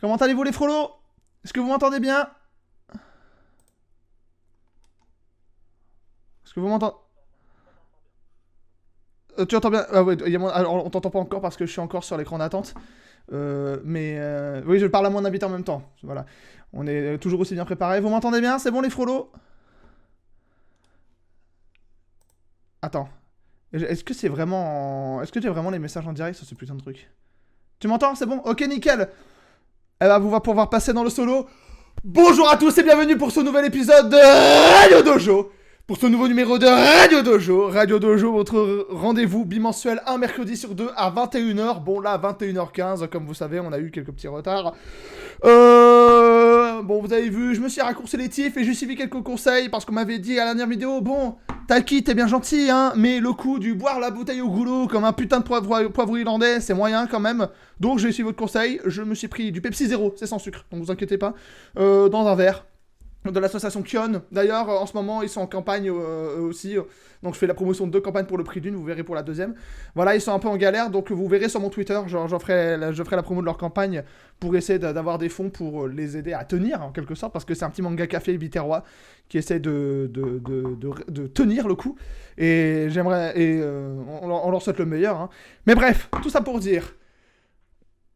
Comment allez-vous les frolos? Est-ce que vous m'entendez bien? Est-ce que vous m'entendez? Tu entends bien? Ah ouais, alors, on t'entend pas encore parce que je suis encore sur l'écran d'attente. Oui, je parle à mon invité en même temps. Voilà. On est toujours aussi bien préparés. Vous m'entendez bien? C'est bon les frolos? Attends. Est-ce que c'est vraiment... Est-ce que j'ai vraiment les messages en direct sur ce putain de truc? Tu m'entends? C'est bon? Ok, nickel. Eh ben, vous va pouvoir passer dans le solo. Bonjour à tous et bienvenue pour ce nouvel épisode de Radio Dojo. Pour ce nouveau numéro de Radio Dojo. Radio Dojo, votre rendez-vous bimensuel un mercredi sur deux à 21h. Bon là, 21h15, comme vous savez, on a eu quelques petits retards. Bon, vous avez vu, je me suis raccourci les tifs et j'ai suivi quelques conseils parce qu'on m'avait dit à la dernière vidéo, bon, Taki, t'es bien gentil, hein, mais le coup du boire la bouteille au goulot comme un putain de poivre irlandais, c'est moyen quand même. Donc j'ai suivi votre conseil, je me suis pris du Pepsi Zero, c'est sans sucre, donc vous inquiétez pas, dans un verre. De l'association Kion. D'ailleurs, en ce moment, ils sont en campagne aussi. Donc, je fais la promotion de 2 campagnes pour le prix d'une. Vous verrez pour la deuxième. Voilà, ils sont un peu en galère. Donc, vous verrez sur mon Twitter. Je ferai la promo de leur campagne pour essayer d'avoir des fonds pour les aider à tenir, en quelque sorte. Parce que c'est un petit manga café biterrois qui essaie de tenir le coup. Et j'aimerais... Et on leur souhaite le meilleur. Hein. Mais bref, tout ça pour dire...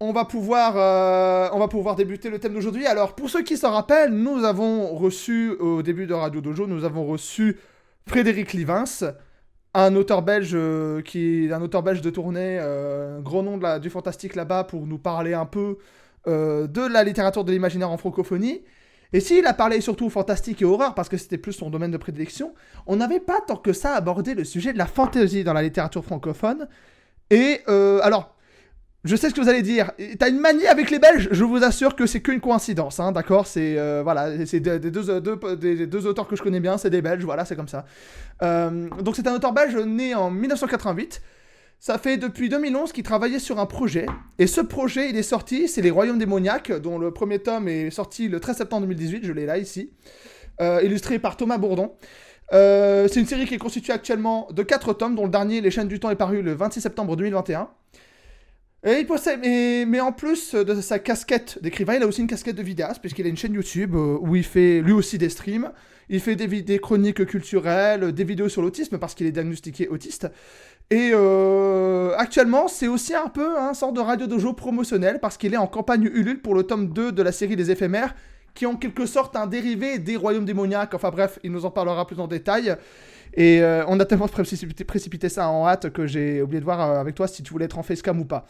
On va pouvoir débuter le thème d'aujourd'hui. Alors, pour ceux qui s'en rappellent, nous avons reçu, au début de Radio Dojo, nous avons reçu Frédéric Livens, un auteur belge de tournée, gros nom du fantastique là-bas, pour nous parler un peu de la littérature de l'imaginaire en francophonie. Et s'il a parlé surtout fantastique et horreur, parce que c'était plus son domaine de prédilection, on n'avait pas tant que ça abordé le sujet de la fantasy dans la littérature francophone. Et alors... Je sais ce que vous allez dire. T'as une manie avec les Belges. Je vous assure que c'est qu'une coïncidence, hein, d'accord. C'est voilà, c'est des deux auteurs que je connais bien, c'est des Belges, voilà, c'est comme ça. Donc c'est un auteur belge né en 1988. Ça fait depuis 2011 qu'il travaillait sur un projet. Et ce projet, il est sorti, c'est Les Royaumes démoniaques, dont le premier tome est sorti le 13 septembre 2018. Je l'ai là ici, illustré par Thomas Bourdon. C'est une série qui est constituée actuellement de 4 tomes, dont le dernier, Les Chaînes du Temps, est paru le 26 septembre 2021. Et il possède, mais en plus de sa casquette d'écrivain, il a aussi une casquette de vidéaste, puisqu'il a une chaîne YouTube où il fait lui aussi des streams. Il fait des chroniques culturelles, des vidéos sur l'autisme, parce qu'il est diagnostiqué autiste. Et actuellement, c'est aussi un peu un sort de radio dojo promotionnel, parce qu'il est en campagne Ulule pour le tome 2 de la série des éphémères, qui est en quelque sorte un dérivé des Royaumes démoniaques. Enfin bref, il nous en parlera plus en détail. Et on a tellement précipité ça en hâte que j'ai oublié de voir avec toi si tu voulais être en facecam ou pas.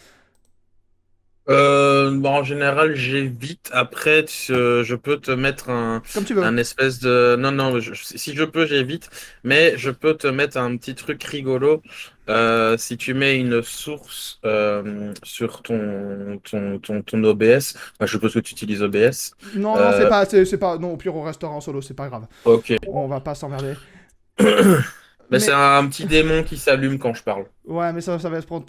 En général, j'évite. Après, je peux te mettre Comme tu veux. un espèce de... Non, non, si je peux, j'évite. Mais je peux te mettre un petit truc rigolo. Si tu mets une source sur ton OBS, enfin, je suppose que tu utilises OBS. Non, non, Euh, c'est pas... Non, au pire, on restera en solo, c'est pas grave. ok. On va pas s'emmerder. Ben, c'est Mais... un petit démon qui s'allume quand je parle. Ouais, mais ça va ça va prendre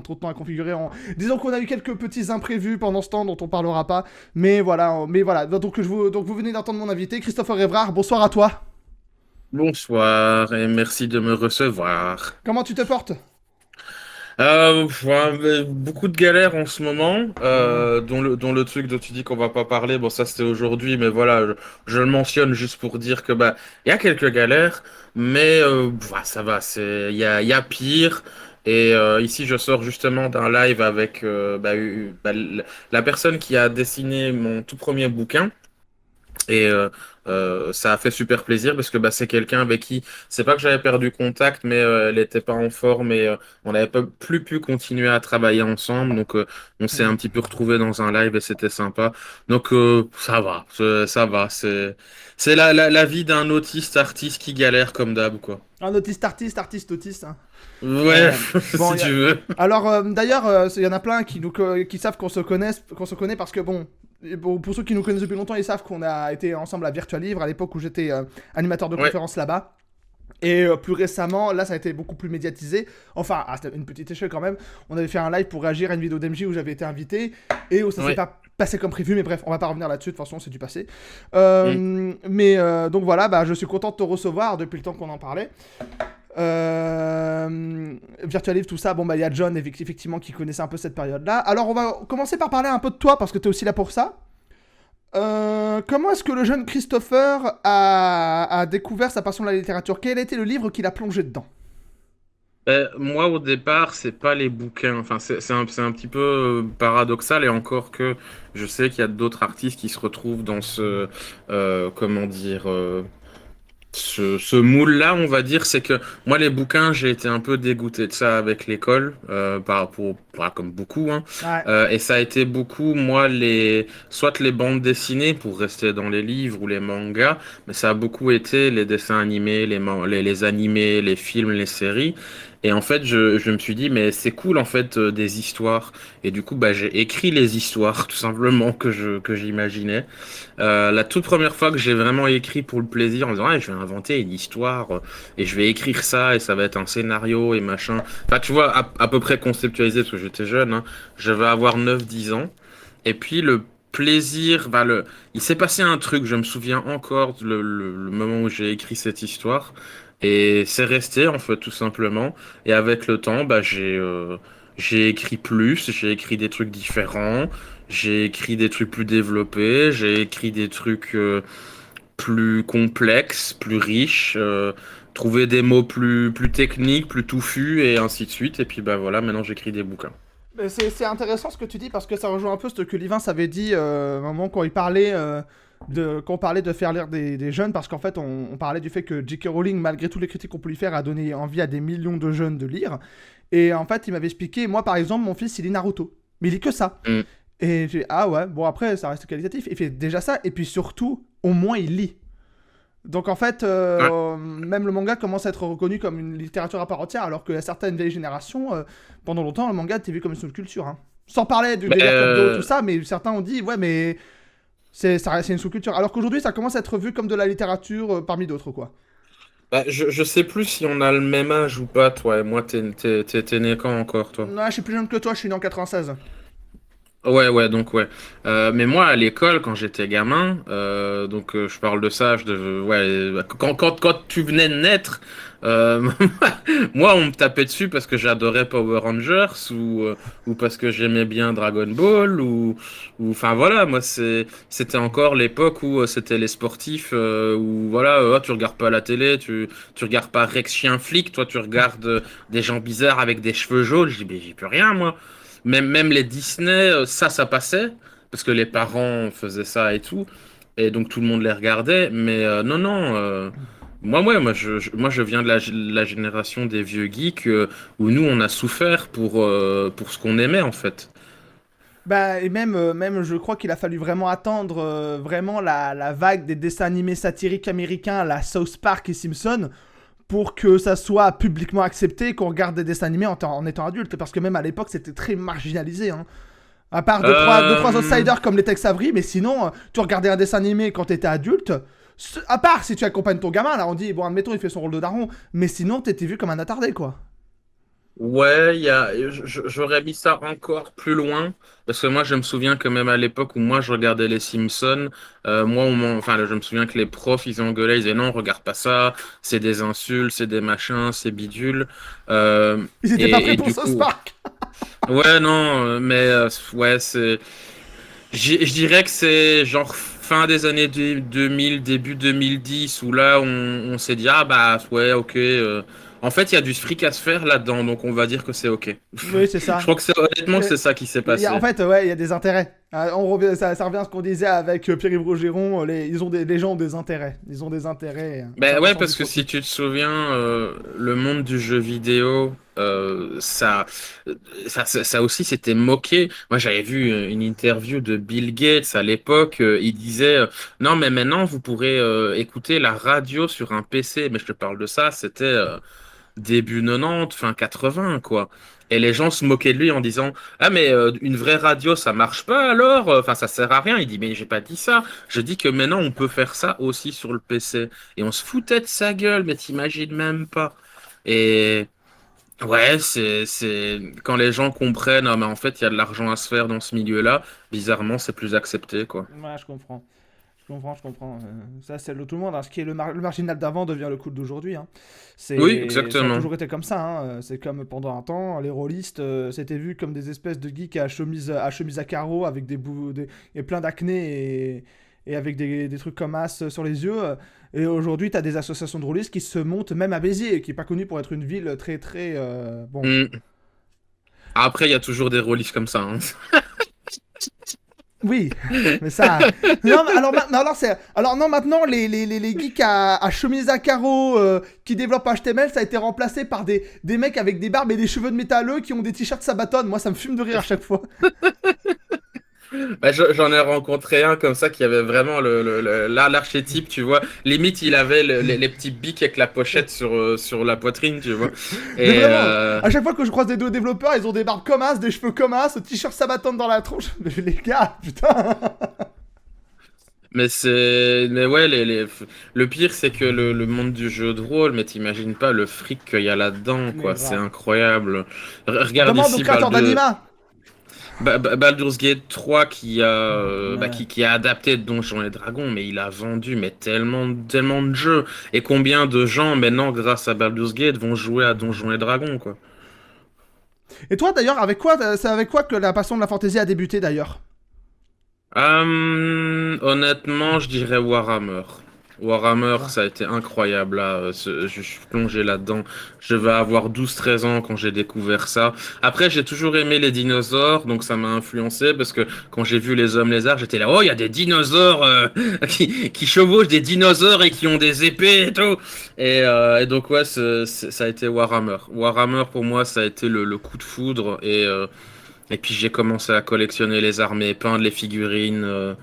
trop de temps à configurer. Disons qu'on a eu quelques petits imprévus pendant ce temps dont on parlera pas. Mais voilà. Donc vous venez d'entendre mon invité, Christopher Evrard. Bonsoir à toi. Bonsoir et merci de me recevoir. Comment tu te portes? Beaucoup de galères en ce moment, Mhm. dont le truc dont tu dis qu'on va pas parler, bon ça c'était aujourd'hui, mais voilà, je le mentionne juste pour dire que bah il y a quelques galères, mais ça va, il y a pire. Et ici je sors justement d'un live avec la personne qui a dessiné mon tout premier bouquin. Et ça a fait super plaisir parce que bah, c'est quelqu'un avec qui, c'est pas que j'avais perdu contact, mais elle était pas en forme et on n'avait pas plus pu continuer à travailler ensemble. Donc on s'est un Mhm. petit peu retrouvé dans un live et c'était sympa. Donc ça va, ça va. C'est la vie d'un autiste artiste qui galère comme d'hab, quoi. Un artiste, autiste. Hein. Ouais, Euh, bon, si tu veux. alors d'ailleurs, il y en a plein qui savent qu'on se connaît parce que bon, pour ceux qui nous connaissent depuis longtemps, ils savent qu'on a été ensemble à Virtual Livre à l'époque où j'étais animateur de Ouais, conférences là-bas. Et plus récemment, là ça a été beaucoup plus médiatisé. Enfin, à une petite échelle quand même. On avait fait un live pour réagir à une vidéo d'MJ où j'avais été invité et où ça s'est ouais. pas passé comme prévu. Mais bref, on va pas revenir là-dessus. De toute façon, c'est du passé. Mm. Donc voilà, bah, je suis content de te recevoir depuis le temps qu'on en parlait. Virtual Live, tout ça. Bon, bah, il y a John, effectivement, qui connaissait un peu cette période-là. Alors, on va commencer par parler un peu de toi, parce que tu es aussi là pour ça. Comment est-ce que le jeune Christopher a découvert sa passion de la littérature? Quel a été le livre qui l'a plongé dedans? Moi, au départ, c'est pas les bouquins. Enfin, c'est un petit peu paradoxal et encore que je sais qu'il y a d'autres artistes qui se retrouvent dans comment dire, ce moule-là, on va dire, c'est que moi, les bouquins, j'ai été un peu dégoûté de ça avec l'école, comme beaucoup, hein. Ouais. Et ça a été beaucoup, moi, soit les bandes dessinées pour rester dans les livres ou les mangas, mais ça a beaucoup été les dessins animés, les animés, les films, les séries. Et en fait, je me suis dit, mais c'est cool, en fait, des histoires. Et du coup, bah, j'ai écrit les histoires, tout simplement, que j'imaginais. La toute première fois que j'ai vraiment écrit pour le plaisir en disant ah, je vais inventer une histoire et je vais écrire ça et ça va être un scénario et machin. Enfin, tu vois, à peu près conceptualisé parce que j'étais jeune, hein. Je vais avoir 9 10 ans. Et puis le plaisir, il s'est passé un truc, je me souviens encore le moment où j'ai écrit cette histoire. Et c'est resté en fait tout simplement. Et avec le temps, bah, j'ai écrit plus, j'ai écrit des trucs différents. J'ai écrit des trucs plus développés, j'ai écrit des trucs plus complexes, plus riches, trouvé des mots plus techniques, plus touffus et ainsi de suite. Et puis bah voilà, maintenant j'écris des bouquins. Mais c'est intéressant ce que tu dis parce que ça rejoint un peu ce que Livin s'avait dit à un moment quand il parlait quand on parlait de faire lire des jeunes parce qu'en fait on parlait du fait que J.K. Rowling malgré toutes les critiques qu'on peut lui faire a donné envie à des millions de jeunes de lire et en fait il m'avait expliqué moi par exemple mon fils il lit Naruto mais il lit que ça Mm. et j'ai dit, ah ouais bon après ça reste qualitatif il fait déjà ça et puis surtout au moins il lit donc en fait, Ouais. même le manga commence à être reconnu comme une littérature à part entière, alors que certaines vieilles générations, pendant longtemps, le manga était vu comme une sous-culture. Hein. Sans parler du Mais, délire Club Do, tout ça, mais certains ont dit, ouais, mais c'est une sous-culture. Alors qu'aujourd'hui, ça commence à être vu comme de la littérature parmi d'autres, quoi. je sais plus si on a le même âge ou pas, toi et moi, t'es né quand encore, toi? Non, je suis plus jeune que toi, je suis né en 96. Ouais, ouais, donc ouais. Mais moi, à l'école, quand j'étais gamin, je parle de ça, ouais, quand tu venais de naître, euh, moi, on me tapait dessus parce que j'adorais Power Rangers ou parce que j'aimais bien Dragon Ball enfin voilà, moi, c'était encore l'époque où c'était les sportifs, où voilà, oh, tu regardes pas la télé, tu regardes pas Rex Chien Flic, toi, tu regardes des gens bizarres avec des cheveux jaunes, je dis, mais j'y peux rien, moi. Même les Disney, ça passait, parce que les parents faisaient ça et tout, et donc tout le monde les regardait, mais non, non, moi, je viens de la génération des vieux geeks, où nous, on a souffert pour ce qu'on aimait, en fait. Bah, et même, je crois qu'il a fallu vraiment attendre vraiment la vague des dessins animés satiriques américains, la South Park et Simpson, pour que ça soit publiquement accepté qu'on regarde des dessins animés en étant adulte. Parce que même à l'époque, c'était très marginalisé. Hein. À part deux, trois Euh, outsiders comme les Tex Avery, mais sinon, tu regardais un dessin animé quand t'étais adulte. À part si tu accompagnes ton gamin, là on dit, bon, admettons, il fait son rôle de daron, mais sinon, t'étais vu comme un attardé, quoi. Ouais, j'aurais mis ça encore plus loin, parce que moi je me souviens que même à l'époque où moi je regardais les Simpsons, je me souviens que les profs ils engueulaient, ils disaient non, regarde pas ça, c'est des insultes, c'est des machins, c'est bidule. Euh, Ils étaient pas prêts et pour du South coup, Park. ouais, non, ouais, je dirais que c'est genre fin des années 2000, début 2010, où là on s'est dit, ah bah ouais, ok. En fait, il y a du fric à se faire là-dedans, donc on va dire que c'est ok. Oui, c'est Je ça. crois que c'est honnêtement que c'est ça qui s'est En passé. fait, ouais, il y a des intérêts. Ça revient à ce qu'on disait avec Pierre-Yves Rogeron. Les gens ont des intérêts. Ils ont des intérêts à Ben ouais, certains sens du parce que si profit. tu te souviens, le monde du jeu vidéo, ça aussi c'était moqué. Moi, j'avais vu une interview de Bill Gates à l'époque. Il disait, non, mais maintenant vous pourrez écouter la radio sur un PC. Mais je te parle de ça, c'était début 90, fin 80, quoi. Et les gens se moquaient de lui en disant, ah, mais une vraie radio, ça marche pas alors? Enfin, ça sert à rien. Il dit, mais j'ai pas dit ça. Je dis que maintenant, on peut faire ça aussi sur le PC. Et on se foutait de sa gueule, mais t'imagines même pas. Et ouais, quand les gens comprennent, ah, mais en fait, il y a de l'argent à se faire dans ce milieu-là, bizarrement, c'est plus accepté, quoi. Ouais, je comprends. Je comprends. Ça, c'est tout le monde, hein. Ce qui est le marginal d'avant devient le cool d'aujourd'hui, hein. Oui, Ça a exactement. toujours été comme ça, hein. C'est comme pendant un temps, les rôlistes, c'était vu comme des espèces de geeks à chemise à carreaux avec et plein d'acné et avec des trucs comme as sur les yeux. Et aujourd'hui, t'as des associations de rôlistes qui se montent même à Béziers, qui est pas connu pour être une ville très très bon. Mm. Après, il y a toujours des rôlistes comme ça, hein. Oui, mais ça. Non, mais alors, alors non, maintenant les geeks à chemise à carreaux qui développent HTML, ça a été remplacé par des mecs avec des barbes et des cheveux de métalleux qui ont des t-shirts Sabaton. Moi, ça me fume de rire à chaque fois. Bah, j'en ai rencontré un comme ça qui avait vraiment l'archétype, tu vois. Limite, il avait les petits bics avec la pochette sur la poitrine, tu vois. Mais Et vraiment, à chaque fois que je croise des deux développeurs, ils ont des barbes comme as, des cheveux comme as, t-shirt Sabaton dans la tronche. Mais les gars, putain. mais ouais, le pire, c'est que le monde du jeu de rôle, mais t'imagines pas le fric qu'il y a là-dedans, Mais quoi. C'est grave. incroyable. Regarde Demande aux ici, créateurs d'anima. Baldur's Gate 3 Ouais. qui a adapté Donjons et Dragons, mais il a vendu mais tellement de jeux. Et combien de gens maintenant, grâce à Baldur's Gate, vont jouer à Donjons et Dragons, quoi. Et toi, d'ailleurs, c'est avec quoi que la passion de la fantasy a débuté, d'ailleurs? Honnêtement, je dirais Warhammer. Warhammer, Ouais. ça a été incroyable là. Je suis plongé là-dedans. Je vais avoir 12 13 ans quand j'ai découvert ça. Après, j'ai toujours aimé les dinosaures, donc ça m'a influencé parce que quand j'ai vu les hommes lézards, j'étais là, oh, il y a des dinosaures qui chevauchent des dinosaures et qui ont des épées et tout. Et donc ouais, ça a été Warhammer. Warhammer pour moi, ça a été le coup de foudre et puis j'ai commencé à collectionner les armées, peindre les figurines.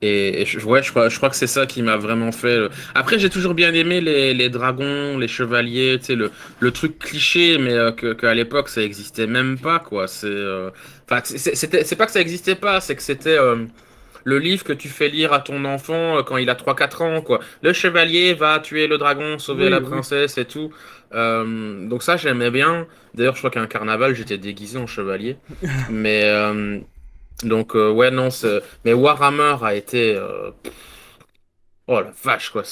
Ouais, je crois que c'est ça qui m'a vraiment fait. Après, j'ai toujours bien aimé les dragons, les chevaliers, tu sais, le truc cliché, mais qu'à l'époque, ça existait même pas, quoi. Enfin, c'est pas que ça existait pas, c'est que c'était le livre que tu fais lire à ton enfant quand il a 3 4 ans, quoi. Le chevalier va tuer le dragon, sauver Oui, la oui. princesse et tout. Donc ça, j'aimais bien. D'ailleurs, je crois qu'à un carnaval, j'étais déguisé en chevalier. Mais ouais, non, mais Warhammer a été oh la vache, quoi.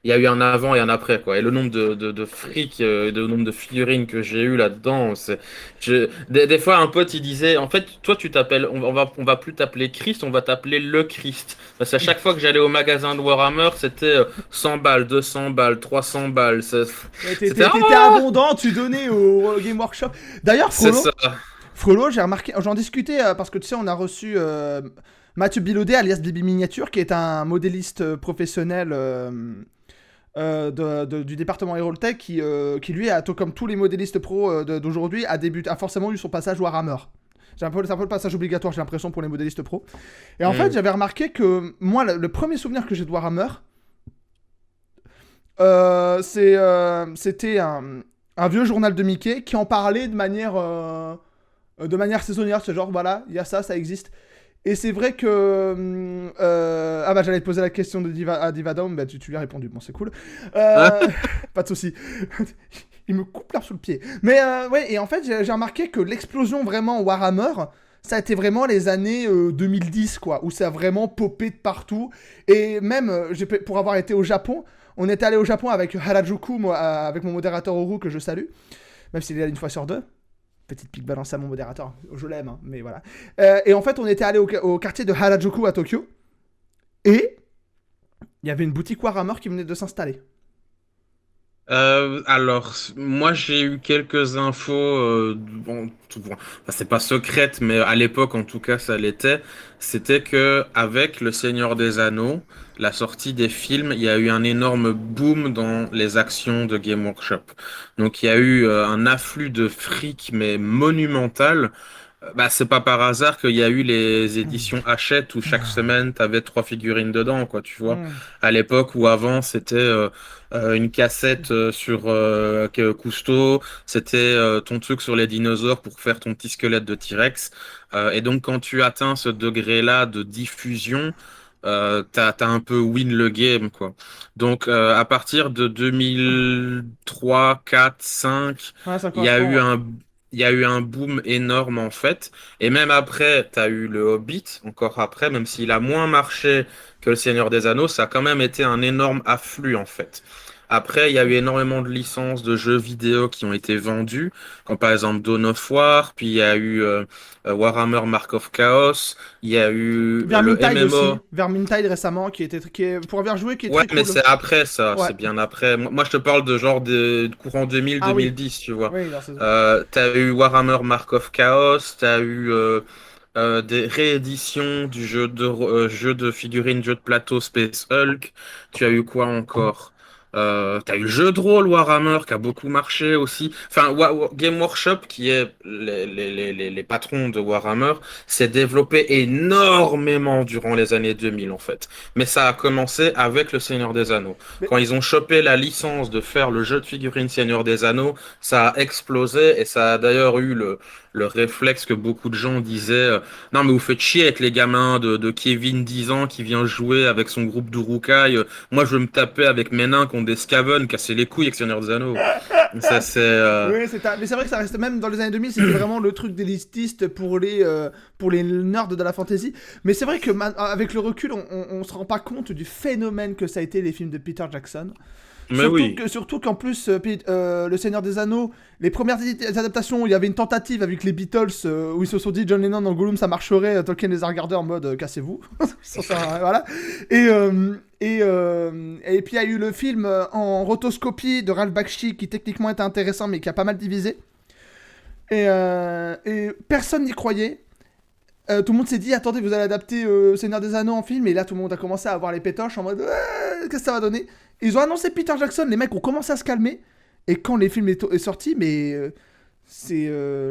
Il y a eu un avant et un après, quoi. Et le nombre de fric, le nombre de figurines que j'ai eu là-dedans, des fois, un pote, il disait, en fait, toi, tu t'appelles, on va plus t'appeler Christ, on va t'appeler le Christ. Parce qu'à chaque fois que j'allais au magasin de Warhammer, c'était 100 balles, 200 balles, 300 balles. Ouais, C'était, t'étais ah, abondant, tu donnais au Game Workshop. D'ailleurs, c'est ça. Frollo, j'ai remarqué, j'en discutais parce que tu sais, on a reçu Mathieu Bilodet, alias Bibi Miniature, qui est un modéliste professionnel du département Heroltech, qui lui, comme tous les modélistes pro d'aujourd'hui, a forcément eu son passage Warhammer. C'est un peu le passage obligatoire, j'ai l'impression, pour les modélistes pro. Et en fait, Hmm. j'avais remarqué que moi, le premier souvenir que j'ai de Warhammer, c'était un vieux journal de Mickey qui en parlait de manière saisonnière. C'est genre, voilà, il y a ça, ça existe. Et c'est vrai que. Ah bah, j'allais te poser la question à Divadome, bah tu lui as répondu. Bon, c'est cool. Euh, pas de souci. Il me coupe l'herbe sous le pied. Mais ouais, et en fait, j'ai remarqué que l'explosion vraiment Warhammer, ça a été vraiment les années 2010, quoi, où ça a vraiment popé de partout. Et même, pour avoir été au Japon, on était allé au Japon avec Harajuku, moi, avec mon modérateur Oru, que je salue, même s'il est là une fois sur deux. Petite pique balance à mon modérateur, je l'aime, hein, mais voilà. Et en fait, on était allé au quartier de Harajuku à Tokyo, et il y avait une boutique Warhammer qui venait de s'installer. Alors, moi j'ai eu quelques infos, bon, enfin, c'est pas secrète, mais à l'époque en tout cas ça l'était. C'était que avec Le Seigneur des Anneaux, la sortie des films, il y a eu un énorme boom dans les actions de Game Workshop. Donc il y a eu un afflux de fric mais monumental. Bah, c'est pas par hasard qu'il y a eu les éditions Hachette où chaque semaine t'avais 3 figurines dedans, quoi, tu vois. Hmm. À l'époque où avant c'était une cassette sur Cousteau, c'était ton truc sur les dinosaures pour faire ton petit squelette de T-Rex. Et donc quand tu atteins ce degré-là de diffusion, t'as un peu win le game, quoi. Donc à partir de 2003, 4, 5, Ouais, ça il y a correspond, eu ouais. il y a eu un boom énorme en fait. Et même après, tu as eu le Hobbit, encore après, même s'il a moins marché que le Seigneur des Anneaux, ça a quand même été un énorme afflux en fait. Après, il y a eu énormément de licences de jeux vidéo qui ont été vendues, comme par exemple Dawn of War, puis il y a eu Warhammer Mark of Chaos, il y a eu le Vermintide aussi. MMO. Vermintide récemment, pour avoir joué, qui est Ouais, très mais cool. c'est après ça, Ouais. c'est bien après. Moi, je te parle de genre de courant Ah oui. 2000-2010, tu vois. Oui, non, c'est ça. T'as eu Warhammer Mark of Chaos, t'as eu des rééditions du jeu de figurines, jeu de plateau Space Hulk. Tu as eu quoi encore? T'as eu le jeu de rôle Warhammer qui a beaucoup marché aussi. Enfin, Game Workshop, qui est les patrons de Warhammer, s'est développé énormément durant les années 2000 en fait. Mais ça a commencé avec le Seigneur des Anneaux. Mais Quand ils ont chopé la licence de faire le jeu de figurines Seigneur des Anneaux, ça a explosé et ça a d'ailleurs eu le réflexe que beaucoup de gens disaient non mais vous faites chier avec les gamins de Kevin 10 ans qui vient jouer avec son groupe d'Urukai. Moi je veux me taper avec mes nains contre des Skaven, casser les couilles avec Seigneur des Anneaux. Ça c'est oui, mais c'est vrai que ça reste, même dans les années 2000, c'était vraiment le truc d'élitiste pour les nerds de la fantasy. Mais c'est vrai que avec le recul, on se rend pas compte du phénomène que ça a été les films de Peter Jackson. mais oui. Surtout qu'en plus, Le Seigneur des Anneaux, les premières adaptations, il y avait une tentative avec les Beatles où ils se sont dit John Lennon dans Gollum ça marcherait, Tolkien les a regardés en mode cassez-vous. Voilà. Et puis il y a eu le film en rotoscopie de Ralph Bakshi qui techniquement était intéressant mais qui a pas mal divisé. Et personne n'y croyait. Tout le monde s'est dit attendez vous allez adapter Seigneur des Anneaux en film et là tout le monde a commencé à avoir les pétoches en mode qu'est-ce que ça va donner. Ils ont annoncé Peter Jackson, les mecs ont commencé à se calmer et quand les films est sorti mais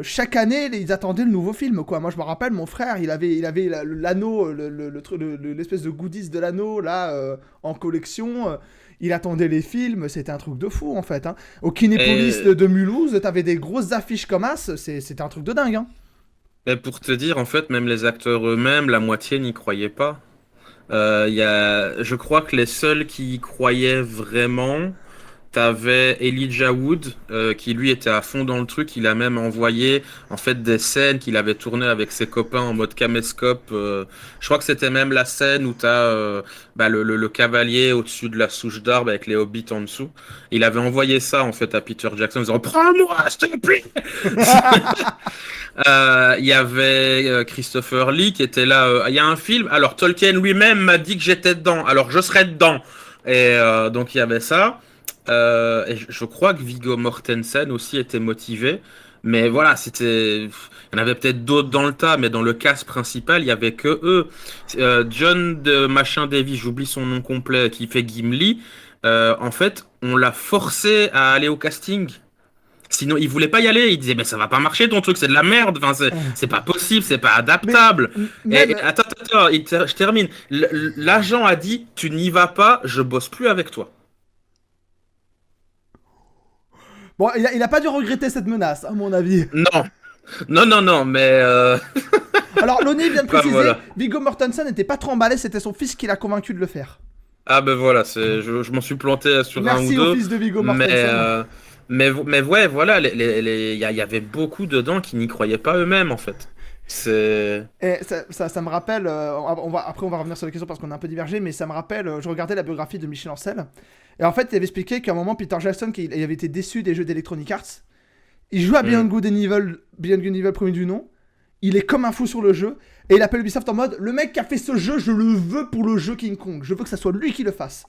chaque année ils attendaient le nouveau film quoi. Moi je me rappelle mon frère il avait l'anneau l'espèce de goodies de l'anneau là en collection. Il attendait les films, c'était un truc de fou en fait. Hein. Au Kinépolis Et de Mulhouse, t'avais des grosses affiches comme As, c'était un truc de dingue. Hein. Et pour te dire, en fait, même les acteurs eux-mêmes, la moitié n'y croyaient pas. Je crois que les seuls qui y croyaient vraiment, t'avais Elijah Wood, qui lui était à fond dans le truc. Il a même envoyé, en fait, des scènes qu'il avait tournées avec ses copains en mode caméscope. Je crois que c'était même la scène où t'as le cavalier au-dessus de la souche d'arbre avec les hobbits en dessous. Il avait envoyé ça, en fait, à Peter Jackson en disant, prends-moi, s'il te plaît! Il y avait Christopher Lee qui était là. Il y a un film. Alors Tolkien lui-même m'a dit que j'étais dedans. Alors je serai dedans. Et donc il y avait ça. Et je crois que Viggo Mortensen aussi était motivé. Mais voilà, c'était. Il y en avait peut-être d'autres dans le tas, mais dans le cast principal, il y avait que eux. John de Machin Davy, j'oublie son nom complet, qui fait Gimli. En fait, on l'a forcé à aller au casting. Sinon, il voulait pas y aller. Il disait, mais ça va pas marcher ton truc, c'est de la merde. Enfin, c'est pas possible, c'est pas Mais adaptable. Et même attends, je termine. L'agent a dit, tu n'y vas pas, je bosse plus avec toi. bon, il a pas dû regretter cette menace, à mon avis. Non, non, mais Alors, Loni vient de bah préciser, voilà. Viggo Mortensen n'était pas trop emballé, c'était son fils qui l'a convaincu de le faire. Ah ben voilà, je m'en suis planté sur un ou Merci au deux, fils de Viggo mais Mortensen. mais ouais, voilà, il y avait beaucoup dedans qui n'y croyaient pas eux-mêmes en fait. C'est Et ça me rappelle, après on va revenir sur la question parce qu'on a un peu divergé, mais ça me rappelle, je regardais la biographie de Michel Ancel, et en fait il avait expliqué qu'à un moment Peter Jackson, il avait été déçu des jeux d'Electronic Arts, il joue à Hmm. Beyond Good and Evil premier du nom, il est comme un fou sur le jeu, et il appelle Ubisoft en mode, le mec qui a fait ce jeu, je le veux pour le jeu King Kong, je veux que ça soit lui qui le fasse.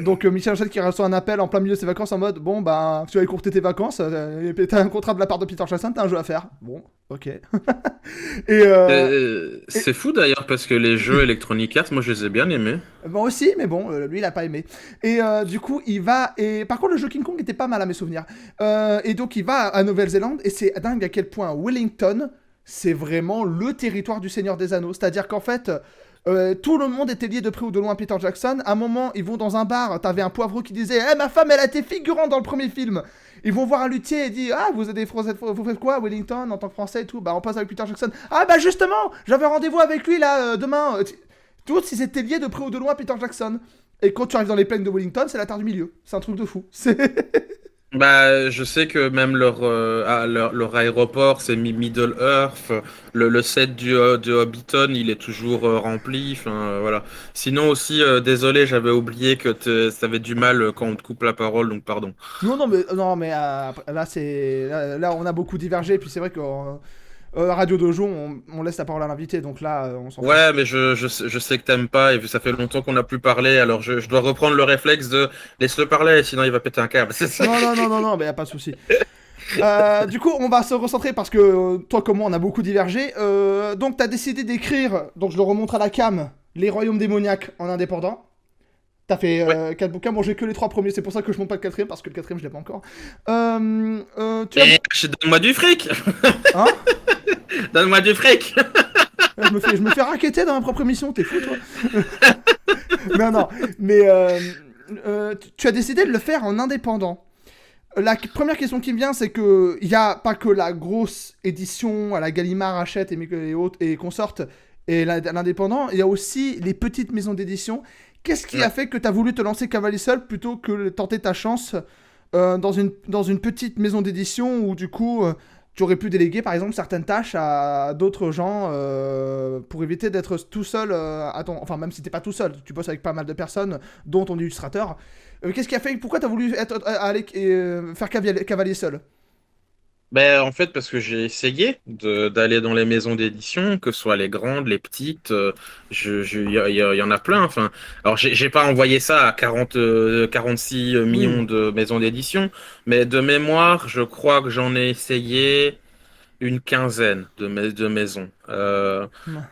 Donc Michel Ancel qui reçoit un appel en plein milieu de ses vacances en mode, bon bah tu vas écourter tes vacances, t'as un contrat de la part de Peter Jackson, t'as un jeu à faire. Bon, ok. Et C'est fou d'ailleurs parce que les jeux Electronic Arts, moi je les ai bien aimés. moi aussi, mais bon, lui il a pas aimé. Et du coup, il va. Et par contre, le jeu King Kong était pas mal à mes souvenirs. Et donc, il va à Nouvelle-Zélande, et c'est dingue à quel point Wellington, c'est vraiment le territoire du Seigneur des Anneaux. C'est-à-dire qu'en fait, tout le monde était lié de près ou de loin à Peter Jackson. À un moment, ils vont dans un bar, t'avais un poivreau qui disait Eh, ma femme, elle a été figurante dans le premier film. Ils vont voir un luthier et dit Ah, vous êtes des Français, vous faites quoi, Wellington, en tant que Français et tout Bah, on passe avec Peter Jackson. Ah, bah, justement, j'avais rendez-vous avec lui là, demain. Tous, ils étaient liés de près ou de loin à Peter Jackson. Et quand tu arrives dans les plaines de Wellington, c'est la Terre du Milieu. C'est un truc de fou. C'est. Bah, je sais que même leur aéroport, c'est Middle Earth. Le set du Hobbiton, il est toujours rempli. Enfin, voilà. Sinon aussi, désolé, j'avais oublié que t'avais du mal quand on te coupe la parole, donc pardon. Non, non, mais là, là, on a beaucoup divergé. Puis c'est vrai que Radio Dojo, on laisse la parole à l'invité. Donc là, on s'en fout. Ouais, mais je sais que t'aimes pas, et ça fait longtemps qu'on n'a plus parlé, alors je dois reprendre le réflexe de laisse-le parler, sinon il va péter un câble. C'est ça. Non, mais y a pas de souci. Du coup, on va se recentrer parce que toi comme moi, on a beaucoup divergé. Donc, t'as décidé d'écrire, donc je le remontre à la cam, Les Royaumes démoniaques en indépendant. T'as fait Ouais. 4 bouquins, bon j'ai que les 3 premiers, c'est pour ça que je monte pas le quatrième, parce que le quatrième je l'ai pas encore. Tu as... Mais donne-moi du fric! Hein. Donne-moi du fric! Je me fais racketter dans ma propre émission, t'es fou toi. Non, non, mais tu as décidé de le faire en indépendant. Première question qui me vient, c'est que il y a pas que la grosse édition à la Gallimard, Hachette et autres et consortes et l'indépendant, il y a aussi les petites maisons d'édition. Qu'est-ce qui a Ouais. fait que tu as voulu te lancer cavalier seul plutôt que tenter ta chance dans une petite maison d'édition où du coup tu aurais pu déléguer par exemple certaines tâches à d'autres gens pour éviter d'être tout seul enfin même si t'es pas tout seul, tu bosses avec pas mal de personnes dont ton illustrateur. Qu'est-ce qui a fait, pourquoi t'as voulu aller faire cavalier seul? Ben, en fait, parce que j'ai essayé d'aller dans les maisons d'édition, que ce soit les grandes, les petites, il y en a plein. Enfin, alors, j'ai pas envoyé ça à 46 millions Oui. de maisons d'édition, mais de mémoire, je crois que j'en ai essayé une quinzaine de maisons.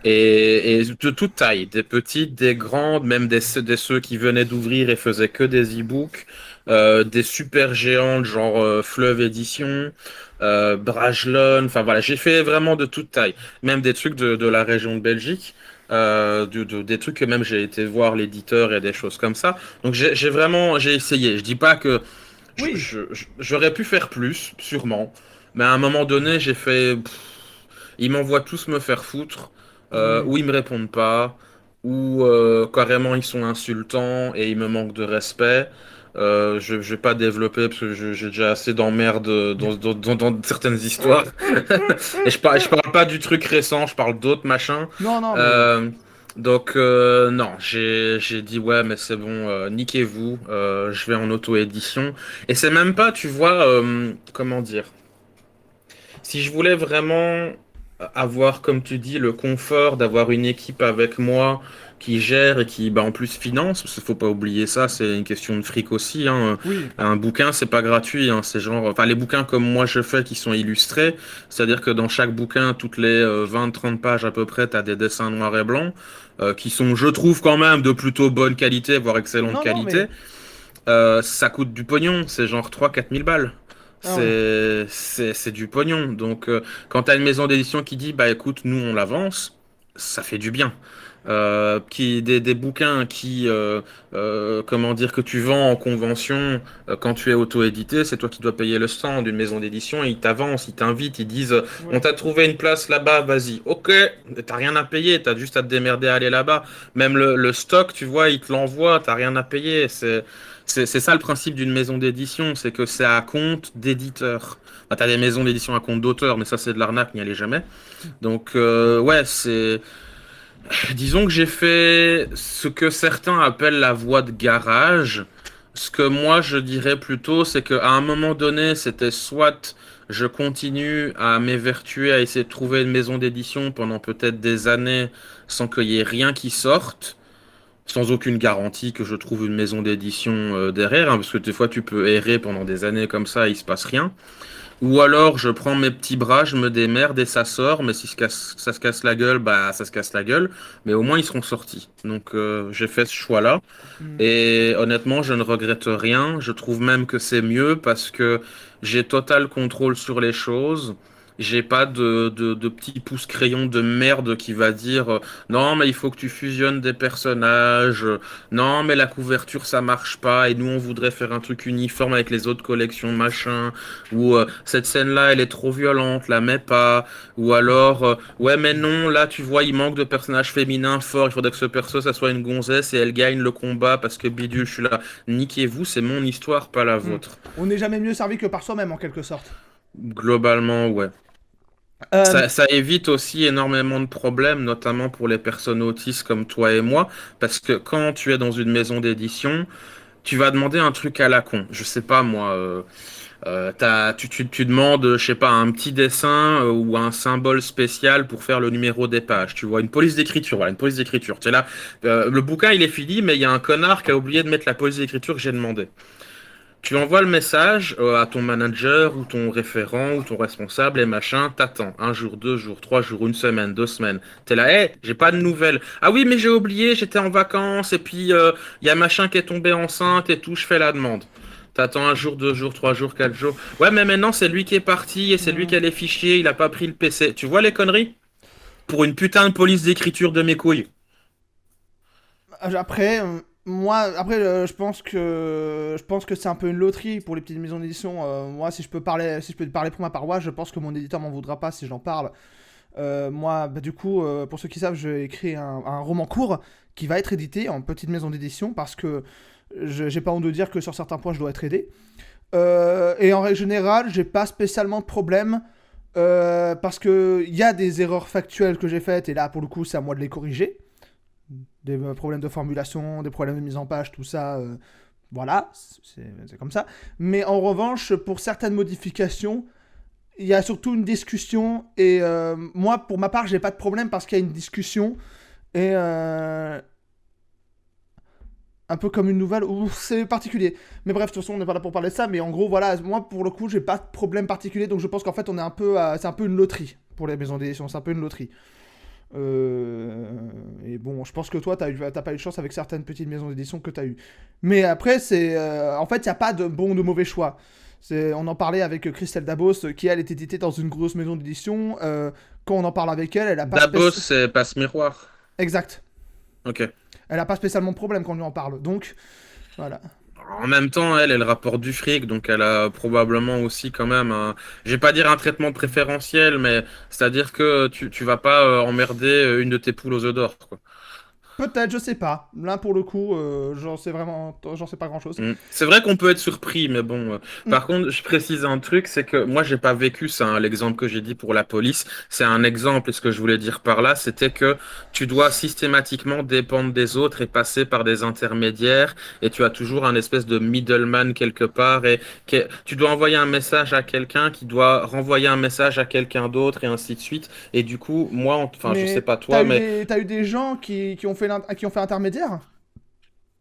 Et de toute taille, des petites, des grandes, même des ceux qui venaient d'ouvrir et faisaient que des e-books, des super géantes genre Fleuve Édition, Brajlon, enfin voilà, j'ai fait vraiment de toute taille, même des trucs de la région de Belgique. Des trucs que même j'ai été voir l'éditeur et des choses comme ça. Donc j'ai essayé. Je dis pas que Oui. j'aurais pu faire plus, sûrement. Mais à un moment donné, j'ai fait. Ils m'envoient tous me faire foutre, Oui. ou ils me répondent pas, ou carrément ils sont insultants et ils me manquent de respect. Je vais pas développer parce que j'ai déjà assez d'emmerdes dans certaines histoires. Et je parle pas du truc récent, je parle d'autres machins. Non, non, mais... Euh, donc non, j'ai dit ouais mais c'est bon, niquez-vous, je vais en auto-édition. Et c'est même pas, tu vois, comment dire, si je voulais vraiment avoir, comme tu dis, le confort d'avoir une équipe avec moi qui gère et qui, bah, en plus finance, parce qu'il faut pas oublier ça, c'est une question de fric aussi, hein. Oui. Un bouquin, c'est pas gratuit, hein. C'est genre, enfin, les bouquins comme moi je fais qui sont illustrés, c'est-à-dire que dans chaque bouquin, toutes les 20-30 pages à peu près, t'as des dessins noirs et blancs, qui sont, je trouve, quand même de plutôt bonne qualité, voire excellente Non, non, qualité. mais... Ça coûte du pognon, c'est genre 3 000 à 4 000 balles. Ah ouais. C'est du pognon. Donc, quand t'as une maison d'édition qui dit, bah écoute, nous on l'avance, ça fait du bien. Des bouquins comment dire, que tu vends en convention quand tu es auto-édité, c'est toi qui dois payer le stand d'une maison d'édition et ils t'avancent, ils t'invitent, ils disent, on Ouais. t'a trouvé une place là-bas, vas-y. Ok, t'as rien à payer, t'as juste à te démerder à aller là-bas. Même le stock, tu vois, ils te l'envoient, t'as rien à payer. C'est ça le principe d'une maison d'édition, c'est que c'est à compte d'éditeur. Enfin, t'as des maisons d'édition à compte d'auteur, mais ça c'est de l'arnaque, n'y allez jamais. Donc ouais, c'est... Disons que j'ai fait ce que certains appellent la voie de garage. Ce que moi je dirais plutôt, c'est qu'à un moment donné, c'était soit je continue à m'évertuer à essayer de trouver une maison d'édition pendant peut-être des années sans qu'il y ait rien qui sorte, sans aucune garantie que je trouve une maison d'édition derrière, hein, parce que des fois tu peux errer pendant des années comme ça, il se passe rien. Ou alors je prends mes petits bras, je me démerde et ça sort, mais si ça se casse la gueule, bah ça se casse la gueule, mais au moins ils seront sortis. Donc j'ai fait ce choix-là, Hmm. et honnêtement je ne regrette rien, je trouve même que c'est mieux parce que j'ai total contrôle sur les choses. j'ai pas de petit pouce-crayon de merde qui va dire non, mais il faut que tu fusionnes des personnages, non, mais la couverture ça marche pas, et nous on voudrait faire un truc uniforme avec les autres collections, machin, ou cette scène-là elle est trop violente, la mets pas, ou alors ouais, mais non, là tu vois, il manque de personnages féminins forts, il faudrait que ce perso ça soit une gonzesse et elle gagne le combat parce que bidule, je suis là. Niquez-vous, c'est mon histoire, pas la Hmm. vôtre. On n'est jamais mieux servi que par soi-même, en quelque sorte. Globalement, ouais. Euh, Ça évite aussi énormément de problèmes, notamment pour les personnes autistes comme toi et moi, parce que quand tu es dans une maison d'édition, tu vas demander un truc à la con. Je sais pas moi, tu demandes, je sais pas, un petit dessin ou un symbole spécial pour faire le numéro des pages. Tu vois, une police d'écriture, voilà, une police d'écriture. Tu es là, le bouquin il est fini, mais il y a un connard qui a oublié de mettre la police d'écriture que j'ai demandé. Tu envoies le message à ton manager ou ton référent ou ton responsable et machin, t'attends un jour, 2 jours, 3 jours, une semaine, 2 semaines. T'es là, hé, j'ai pas de nouvelles. Ah oui, mais j'ai oublié, j'étais en vacances et puis y a machin qui est tombé enceinte et tout, je fais la demande. T'attends un jour, 2 jours, 3 jours, 4 jours. Ouais, mais maintenant c'est lui qui est parti et c'est lui qui a les fichiers, il a pas pris le PC. Tu vois les conneries? Pour une putain de police d'écriture de mes couilles. Après, moi, après, je pense que c'est un peu une loterie pour les petites maisons d'édition. Moi, si je peux parler pour ma paroisse, je pense que mon éditeur m'en voudra pas si j'en parle. Moi, bah, du coup, pour ceux qui savent, j'ai écrit un roman court qui va être édité en petite maison d'édition parce que j'ai pas honte de dire que sur certains points, je dois être aidé. Et en règle générale, j'ai pas spécialement de problème parce que il y a des erreurs factuelles que j'ai faites et là, pour le coup, c'est à moi de les corriger. Des problèmes de formulation, des problèmes de mise en page, tout ça, voilà, c'est comme ça. Mais en revanche, pour certaines modifications, il y a surtout une discussion et moi, pour ma part, j'ai pas de problème parce qu'il y a une discussion et un peu comme une nouvelle, ou c'est particulier. Mais bref, de toute façon, on n'est pas là pour parler de ça, mais en gros, voilà, moi, pour le coup, j'ai pas de problème particulier, donc je pense qu'en fait, on est un peu, c'est un peu une loterie pour les maisons d'édition, c'est un peu une loterie. Et bon, je pense que toi, t'as pas eu de chance avec certaines petites maisons d'édition que t'as eu. Mais après, en fait, il n'y a pas de bon ou de mauvais choix. On en parlait avec Christelle Dabos, qui elle est éditée dans une grosse maison d'édition. Quand on en parle avec elle, elle a pas Dabos, spécialement. c'est passe-miroir. Exact. Ok. Elle a pas spécialement de problème quand on lui en parle. Donc, voilà. En même temps, elle rapporte du fric, donc elle a probablement aussi quand même je vais pas dire un traitement préférentiel, mais c'est-à-dire que tu vas pas emmerder une de tes poules aux œufs d'or, quoi. Peut-être, je sais pas. Là, pour le coup, j'en sais pas grand-chose. Mm. C'est vrai qu'on peut être surpris, mais bon. Mm. Par contre, je précise un truc, c'est que moi, j'ai pas vécu ça, hein, l'exemple que j'ai dit pour la police. C'est un exemple, et ce que je voulais dire par là, c'était que tu dois systématiquement dépendre des autres et passer par des intermédiaires, et tu as toujours un espèce de middleman quelque part, et tu dois envoyer un message à quelqu'un qui doit renvoyer un message à quelqu'un d'autre, et ainsi de suite. Et du coup, moi, enfin, je sais Mais pas toi, mais t'as eu des gens qui ont fait intermédiaire.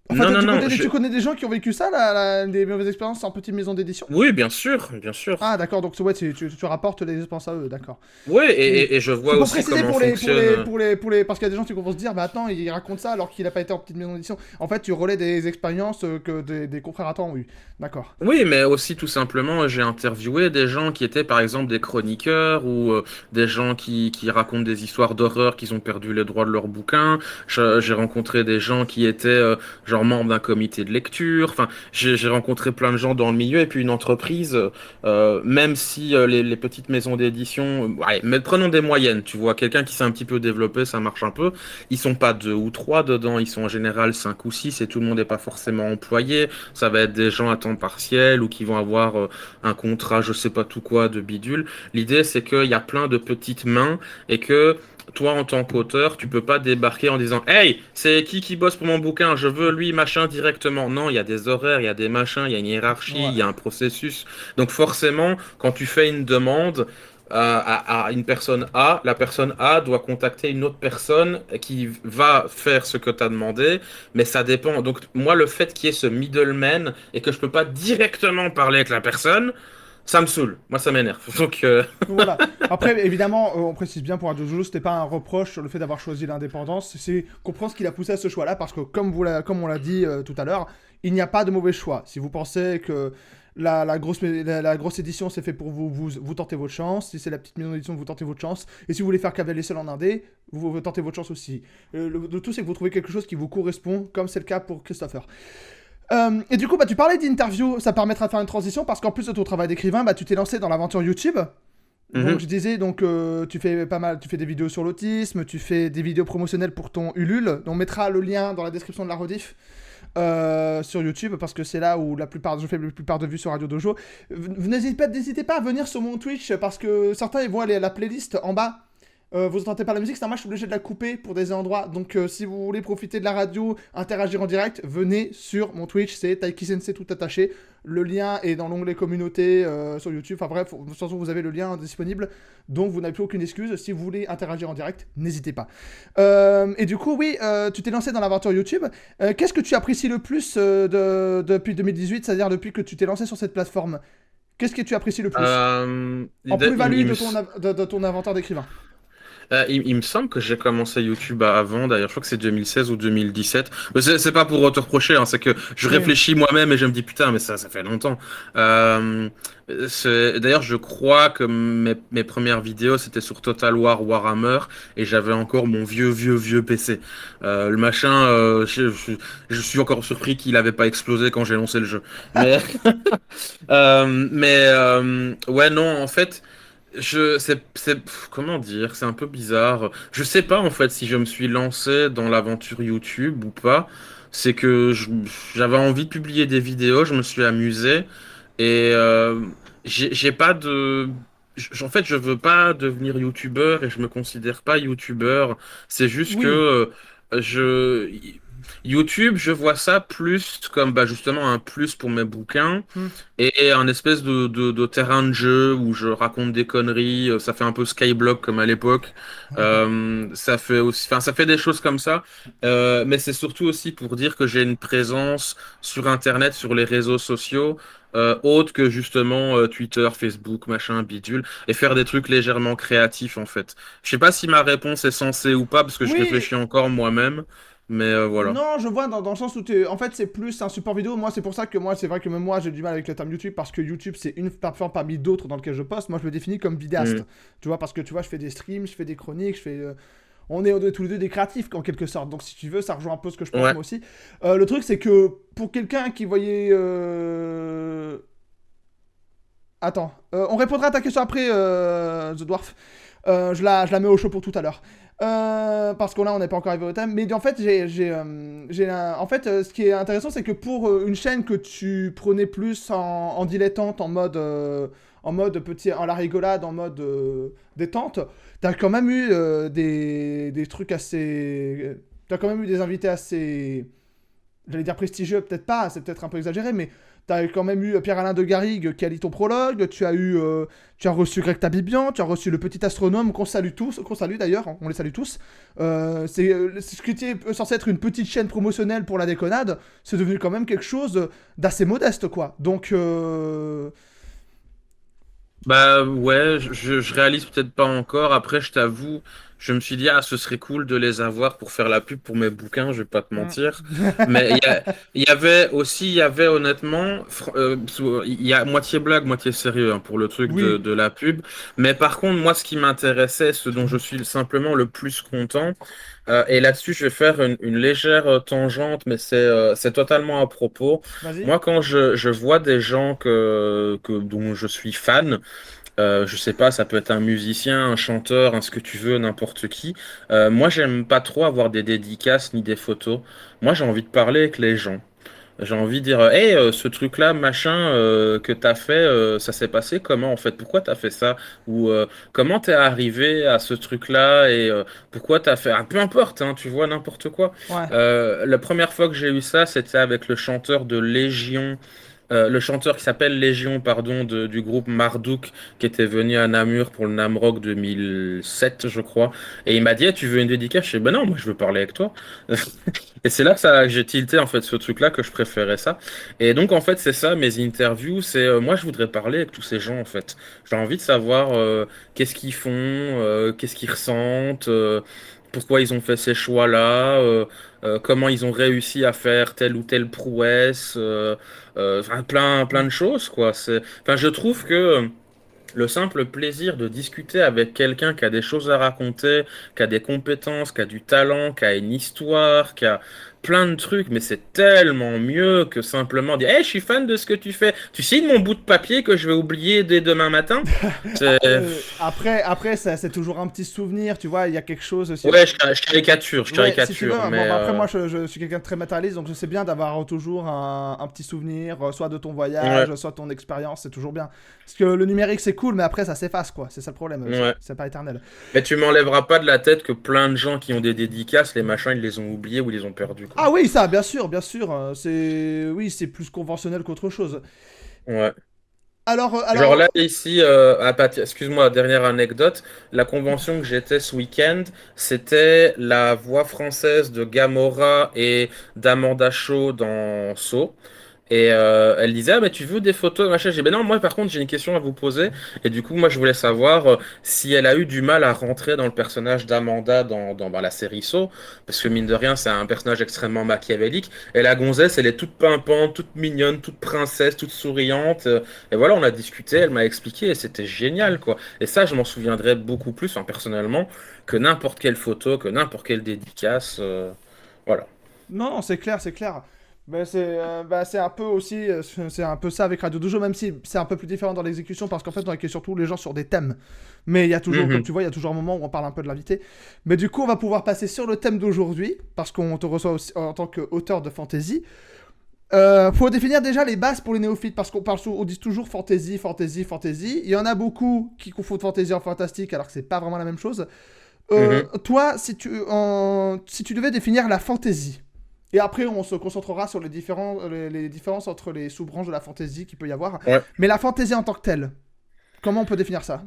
Enfin, non, non, non, tu connais des gens qui ont vécu ça, des mauvaises expériences en petite maison d'édition. oui, bien sûr, bien sûr. Ah, d'accord, donc ouais, tu rapportes les expériences à eux, d'accord. Oui, Oui. et je vois C'est pour aussi préciser comment fonctionne. parce qu'il y a des gens qui vont se dire, bah attends, il raconte ça alors qu'il a pas été en petite maison d'édition. En fait, tu relais des expériences que des confrères à toi ont eu. D'accord. Oui, mais aussi tout simplement, j'ai interviewé des gens qui étaient par exemple des chroniqueurs ou des gens qui racontent des histoires d'horreur, qu'ils ont perdu les droits de leurs bouquins. J'ai rencontré des gens qui étaient genre membres d'un comité de lecture. Enfin, j'ai rencontré plein de gens dans le milieu et puis une entreprise, même si les petites maisons d'édition, ouais, mais prenons des moyennes, tu vois, quelqu'un qui s'est un petit peu développé, ça marche un peu. Ils sont pas deux ou trois dedans, ils sont en général cinq ou six et tout le monde n'est pas forcément employé. Ça va être des gens à temps partiel ou qui vont avoir un contrat, je sais pas tout quoi, de bidule. L'idée, c'est qu'il y a plein de petites mains et que toi, en tant qu'auteur, tu peux pas débarquer en disant Hey, c'est qui bosse pour mon bouquin? Je veux lui, machin, directement. Non, il y a des horaires, il y a des machins, il y a une hiérarchie, il y a Ouais. un processus. Donc, forcément, quand tu fais une demande, à une personne A, la personne A doit contacter une autre personne qui va faire ce que tu as demandé, mais ça dépend. Donc moi, le fait qu'il y ait ce middleman et que je peux pas directement parler avec la personne, ça me saoule. Moi, ça m'énerve. Donc Donc voilà. Après, évidemment, on précise bien pour un Jojo, c'était pas un reproche sur le fait d'avoir choisi l'indépendance, c'est comprendre ce qui l'a poussé à ce choix-là, parce que comme on l'a dit tout à l'heure, il n'y a pas de mauvais choix. Si vous pensez que La grosse édition, c'est fait pour vous tentez votre chance. Si c'est la petite maison d'édition, vous tentez votre chance. Et si vous voulez faire cavalier seul en indé, vous tentez votre chance aussi. Le tout, c'est que vous trouvez quelque chose qui vous correspond, comme c'est le cas pour Christopher. Et du coup, bah, tu parlais d'interview, ça permettra de faire une transition parce qu'en plus de ton travail d'écrivain, bah, tu t'es lancé dans l'aventure YouTube. Donc Mhm. je disais, donc tu fais pas mal, tu fais des vidéos sur l'autisme, tu fais des vidéos promotionnelles pour ton Ulule. On mettra le lien dans la description de la rediff sur YouTube parce que c'est là où je fais la plupart de vues sur Radio Dojo. N'hésitez pas à venir sur mon Twitch parce que certains ils voient la playlist en bas. Vous entendez pas la musique, c'est normal, je suis obligé de la couper pour des endroits. Donc, si vous voulez profiter de la radio, interagir en direct, venez sur mon Twitch, c'est Taiki Sensei tout attaché. Le lien est dans l'onglet communauté sur YouTube. Enfin bref, de toute façon, vous avez le lien disponible. Donc, vous n'avez plus aucune excuse. Si vous voulez interagir en direct, n'hésitez pas. Et du coup, oui, tu t'es lancé dans l'aventure YouTube. Qu'est-ce que tu apprécies le plus depuis 2018, c'est-à-dire depuis que tu t'es lancé sur cette plateforme? Qu'est-ce que tu apprécies le plus en plus-value de ton inventeur d'écrivain? Il me semble que j'ai commencé YouTube avant, d'ailleurs, je crois que c'est 2016 ou 2017. Mais c'est pas pour te reprocher, hein, c'est que je Oui. réfléchis moi-même et je me dis putain, mais ça fait longtemps. Euh, D'ailleurs, je crois que mes premières vidéos c'était sur Total War Warhammer et j'avais encore mon vieux PC. Le machin, je suis encore surpris qu'il avait pas explosé quand j'ai lancé le jeu. Mais, ouais, non, en fait. Comment dire, c'est un peu bizarre. Je sais pas en fait si je me suis lancé dans l'aventure YouTube ou pas. C'est que j'avais envie de publier des vidéos, je me suis amusé et j'ai pas de. En fait, je veux pas devenir YouTubeur et je me considère pas YouTubeur. C'est juste que Oui. je YouTube, je vois ça plus comme bah, justement un plus pour mes bouquins Hmm. et un espèce de terrain de jeu où je raconte des conneries. Ça fait un peu Skyblock comme à l'époque. Ça fait aussi, enfin, ça fait des choses comme ça. Mais c'est surtout aussi pour dire que j'ai une présence sur Internet, sur les réseaux sociaux, autre que justement Twitter, Facebook, machin, bidule, et faire des trucs légèrement créatifs en fait. Je sais pas si ma réponse est sensée ou pas parce que je Oui, réfléchis encore moi-même, mais voilà. non, je vois dans le sens où en fait, c'est plus un support vidéo. Moi, c'est pour ça que moi, c'est vrai que même moi, j'ai du mal avec le terme YouTube parce que YouTube, c'est une plateforme parmi d'autres dans lequel je poste. Moi, je me définis comme vidéaste. Mm. Tu vois, parce que tu vois, je fais des streams, je fais des chroniques, on est tous les deux des créatifs en quelque sorte. Donc, si tu veux, ça rejoint un peu ce que je pense Ouais. moi aussi. Le truc, c'est que pour quelqu'un qui voyait. Attends, on répondra à ta question après, The Dwarf. Je la mets au chaud pour tout à l'heure. Parce que là, on n'est pas encore arrivé au thème. Mais en fait, en fait, ce qui est intéressant, c'est que pour une chaîne que tu prenais plus en dilettante, en mode petit, en la rigolade, en mode détente, t'as quand même eu des trucs assez. T'as quand même eu des invités assez. J'allais dire prestigieux, peut-être pas, c'est peut-être un peu exagéré, mais t'as quand même eu Pierre-Alain de Garrigue qui a lu ton prologue, tu as reçu Greg Tabibian, tu as reçu le petit astronome qu'on salue tous, qu'on salue d'ailleurs, hein, on les salue tous. C'est ce qui était censé être une petite chaîne promotionnelle pour la déconnade, c'est devenu quand même quelque chose d'assez modeste, quoi. Donc, Bah ouais, je réalise peut-être pas encore. Après, je t'avoue, je me suis dit, ah, ce serait cool de les avoir pour faire la pub pour mes bouquins, je vais pas te hmm. mentir. Mais il y avait aussi, il y avait honnêtement, il y a moitié blague, moitié sérieux hein, pour le truc Oui, de la pub. Mais par contre, moi, ce qui m'intéressait, ce dont je suis simplement le plus content, et là-dessus, je vais faire une légère tangente, mais c'est totalement à propos. vas-y. Moi, quand je vois des gens dont je suis fan, je sais pas, ça peut être un musicien, un chanteur, un ce que tu veux, n'importe qui. Moi, j'aime pas trop avoir des dédicaces ni des photos. Moi, j'ai envie de parler avec les gens. J'ai envie de dire, hey, ce truc-là, machin, que t'as fait, ça s'est passé comment en fait? Pourquoi t'as fait ça? Ou comment t'es arrivé à ce truc-là et pourquoi t'as fait, ah, peu importe, hein, tu vois, n'importe quoi. Ouais. La première fois que j'ai eu ça, c'était avec le chanteur de Légion. Le chanteur qui s'appelle Légion, pardon, du groupe Marduk, qui était venu à Namur pour le Namrock 2007, je crois. Et il m'a dit, eh, tu veux une dédicace? Je dis, ben non, moi je veux parler avec toi. Et c'est là que j'ai tilté, en fait, ce truc-là, que je préférais ça. Et donc, en fait, c'est ça, mes interviews, c'est, moi je voudrais parler avec tous ces gens, en fait. J'ai envie de savoir qu'est-ce qu'ils font, qu'est-ce qu'ils ressentent, pourquoi ils ont fait ces choix-là. comment ils ont réussi à faire telle ou telle prouesse, enfin, plein de choses, quoi. Enfin, je trouve que le simple plaisir de discuter avec quelqu'un qui a des choses à raconter, qui a des compétences, qui a du talent, qui a une histoire, qui a plein de trucs, mais c'est tellement mieux que simplement dire, Hey, je suis fan de ce que tu fais. Tu signes mon bout de papier que je vais oublier dès demain matin? C'est... Après c'est toujours un petit souvenir, tu vois, il y a quelque chose aussi. Ouais, je Ouais, si tu veux, caricature, bon, mais bah, après moi je suis quelqu'un de très matérialiste, donc je sais bien d'avoir toujours un petit souvenir, soit de ton ouais, voyage, soit de ton expérience, c'est toujours bien. Parce que le numérique c'est cool, mais après ça s'efface quoi, c'est ça le problème, ouais. c'est pas éternel. Mais tu m'enlèveras pas de la tête que plein de gens qui ont des dédicaces, les machins, ils les ont oubliés ou ils les ont perdus, quoi. Ah oui, ça, bien sûr, c'est... Oui, c'est plus conventionnel qu'autre chose. Ouais. Genre Alors... là, ici, excuse-moi, dernière anecdote, la convention que j'étais ce week-end, c'était la voix française de Gamora et d'Amanda Shaw dans Saw. Et elle disait, ah, mais tu veux des photos, machin. J'ai dit, ben non, moi par contre, j'ai une question à vous poser. Et du coup, moi, je voulais savoir si elle a eu du mal à rentrer dans le personnage d'Amanda dans la série Saw. Parce que mine de rien, c'est un personnage extrêmement machiavélique. Et la gonzesse, elle est toute pimpante, toute mignonne, toute princesse, toute souriante. Et voilà, on a discuté, elle m'a expliqué et c'était génial, quoi. Et ça, je m'en souviendrai beaucoup plus, hein, personnellement, que n'importe quelle photo, que n'importe quelle dédicace. Voilà. Non, non, c'est clair, c'est clair. Mais c'est un peu aussi, c'est un peu ça avec Radio Dojo, même si c'est un peu plus différent dans l'exécution, parce qu'en fait, on est surtout les gens sur des thèmes. Mais il y a toujours, comme Mhm. tu vois, il y a toujours un moment où on parle un peu de l'invité. Mais du coup, on va pouvoir passer sur le thème d'aujourd'hui, parce qu'on te reçoit aussi en tant qu'auteur de fantasy. Faut définir déjà les bases pour les néophytes, parce on dit toujours fantasy, fantasy, fantasy. Il y en a beaucoup qui confondent fantasy en fantastique, alors que c'est pas vraiment la même chose. Mhm. Toi, si tu devais définir la fantasy, et après on se concentrera sur les différences entre les sous-branches de la fantasy qu'il peut y avoir, Ouais. mais la fantasy en tant que telle, comment on peut définir ça?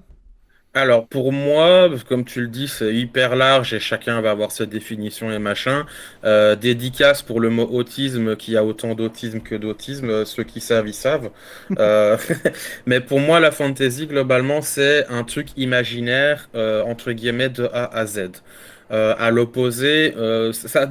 Alors pour moi, comme tu le dis, c'est hyper large et chacun va avoir sa définition et machin. Dédicace pour le mot autisme, qui a autant d'autisme que d'autisme. Ceux qui savent, ils savent. Euh, Mais pour moi, la fantasy, globalement, c'est un truc imaginaire, entre guillemets, de A à Z. À l'opposé,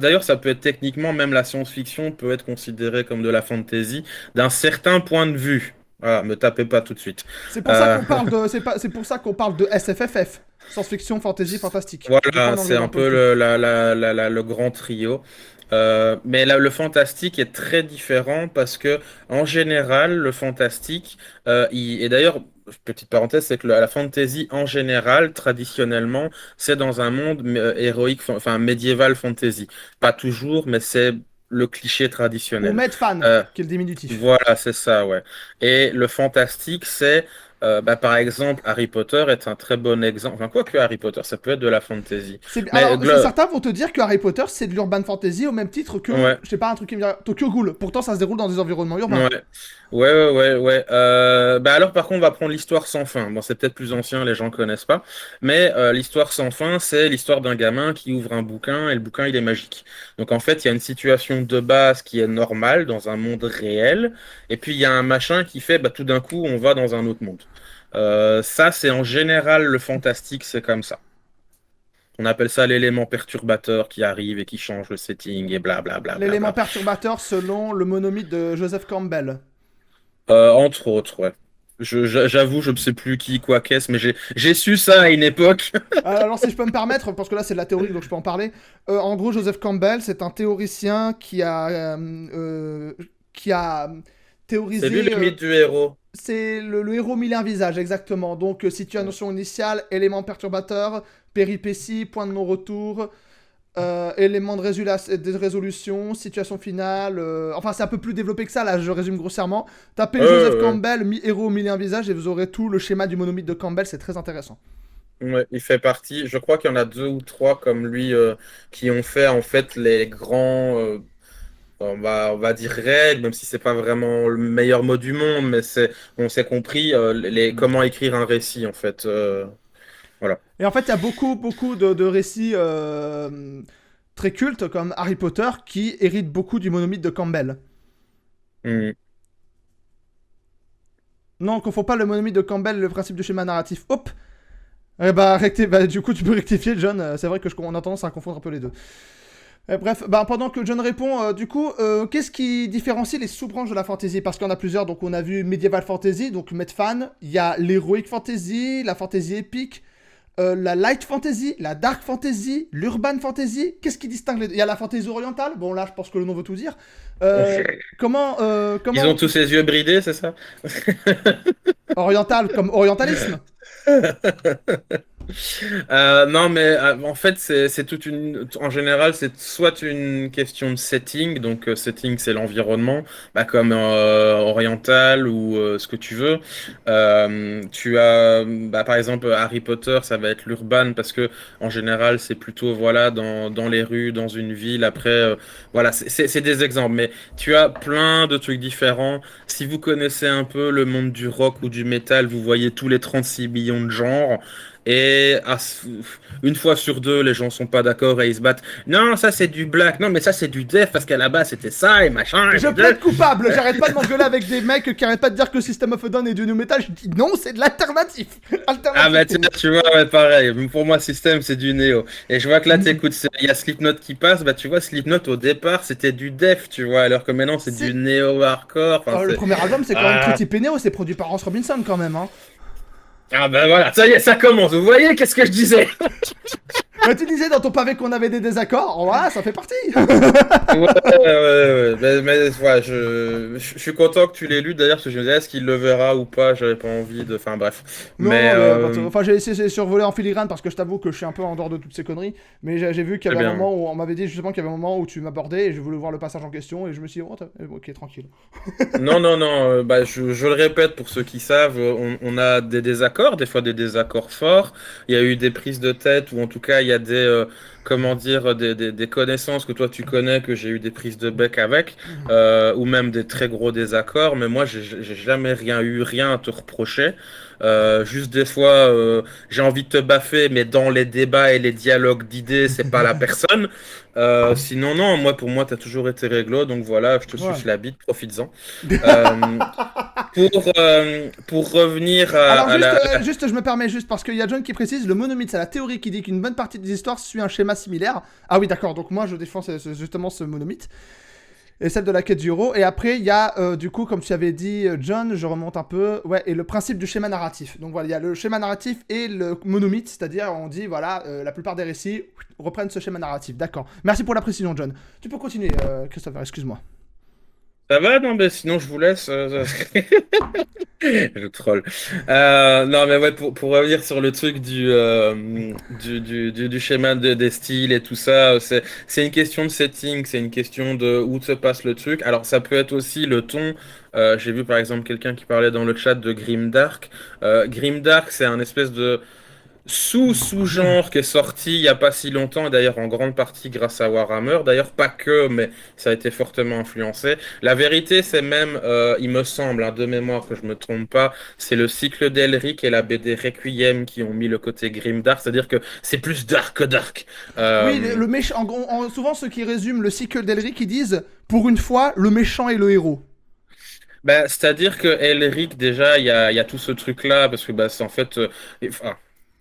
d'ailleurs, ça peut être techniquement, même la science-fiction peut être considérée comme de la fantasy d'un certain point de vue. Voilà, me tapez pas tout de suite. C'est pour ça Euh, qu'on parle de, c'est pour ça qu'on parle de SFFF, science-fiction, fantasy, fantastique. Des fois Voilà, on c'est englobe un un peu le peu tout. le grand trio. Mais là, le fantastique est très différent parce que, en général, le fantastique, et d'ailleurs, petite parenthèse, c'est que la fantasy, en général, traditionnellement, c'est dans un monde héroïque, enfin médiéval fantasy. Pas toujours, mais c'est le cliché Ou traditionnel. Medfan, Euh, qui est le diminutif. voilà, c'est ça, ouais. Et le fantastique, c'est, par exemple, Harry Potter est un très bon exemple. Enfin, quoi que Harry Potter, ça peut être de la fantasy. Mais, Alors, certains vont te dire que Harry Potter, c'est de l'urban fantasy au même titre que, ouais, je sais pas, un truc qui me dirait Tokyo Ghoul. Pourtant, ça se déroule dans des environnements urbains. ouais, ouais. Alors, par contre, on va prendre l'histoire sans fin. Bon, c'est peut-être plus ancien, les gens connaissent pas. Mais l'histoire sans fin, c'est l'histoire d'un gamin qui ouvre un bouquin et le bouquin, il est magique. Donc, en fait, il y a une situation de base qui est normale dans un monde réel. Et puis, il y a un machin qui fait, bah, tout d'un coup, on va dans un autre monde. Ça, c'est en général le fantastique, c'est comme ça. On appelle ça l'élément perturbateur qui arrive et qui change le setting et bla bla bla bla L'élément bla. perturbateur selon le monomythe de Joseph Campbell. Entre autres, ouais. J'avoue, je ne sais plus qui, quoi, qu'est-ce, mais j'ai su ça à une époque. Alors, si je peux me permettre, parce que là, c'est de la théorie, donc je peux en parler. En gros, Joseph Campbell, c'est un théoricien qui a C'est lui théorisé. le mythe du héros. C'est le héros mille et un visages, exactement. Donc, situation initiale, élément perturbateur, péripétie, point de non-retour, élément de résolution, situation finale. Enfin, c'est un peu plus développé que ça, là, je résume grossièrement. Tapez Joseph Ouais. Campbell, héros mille et un visages, et vous aurez tout le schéma du monomythe de Campbell, c'est très intéressant. Ouais, il fait partie. Je crois qu'il y en a deux ou trois comme lui qui ont fait en fait les grands, on va dire règles, même si c'est pas vraiment le meilleur mot du monde, mais on s'est compris comment écrire un récit en fait. Voilà. Et en fait, il y a beaucoup de récits très cultes, comme Harry Potter, qui héritent beaucoup du monomythe de Campbell. Hmm. Non, confond pas le monomythe de Campbell et le principe du schéma narratif. Hop. Du coup, tu peux rectifier, John. C'est vrai que on a tendance à confondre un peu les deux. Bref, bah, pendant que John répond, du coup, qu'est-ce qui différencie les sous-branches de la fantasy? Parce qu'il y en a plusieurs, donc on a vu Medieval Fantasy, donc Medfan, il y a l'Heroic Fantasy, la Fantasy épique, la Light Fantasy, la Dark Fantasy, l'Urban Fantasy. Qu'est-ce qui distingue les deux? Il y a la Fantasy orientale, bon là je pense que le nom veut tout dire. Comment, Ils ont tous les yeux bridés, c'est ça? oriental comme orientalisme? Non, mais en fait, c'est toute une. En général, c'est soit une question de setting, donc setting, c'est l'environnement, bah, comme oriental ou ce que tu veux. Tu as, bah, par exemple, Harry Potter, ça va être l'urban parce que en général, c'est plutôt voilà dans les rues, dans une ville. Après, voilà, c'est des exemples, mais tu as plein de trucs différents. Si vous connaissez un peu le monde du rock ou du métal, vous voyez tous les 36 millions de genres. Et une fois sur deux, les gens sont pas d'accord et ils se battent. Non, ça c'est du black. Non, mais ça c'est du def parce qu'à la base c'était ça et machin. Je plaide coupable, j'arrête pas de m'engueuler avec des mecs qui arrêtent pas de dire que System of a Down est du new metal, je dis non, c'est de l'alternatif. Ah bah Alternatif. tu vois, ouais, pareil. Pour moi, système c'est du néo. Et je vois que là t'écoutes, il y a Slipknot qui passe. Bah tu vois, Slipknot au départ c'était du def, tu vois, alors que maintenant c'est du C'est... néo hardcore. Enfin, Le c'est. premier album, c'est quand même Ah. très typé néo, c'est produit par Hans Robinson quand même, hein. Ah bah voilà, ça y est, ça commence. Vous voyez, qu'est-ce que je disais? Mais tu disais dans ton pavé qu'on avait des désaccords, voilà, ça fait partie. Ouais, ouais. Ouais, je suis content que tu l'aies lu d'ailleurs, parce que je me disais, est-ce qu'il le verra ou pas? J'avais pas envie de. Enfin, bref. Non, Mais, non, mais enfin, j'ai essayé de survoler en filigrane parce que je t'avoue que je suis un peu en dehors de toutes ces conneries. Mais j'ai vu qu'il y très avait un bien. moment où on m'avait dit justement qu'il y avait un moment où tu m'abordais et je voulais voir le passage en question et je me suis dit, oh, ok, tranquille. Non, non, non, bah, je le répète pour ceux qui savent, on a des désaccords, des fois des désaccords forts. Il y a eu des prises de tête, ou en tout cas, il y a des, comment dire, des connaissances que toi tu connais, que j'ai eu des prises de bec avec, ou même des très gros désaccords. Mais moi, j'ai jamais rien à te reprocher. Juste des fois, j'ai envie de te baffer, mais dans les débats et les dialogues d'idées, c'est pas la personne. Sinon, non, pour moi, t'as toujours été réglo, donc voilà, je te Ouais. suce la bite, profites-en. Euh, pour revenir Alors à juste, la. juste, je me permets juste parce qu'il y a John qui précise, le monomythe, c'est la théorie qui dit qu'une bonne partie des histoires suit un schéma similaire. Ah oui, d'accord, donc moi je défends justement ce monomythe. Et celle de la quête du héros. Et après, il y a, du coup, comme tu avais dit, John, je remonte un peu, ouais, et le principe du schéma narratif. Donc voilà, il y a le schéma narratif et le monomythe, c'est-à-dire, on dit, voilà, la plupart des récits reprennent ce schéma narratif. D'accord. Merci pour la précision, John. Tu peux continuer, Christopher, excuse-moi. Ça va? Non, mais sinon, je vous laisse. Je troll. Non, mais ouais, pour revenir sur le truc du schéma des styles et tout ça, c'est une question de setting, c'est une question de où se passe le truc. Alors, ça peut être aussi le ton. J'ai vu par exemple quelqu'un qui parlait dans le chat de Grimdark. Grimdark, c'est un espèce de sous-genre qui est sorti il y a pas si longtemps, et d'ailleurs en grande partie grâce à Warhammer. D'ailleurs, pas que, mais ça a été fortement influencé. La vérité, c'est même, il me semble, hein, de mémoire que je me trompe pas, c'est le cycle d'Elric et la BD Requiem qui ont mis le côté grimdark, c'est-à-dire que c'est plus dark que dark. Oui, Euh, le méchant, souvent ceux qui résument le cycle d'Elric, ils disent, pour une fois, le méchant est le héros. c'est-à-dire que Elric, déjà, il y a tout ce truc-là, parce que bah, c'est en fait. Enfin,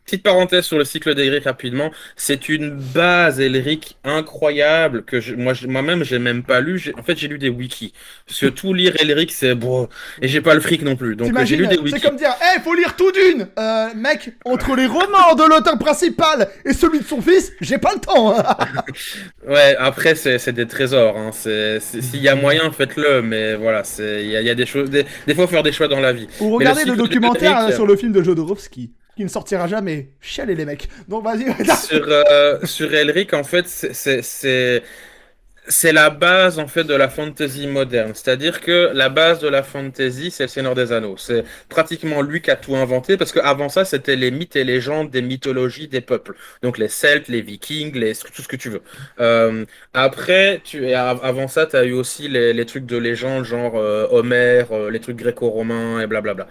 petite parenthèse sur le cycle d'Elric rapidement, c'est une base Elric incroyable que moi-même, j'ai même pas lu. En fait, j'ai lu des wikis. Parce que tout lire Elric, c'est bon. Et j'ai pas le fric non plus. Donc, j'ai lu T'imagines, des c'est wikis. comme dire, faut lire tout d'une. Mec, entre les romans de l'auteur principal et celui de son fils, j'ai pas le temps. Ouais, après, c'est des trésors. Hein. S'il y a moyen, faites-le. Mais voilà, il y a des choses. Des fois, faut faire des choix dans la vie. Ou Mais le regardez le cycle documentaire d'Elric. sur le film de Jodorowsky, qui ne sortira jamais. Chialez les mecs. Donc vas-y. Sur Elric, en fait, c'est la base en fait de la fantasy moderne. C'est-à-dire que la base de la fantasy, c'est le Seigneur des Anneaux. C'est pratiquement lui qui a tout inventé parce qu'avant ça, c'était les mythes et légendes des mythologies des peuples. Donc les Celtes, les Vikings, tout ce que tu veux. Après, avant ça, tu as eu aussi les trucs de légende, genre Homère, les trucs gréco-romains et blablabla.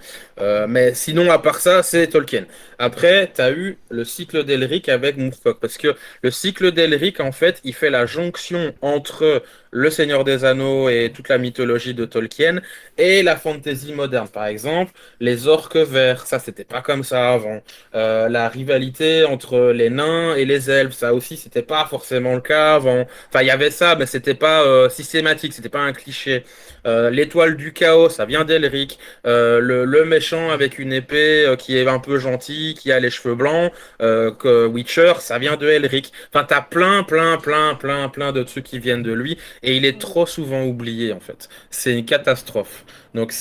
Mais sinon, à part ça, c'est Tolkien. Après, tu as eu le cycle d'Elric avec Moorcock parce que le cycle d'Elric, en fait, il fait la jonction entre Le Seigneur des Anneaux et toute la mythologie de Tolkien, et la fantasy moderne. Par exemple, les orques verts, ça c'était pas comme ça avant. La rivalité entre les nains et les elfes, ça aussi c'était pas forcément le cas avant. Enfin, il y avait ça, mais c'était pas systématique, c'était pas un cliché. L'étoile du chaos, ça vient d'Elric. Le méchant avec une épée qui est un peu gentil, qui a les cheveux blancs, que Witcher, ça vient de Elric. Enfin, t'as plein de trucs qui viennent de lui, et il est trop souvent oublié en fait. C'est une catastrophe. Donc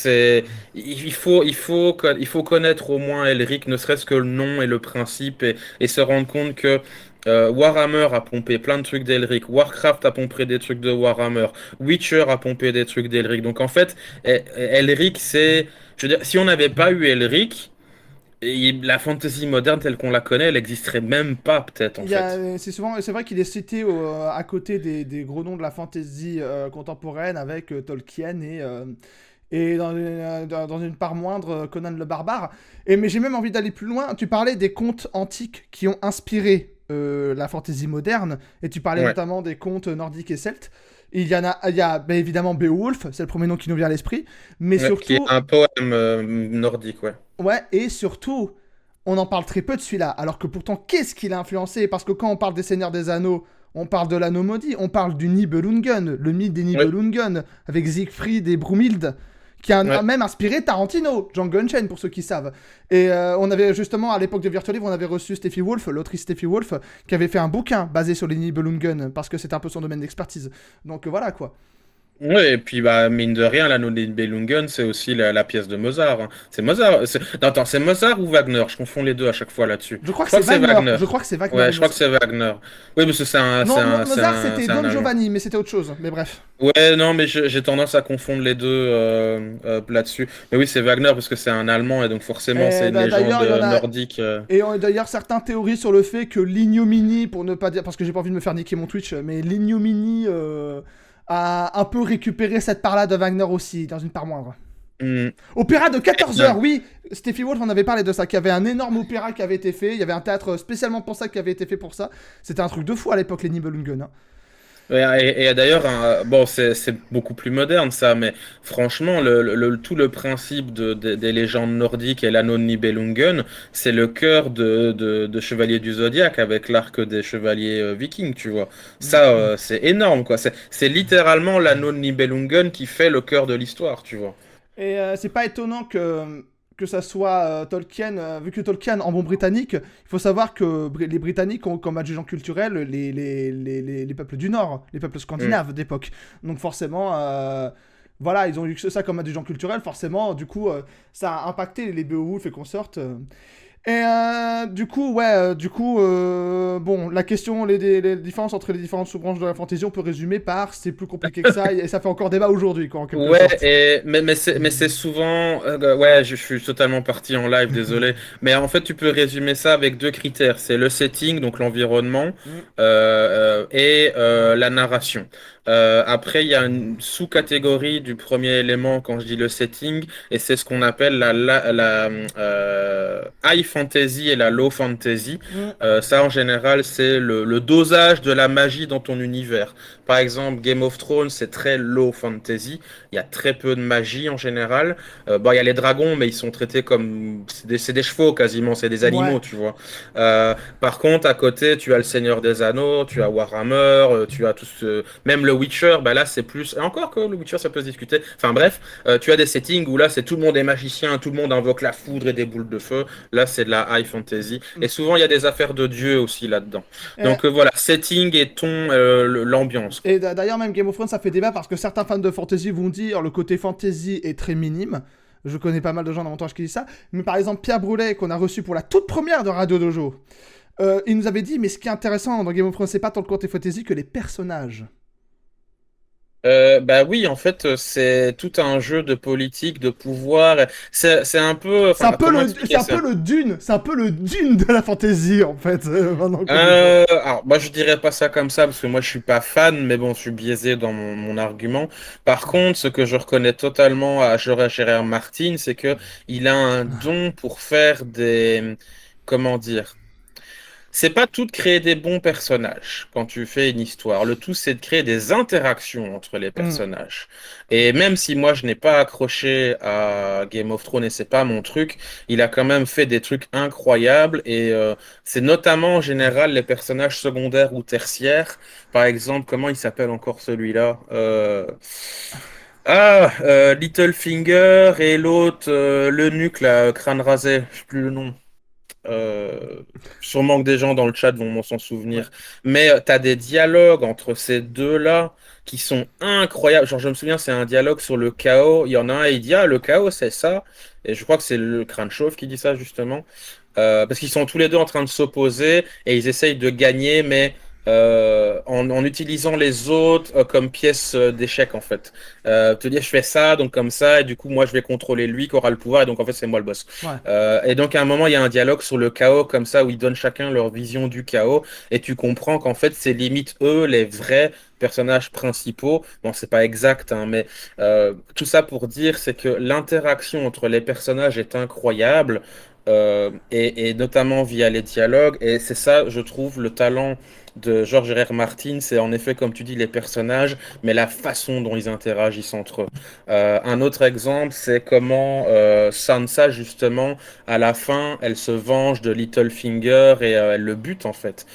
il faut connaître au moins Elric, ne serait-ce que le nom et le principe, et se rendre compte que Warhammer a pompé plein de trucs d'Elric, Warcraft a pompé des trucs de Warhammer, Witcher a pompé des trucs d'Elric. Donc en fait, Elric, c'est, je veux dire, si on n'avait pas eu Elric, la fantasy moderne telle qu'on la connaît, elle n'existerait même pas peut-être en fait. C'est vrai qu'il est cité à côté des gros noms de la fantasy contemporaine avec Tolkien et dans une part moindre Conan le Barbare. Mais j'ai même envie d'aller plus loin. Tu parlais des contes antiques qui ont inspiré la fantasy moderne, et tu parlais Ouais, notamment des contes nordiques et celtes. Il y a ben, évidemment Beowulf, c'est le premier nom qui nous vient à l'esprit, mais ouais, qui est surtout, un poème nordique, ouais. ouais, et surtout, on en parle très peu de celui-là, alors que pourtant, qu'est-ce qu'il a influencé? Parce que quand on parle des Seigneurs des Anneaux, on parle de l'anneau maudit, on parle du Nibelungen, le mythe des Ouais, Nibelungen, avec Siegfried et Brumhild, qui a ouais. même inspiré Tarantino, Django Unchained, pour ceux qui savent. On avait justement, à l'époque de Virtual Live, on avait reçu Steffi Wolf, l'autrice Steffi Wolf, qui avait fait un bouquin basé sur les Nibelungen, parce que c'était un peu son domaine d'expertise. Donc voilà, quoi. Ouais, et puis bah mine de rien, l'anneau des Nibelungen, c'est aussi la pièce de Mozart, hein. C'est Mozart. Non, attends, c'est Mozart ou Wagner? Je confonds les deux à chaque fois là-dessus. Je crois Je que crois c'est que c'est Wagner, Wagner. je crois que c'est Wagner, Ouais, il je me crois que c'est Wagner. Oui, parce que Non, Mozart, c'était c'est un Don Allemand. Giovanni, mais c'était autre chose. Mais bref. Ouais, non, mais j'ai tendance à confondre les deux là-dessus. Mais oui, c'est Wagner parce que c'est un Allemand et donc forcément c'est une légende D'ailleurs, il y en a. nordique. D'ailleurs, certains théories sur le fait que l'ignominie, pour ne pas dire. Parce que j'ai pas envie de me faire niquer mon Twitch, mais l'ignominie a un peu récupéré cette part-là de Wagner aussi, dans une part moindre. Hmm. Opéra de Eh 14 bien, heures, oui. Steffi Wolf en avait parlé de ça, qu'il y avait un énorme opéra qui avait été fait. Il y avait un théâtre spécialement pour ça qui avait été fait pour ça. C'était un truc de fou à l'époque, les Nibelungen, hein. ouais, et d'ailleurs, hein, bon, c'est beaucoup plus moderne ça, mais franchement, tout le principe des légendes nordiques et l'anneau de Nibelungen, c'est le cœur de Chevalier du Zodiaque avec l'arc des chevaliers vikings, tu vois. Ça, c'est énorme, quoi. C'est littéralement l'anneau de Nibelungen qui fait le cœur de l'histoire, tu vois. C'est pas étonnant que ça soit Tolkien, vu que Tolkien en bon britannique, il faut savoir que les Britanniques ont comme adjugant culturel les peuples du Nord, les peuples Mm. scandinaves d'époque. Donc forcément, voilà, ils ont eu que ça comme adjugant culturel, forcément, du coup, ça a impacté les Beowulf et consortes. Du coup, ouais, bon, la question, les différences entre les différentes sous-branches de la fantasy, on peut résumer par c'est plus compliqué que ça, et ça fait encore débat aujourd'hui, quoi, en quelque Ouais, sorte. mais c'est souvent ouais, je suis totalement parti en live, désolé. Mais en fait, tu peux résumer ça avec deux critères, c'est le setting, donc l'environnement, Mm. et la narration. Après, il y a une sous-catégorie du premier élément quand je dis le setting, et c'est ce qu'on appelle la high fantasy et la low fantasy. Mm. Ça, en général, c'est le dosage de la magie dans ton univers. Par exemple, Game of Thrones, c'est très low fantasy. Il y a très peu de magie en général. Bon, il y a les dragons, mais ils sont traités comme c'est des chevaux quasiment, c'est des Ouais. animaux, tu vois. Par contre, à côté, tu as le Seigneur des Anneaux, tu as Warhammer, tu as tout ce... Même le Witcher, bah là, c'est plus... Et encore que le Witcher, ça peut se discuter. Enfin bref, tu as des settings où là, c'est tout le monde est magicien, tout le monde invoque la foudre et des boules de feu. Là, c'est de la high fantasy. Et Mm. souvent, il y a des affaires de dieu aussi là-dedans. Euh, Donc voilà, setting et ton, l'ambiance, quoi. D'ailleurs, même Game of Thrones, ça fait débat parce que certains fans de fantasy vont dire le côté fantasy est très minime. Je connais pas mal de gens dans mon entourage qui disent ça. Mais par exemple, Pierre Broulet, qu'on a reçu pour la toute première de Radio Dojo, il nous avait dit mais ce qui est intéressant dans Game of Thrones, c'est pas tant le côté fantasy que les personnages. Bah oui, en fait, c'est tout un jeu de politique, de pouvoir. C'est un peu, enfin, comment C'est expliquer un peu ça? le Dune, c'est un peu le Dune de la fantasy en fait, maintenant qu'on y pense. Alors, moi, je dirais pas ça comme ça parce que moi, je suis pas fan, mais bon, je suis biaisé dans mon argument. Par contre, ce que je reconnais totalement à George R. R. Martin, c'est que il a un don pour faire des, comment dire? c'est pas tout de créer des bons personnages quand tu fais une histoire. Le tout, c'est de créer des interactions entre les Hmm. personnages. Et même si moi, je n'ai pas accroché à Game of Thrones et c'est pas mon truc, il a quand même fait des trucs incroyables. Et c'est notamment en général les personnages secondaires ou tertiaires. Par exemple, comment il s'appelle encore celui-là? Littlefinger et l'autre, le nuque, là, crâne rasé, je sais plus le nom. Euh, Sûrement que des gens dans le chat vont m'en s'en Ouais. souvenir. Mais tu as des dialogues entre ces deux-là qui sont incroyables. Genre, je me souviens, c'est un dialogue sur le chaos. Il y en a un, il dit, ah, le chaos, c'est ça. Et je crois que c'est le crâne chauve qui dit ça, justement. Parce qu'ils sont tous les deux en train de s'opposer et ils essayent de gagner, mais en utilisant les autres comme pièces d'échec, en fait. Te dire, je fais ça, donc comme ça, et du coup, moi, je vais contrôler lui qui aura le pouvoir, et donc, en fait, c'est moi le boss. Ouais. Et donc, à un moment, il y a un dialogue sur le chaos, comme ça, où ils donnent chacun leur vision du chaos, et tu comprends qu'en fait, c'est limite eux, les vrais personnages principaux. Bon, c'est pas exact, hein, mais tout ça pour dire, c'est que l'interaction entre les personnages est incroyable. Et notamment via les dialogues. Et c'est ça, je trouve, le talent de George R.R. Martin, c'est en effet, comme tu dis, les personnages, mais la façon dont ils interagissent entre eux. Un autre exemple, c'est comment Sansa, justement, à la fin, elle se venge de Littlefinger et elle le bute, en fait.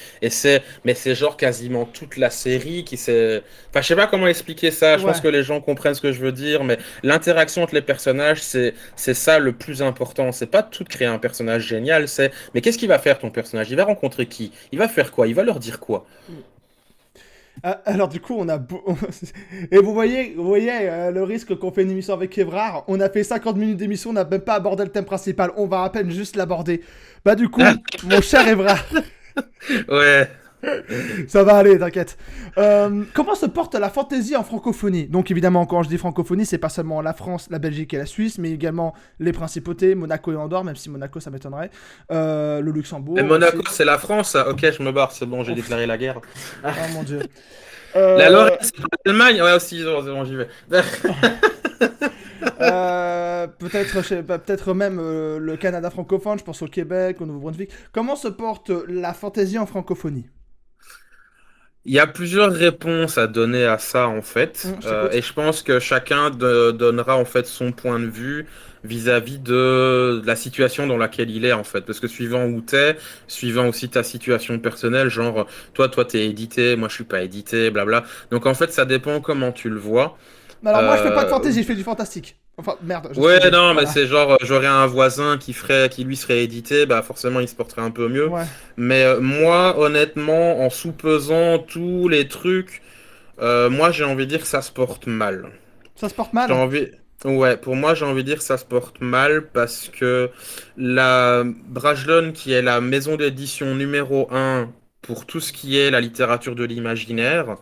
Mais c'est genre quasiment toute la série qui s'est... Enfin, je sais pas comment expliquer ça, je pense Ouais. que les gens comprennent ce que je veux dire, mais l'interaction entre les personnages, c'est ça le plus important. C'est pas tout de créer un personnage génial, c'est mais qu'est-ce qu'il va faire ton personnage? Il va rencontrer qui? Il va faire quoi? Il va leur dire quoi? Hmm. Alors du coup, et vous voyez le risque qu'on fait une émission avec Evrard. On a fait 50 minutes d'émission, on n'a même pas abordé le thème principal. On va à peine juste l'aborder. Bah du coup, mon cher Evrard, Ouais. ça va aller, t'inquiète. Comment se porte la fantaisie en francophonie? Donc évidemment, quand je dis francophonie, c'est pas seulement la France, la Belgique et la Suisse, mais également les principautés, Monaco et Andorre, même si Monaco ça m'étonnerait, le Et Luxembourg Monaco, aussi. c'est la France, ça. Ok, je me barre, c'est bon, j'ai Ouf. déclaré la guerre. Oh mon dieu. La Lorraine, Euh, c'est pas l'Allemagne? Ouais, aussi, c'est bon, j'y vais. peut-être même le Canada francophone, je pense au Québec, au Nouveau-Brunswick. Comment se porte la fantaisie en francophonie? Il y a plusieurs réponses à donner à ça en fait, Je et t'écoute. je pense que chacun donnera en fait son point de vue vis-à-vis de la situation dans laquelle il est en fait, parce que suivant où t'es, suivant aussi ta situation personnelle, genre toi t'es édité, moi je suis pas édité, blabla. Donc en fait ça dépend comment tu le vois. Alors moi je fais pas de Euh, fantaisie, je fais du fantastique. Enfin merde, j'ai Ouais, spoilé. non, mais Voilà. c'est genre, j'aurais un voisin qui lui serait édité, bah forcément il se porterait un peu mieux. Ouais. Mais moi, honnêtement, en sous-pesant tous les trucs, moi j'ai envie de dire que ça se porte mal. Ça se porte J'ai mal? envie, ouais, pour moi j'ai envie de dire que ça se porte mal parce que la Brajlon, qui est la maison d'édition numéro un pour tout ce qui est la littérature de l'imaginaire,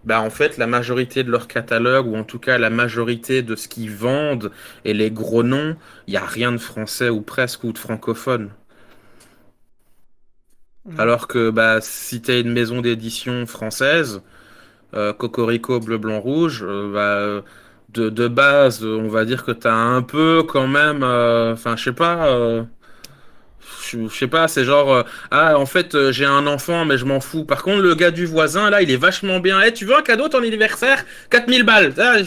bah en fait, la majorité de leur catalogue, ou en tout cas la majorité de ce qu'ils vendent, et les gros noms, il n'y a rien de français ou presque ou de francophone. Hmm. Alors que bah, si tu une maison d'édition française, Cocorico, Bleu, Blanc, Rouge, de base, on va dire que tu as un peu quand même, enfin je sais pas, je sais pas, c'est genre, ah en fait j'ai un enfant mais je m'en fous. Par contre le gars du voisin là, il est vachement bien. Eh, tu veux un cadeau ton anniversaire? 4000 balles. Ah,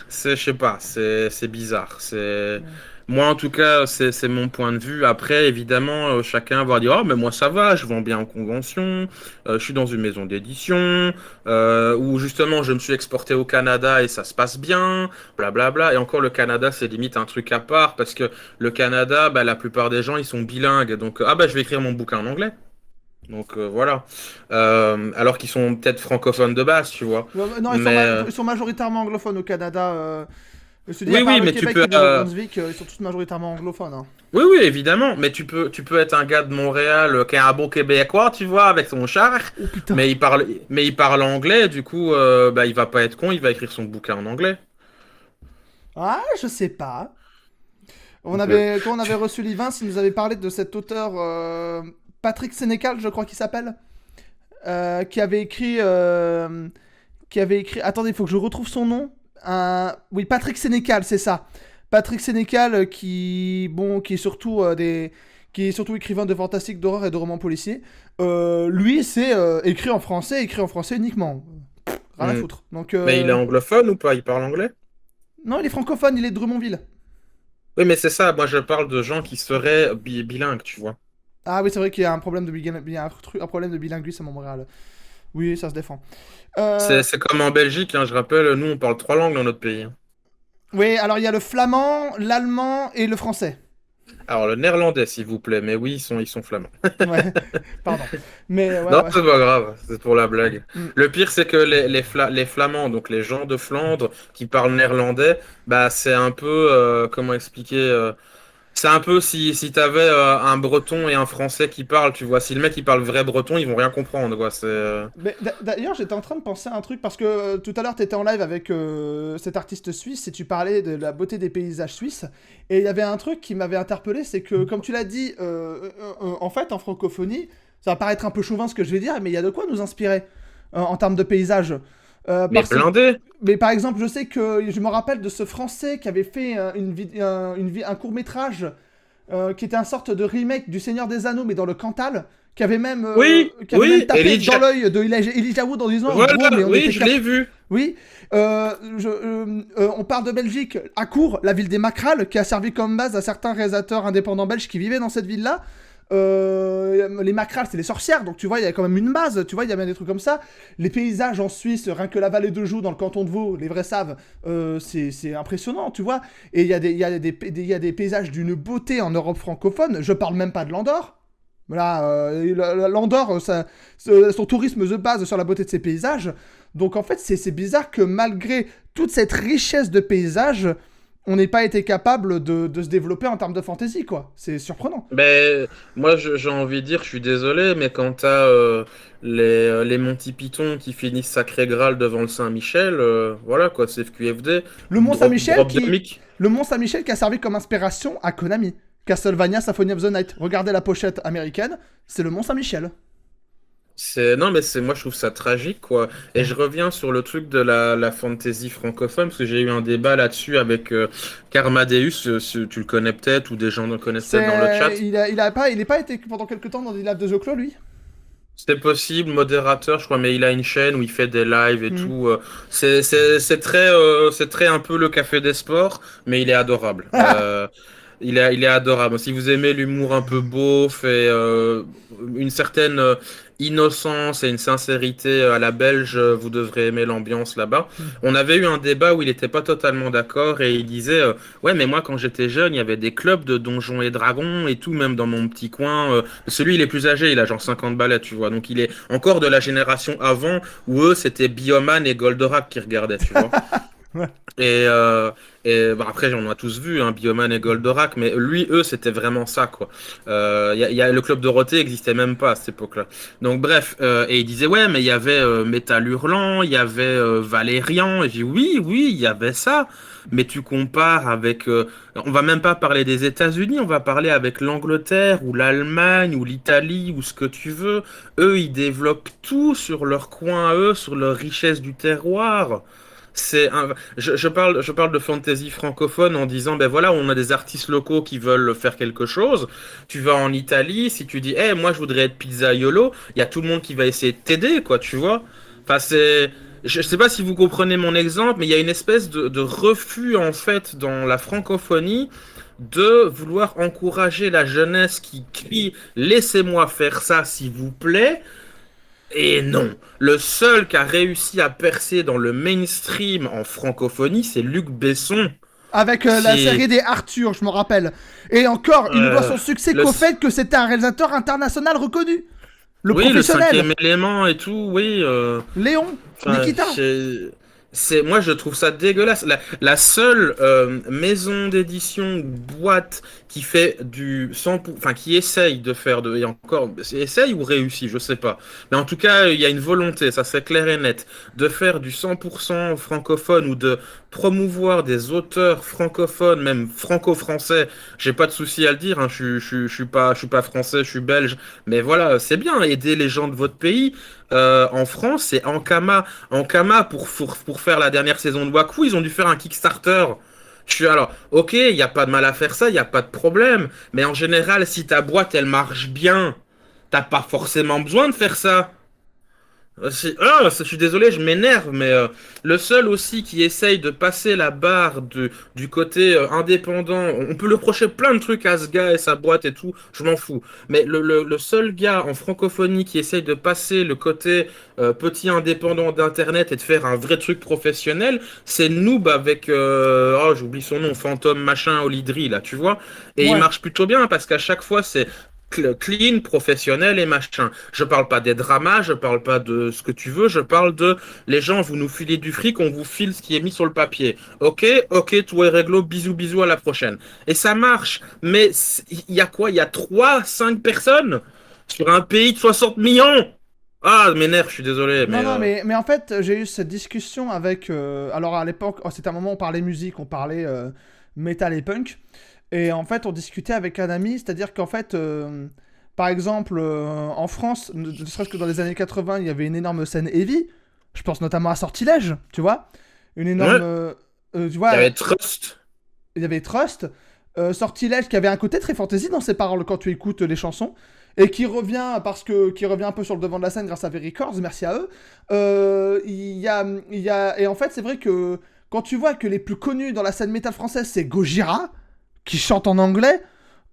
je sais pas, c'est bizarre. C'est Hmm. moi en tout cas, c'est mon point de vue. Après, évidemment, chacun va dire, oh mais moi ça va, je vends bien en convention, je suis dans une maison d'édition, ou justement je me suis exporté au Canada et ça se passe bien, blablabla. Et encore le Canada, c'est limite un truc à part parce que le Canada, bah, la plupart des gens ils sont bilingues, donc ah bah je vais écrire mon bouquin en anglais. Donc voilà. Alors qu'ils sont peut-être francophones de base, tu vois. Non, Mais ils sont majoritairement anglophones au Canada. Je te dis, à oui, part oui, le mais tu Québec et peux. le Nouveau-Brunswick, ils sont tous majoritairement anglophones. Hein. Oui, oui, évidemment. Mais tu peux être un gars de Montréal qui est un bon Québécois, tu vois, avec son char, Oh putain. mais il parle anglais. Du coup, bah, il va pas être con, il va écrire son bouquin en anglais. Ah, je sais pas. Donc, Quand on avait tu- reçu Livin, il nous avait parlé de cet auteur Patrick Sénécal, je crois qu'il s'appelle, qui avait écrit, Attendez, il faut que je retrouve son nom. Oui, Patrick Sénécal, c'est ça. Patrick Sénécal, qui est surtout qui est surtout écrivain de fantastique, d'horreur et de romans policiers. Lui, c'est écrit en français uniquement. Rien à Hmm. foutre. Donc, Mais il est anglophone ou pas? Il parle anglais? non, il est francophone, il est de Drummondville. Oui, mais c'est ça. Moi, je parle de gens qui seraient bilingues, tu vois. Ah oui, c'est vrai qu'il y a un problème il y a un problème de bilinguisme à Montréal. Oui, ça se défend. Euh, C'est comme en Belgique, hein, je rappelle, nous, on parle 3 langues dans notre pays, hein. oui, alors il y a le flamand, l'allemand et le français. Alors, le néerlandais, s'il vous plaît. Mais oui, ils sont flamands. Ouais, pardon. Mais ouais, Non, ouais. c'est pas grave, c'est pour la blague. Mm. Le pire, c'est que les Flamands, donc les gens de Flandre qui parlent néerlandais, bah c'est un peu, comment expliquer, c'est un peu si t'avais un Breton et un Français qui parlent, tu vois. Si le mec il parle vrai breton, ils vont rien comprendre, quoi. Mais d'ailleurs, j'étais en train de penser à un truc parce que tout à l'heure, tu étais en live avec cet artiste suisse et tu parlais de la beauté des paysages suisses. Et il y avait un truc qui m'avait interpellé, c'est que, comme tu l'as dit, en fait, en francophonie, ça va paraître un peu chauvin ce que je vais dire, mais il y a de quoi nous inspirer en termes de paysages. Mais blindé. Mais par exemple, je sais que je me rappelle de ce Français qui avait fait un court-métrage qui était une sorte de remake du Seigneur des Anneaux, mais dans le Cantal, Oui, qui avait même oui, tapé dans l'œil de Elijah Wood en disant en Voilà, gros, mais on oui, était je l'ai vu. oui, on parle de Belgique, à Cour, la ville des Macrales, qui a servi comme base à certains réalisateurs indépendants belges qui vivaient dans cette ville-là. Les Macrales, c'est les sorcières, donc tu vois, il y a quand même une base, tu vois, il y a bien des trucs comme ça. Les paysages en Suisse, rien que la vallée de Joux, dans le canton de Vaud, les vrais savent, c'est impressionnant, tu vois. Et il y a des paysages d'une beauté en Europe francophone, je parle même pas de l'Andorre. Voilà, l'Andorre, son tourisme se base sur la beauté de ses paysages. Donc en fait, c'est bizarre que malgré toute cette richesse de paysages, on n'ait pas été capable de se développer en termes de fantasy, quoi. C'est surprenant. Ben, moi, j'ai envie de dire, je suis désolé, mais quand t'as les Monty Python qui finissent Sacré Graal devant le Saint-Michel, voilà quoi, c'est FQFD, Le Mont Saint-Michel drop de qui, mic. le Mont Saint-Michel qui a servi comme inspiration à Konami. Castlevania Symphony of the Night. Regardez la pochette américaine, c'est le Mont Saint-Michel. Non, mais moi, je trouve ça tragique, quoi. Et je reviens sur le truc de la fantasy francophone, parce que j'ai eu un débat là-dessus avec Carmadeus, tu le connais peut-être, ou des gens le connaissent peut-être dans le chat. Il est pas été pendant quelques temps dans des lives de The Claw, lui. C'est possible, modérateur, je crois, mais il a une chaîne où il fait des lives et Hmm. tout. C'est très un peu le café des sports, mais il est adorable. Il est adorable. Si vous aimez l'humour un peu beauf et une certaine innocence et une sincérité à la belge, vous devrez aimer l'ambiance là-bas. On avait eu un débat où il n'était pas totalement d'accord et il disait ouais, mais moi quand j'étais jeune, il y avait des clubs de donjons et dragons et tout, même dans mon petit coin. Celui, il est plus âgé, il a genre 50 balais, tu vois. Donc il est encore de la génération avant où eux, c'était Bioman et Goldorak qui regardaient, tu vois. Ouais. Et, bah, après, on a tous vu, hein, Bioman et Goldorak, mais lui, eux, c'était vraiment ça, quoi. Le Club Dorothée existait même pas à cette époque-là. Donc, bref, et il disait, ouais, mais il y avait Métal Hurlant, il y avait Valérian, et j'ai dit, oui, oui, il y avait ça, mais tu compares avec. On va même pas parler des États-Unis, on va parler avec l'Angleterre, ou l'Allemagne, ou l'Italie, ou ce que tu veux. Eux, ils développent tout sur leur coin, eux, sur leur richesse du terroir. Je parle de fantasy francophone en disant, ben voilà, on a des artistes locaux qui veulent faire quelque chose. Tu vas en Italie, si tu dis, moi je voudrais être pizzaiolo, il y a tout le monde qui va essayer de t'aider, quoi, tu vois. Enfin, je sais pas si vous comprenez mon exemple, mais il y a une espèce de refus, en fait, dans la francophonie de vouloir encourager la jeunesse qui crie, laissez-moi faire ça, s'il vous plaît. Et non, le seul qui a réussi à percer dans le mainstream en francophonie, c'est Luc Besson, Avec la qui série est des Arthur, je me rappelle. Et encore, il ne doit son succès le, qu'au fait que c'était un réalisateur international reconnu. Le oui, le professionnel. cinquième élément et tout, oui. Léon. Enfin, Nikita. moi, je trouve ça dégueulasse. La seule maison d'édition, boîte qui fait du 100%, enfin qui essaye de faire et encore, essaye ou réussit, je sais pas. Mais en tout cas, il y a une volonté, ça c'est clair et net, de faire du 100% francophone ou de promouvoir des auteurs francophones, même franco-français. J'ai pas de souci à le dire, hein, je suis pas français, je suis belge, mais voilà, c'est bien aider les gens de votre pays. En France, c'est Ankama. Ankama, pour faire la dernière saison de Waku, ils ont dû faire un Kickstarter. Alors, ok, il n'y a pas de mal à faire ça, il n'y a pas de problème. Mais en général, si ta boîte, elle marche bien, t'as pas forcément besoin de faire ça. Je suis désolé, je m'énerve, mais le seul aussi qui essaye de passer la barre du côté indépendant, on peut le reprocher plein de trucs à ce gars et sa boîte et tout, je m'en fous. Mais le seul gars en francophonie qui essaye de passer le côté petit indépendant d'Internet et de faire un vrai truc professionnel, c'est Noob avec, j'oublie son nom, Fantôme machin, Olidri, là, tu vois. Et il Ouais. marche plutôt bien parce qu'à chaque fois, c'est clean, professionnel et machin. Je parle pas des dramas, je parle pas de ce que tu veux, je parle de les gens, vous nous filez du fric, on vous file ce qui est mis sur le papier. Ok, ok, tout est réglo, bisous, bisous, à la prochaine. Et ça marche, mais il y a quoi? Il y a 3 5 personnes sur un pays de 60 millions? Ah, m'énerve, je suis désolé, mais Non, non, mais en fait, j'ai eu cette discussion avec. Alors à l'époque, c'était un moment où on parlait musique, on parlait metal et punk. Et en fait, on discutait avec un ami, c'est-à-dire qu'en fait, par exemple, en France, ne serait-ce que dans les années 80, il y avait une énorme scène heavy. Je pense notamment à Sortilège, tu vois. Une énorme. ouais, Tu il y vois, avait Trust. il y avait Trust, Sortilège qui avait un côté très fantasy dans ses paroles quand tu écoutes les chansons. Et qui revient un peu sur le devant de la scène grâce à V Records, merci à eux. Et en fait, c'est vrai que quand tu vois que les plus connus dans la scène métal française, c'est Gojira, qui chante en anglais,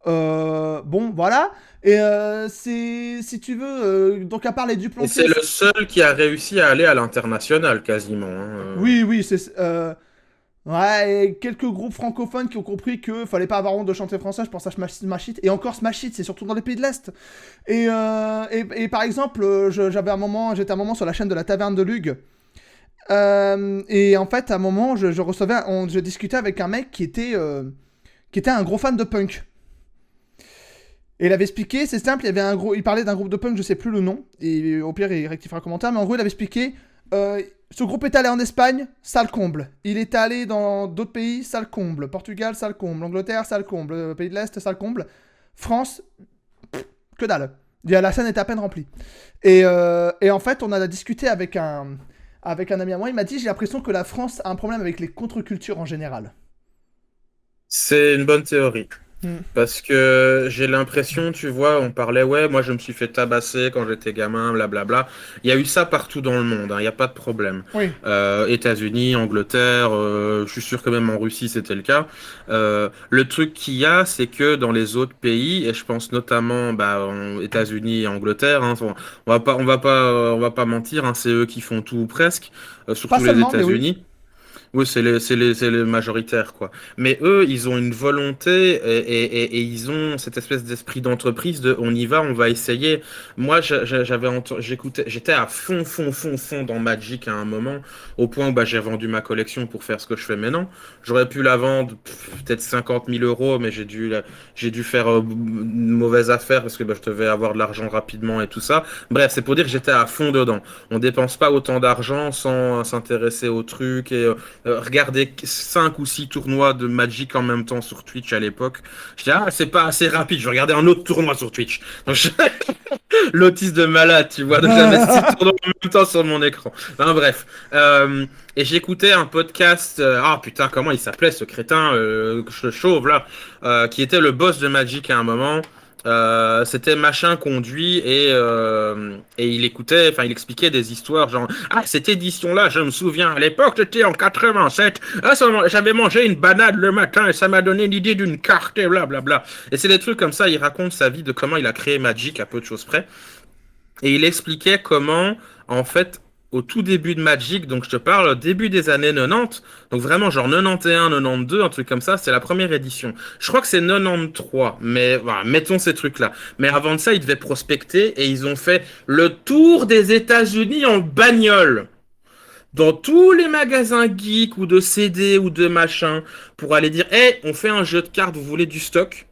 bon, voilà. Et si tu veux, donc à part les Et Duplantis, c'est le seul qui a réussi à aller à l'international quasiment, hein. oui, oui, c'est. Ouais, et quelques groupes francophones qui ont compris que fallait pas avoir honte de chanter français, je pense à Smash Hit. Et encore Smash Hit, c'est surtout dans les pays de l'Est. Et par exemple, j'étais un moment sur la chaîne de la Taverne de Lug. Et en fait, à un moment, je discutais avec un mec qui était un gros fan de punk. Et il avait expliqué, c'est simple, il parlait d'un groupe de punk, je sais plus le nom, et au pire il rectifiera un commentaire, mais en gros il avait expliqué, ce groupe est allé en Espagne, ça le comble. Il est allé dans d'autres pays, ça le comble. Portugal, ça le comble. Angleterre, ça le comble. Pays de l'Est, ça le comble. France, que dalle. La scène est à peine remplie. Et en fait, on a discuté avec un ami à moi, il m'a dit, j'ai l'impression que la France a un problème avec les contre-cultures en général. C'est une bonne théorie. Hmm. Parce que j'ai l'impression, tu vois, on parlait, ouais, moi je me suis fait tabasser quand j'étais gamin, blablabla. Il y a eu ça partout dans le monde, hein, il n'y a pas de problème. Oui. États-Unis, Angleterre, je suis sûr que même en Russie c'était le cas. Le truc qu'il y a, c'est que dans les autres pays, et je pense notamment bah, en États-Unis et Angleterre, hein, on va pas mentir, hein, c'est eux qui font tout ou presque, Pas surtout les seulement, mais oui. États-Unis. Oui, c'est les majoritaires, quoi. Mais eux, ils ont une volonté et ils ont cette espèce d'esprit d'entreprise de on y va, on va essayer. Moi, j'étais à fond dans Magic à un moment, au point où bah, j'ai vendu ma collection pour faire ce que je fais maintenant. J'aurais pu la vendre peut-être 50 000 euros, mais j'ai dû faire une mauvaise affaire parce que bah, je devais avoir de l'argent rapidement et tout ça. Bref, c'est pour dire que j'étais à fond dedans. On dépense pas autant d'argent sans s'intéresser au truc et regarder 5 ou 6 tournois de Magic en même temps sur Twitch à l'époque. Je dis, ah, c'est pas assez rapide, je vais regarder un autre tournoi sur Twitch. Donc, l'autiste de malade, tu vois, donc j'avais 6 tournois en même temps sur mon écran. Enfin, bref. Et j'écoutais un podcast, ah putain, comment il s'appelait ce crétin, chauve là, qui était le boss de Magic à un moment. C'était machin conduit et il écoutait, enfin il expliquait des histoires genre ah cette édition là je me souviens à l'époque j'étais en 87 j'avais mangé une banane le matin et ça m'a donné l'idée d'une carte et blablabla et c'est des trucs comme ça il raconte sa vie de comment il a créé Magic à peu de choses près et il expliquait comment en fait au tout début de Magic, donc je te parle début des années 90, donc vraiment genre 91, 92, un truc comme ça, c'est la première édition. Je crois que c'est 93, mais voilà, mettons ces trucs-là. Mais avant de ça, ils devaient prospecter et ils ont fait le tour des États-Unis en bagnole. Dans tous les magasins geeks ou de CD ou de machin, pour aller dire, hey, on fait un jeu de cartes, vous voulez du stock?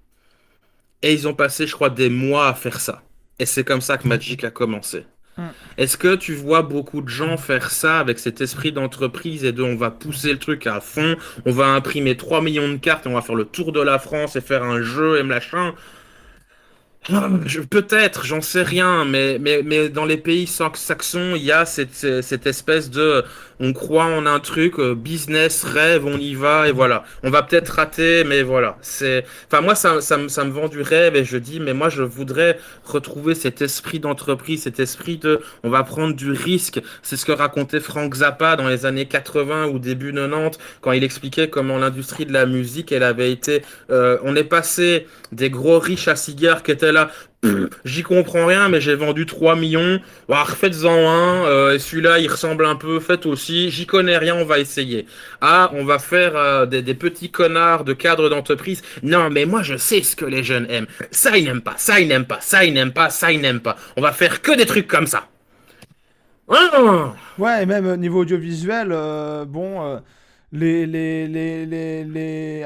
Et ils ont passé, je crois, des mois à faire ça. Et c'est comme ça que Magic a commencé. Hmm. Est-ce que tu vois beaucoup de gens faire ça avec cet esprit d'entreprise et de on va pousser le truc à fond, on va imprimer 3 millions de cartes et on va faire le tour de la France et faire un jeu et machin? Peut-être, j'en sais rien, mais dans les pays saxons, il y a cette espèce de, on croit en un truc, business, rêve, on y va, et voilà. On va peut-être rater, mais voilà. Enfin, moi, ça me vend du rêve, et je dis, mais moi, je voudrais retrouver cet esprit d'entreprise, cet esprit de, on va prendre du risque. C'est ce que racontait Frank Zappa dans les années 80 ou début 90, quand il expliquait comment l'industrie de la musique, elle avait été, on est passé des gros riches à cigares qui étaient là. J'y comprends rien, mais j'ai vendu 3 millions. Bah, refaites-en un. Et celui-là, il ressemble un peu. Faites aussi. J'y connais rien, on va essayer. Ah, on va faire des petits connards de cadres d'entreprise. Non, mais moi, je sais ce que les jeunes aiment. Ça, ils n'aiment pas. Ça, ils n'aiment pas. Ça, ils n'aiment pas. Ça, ils n'aiment pas. On va faire que des trucs comme ça. Ah. Ouais, et même niveau audiovisuel, bon,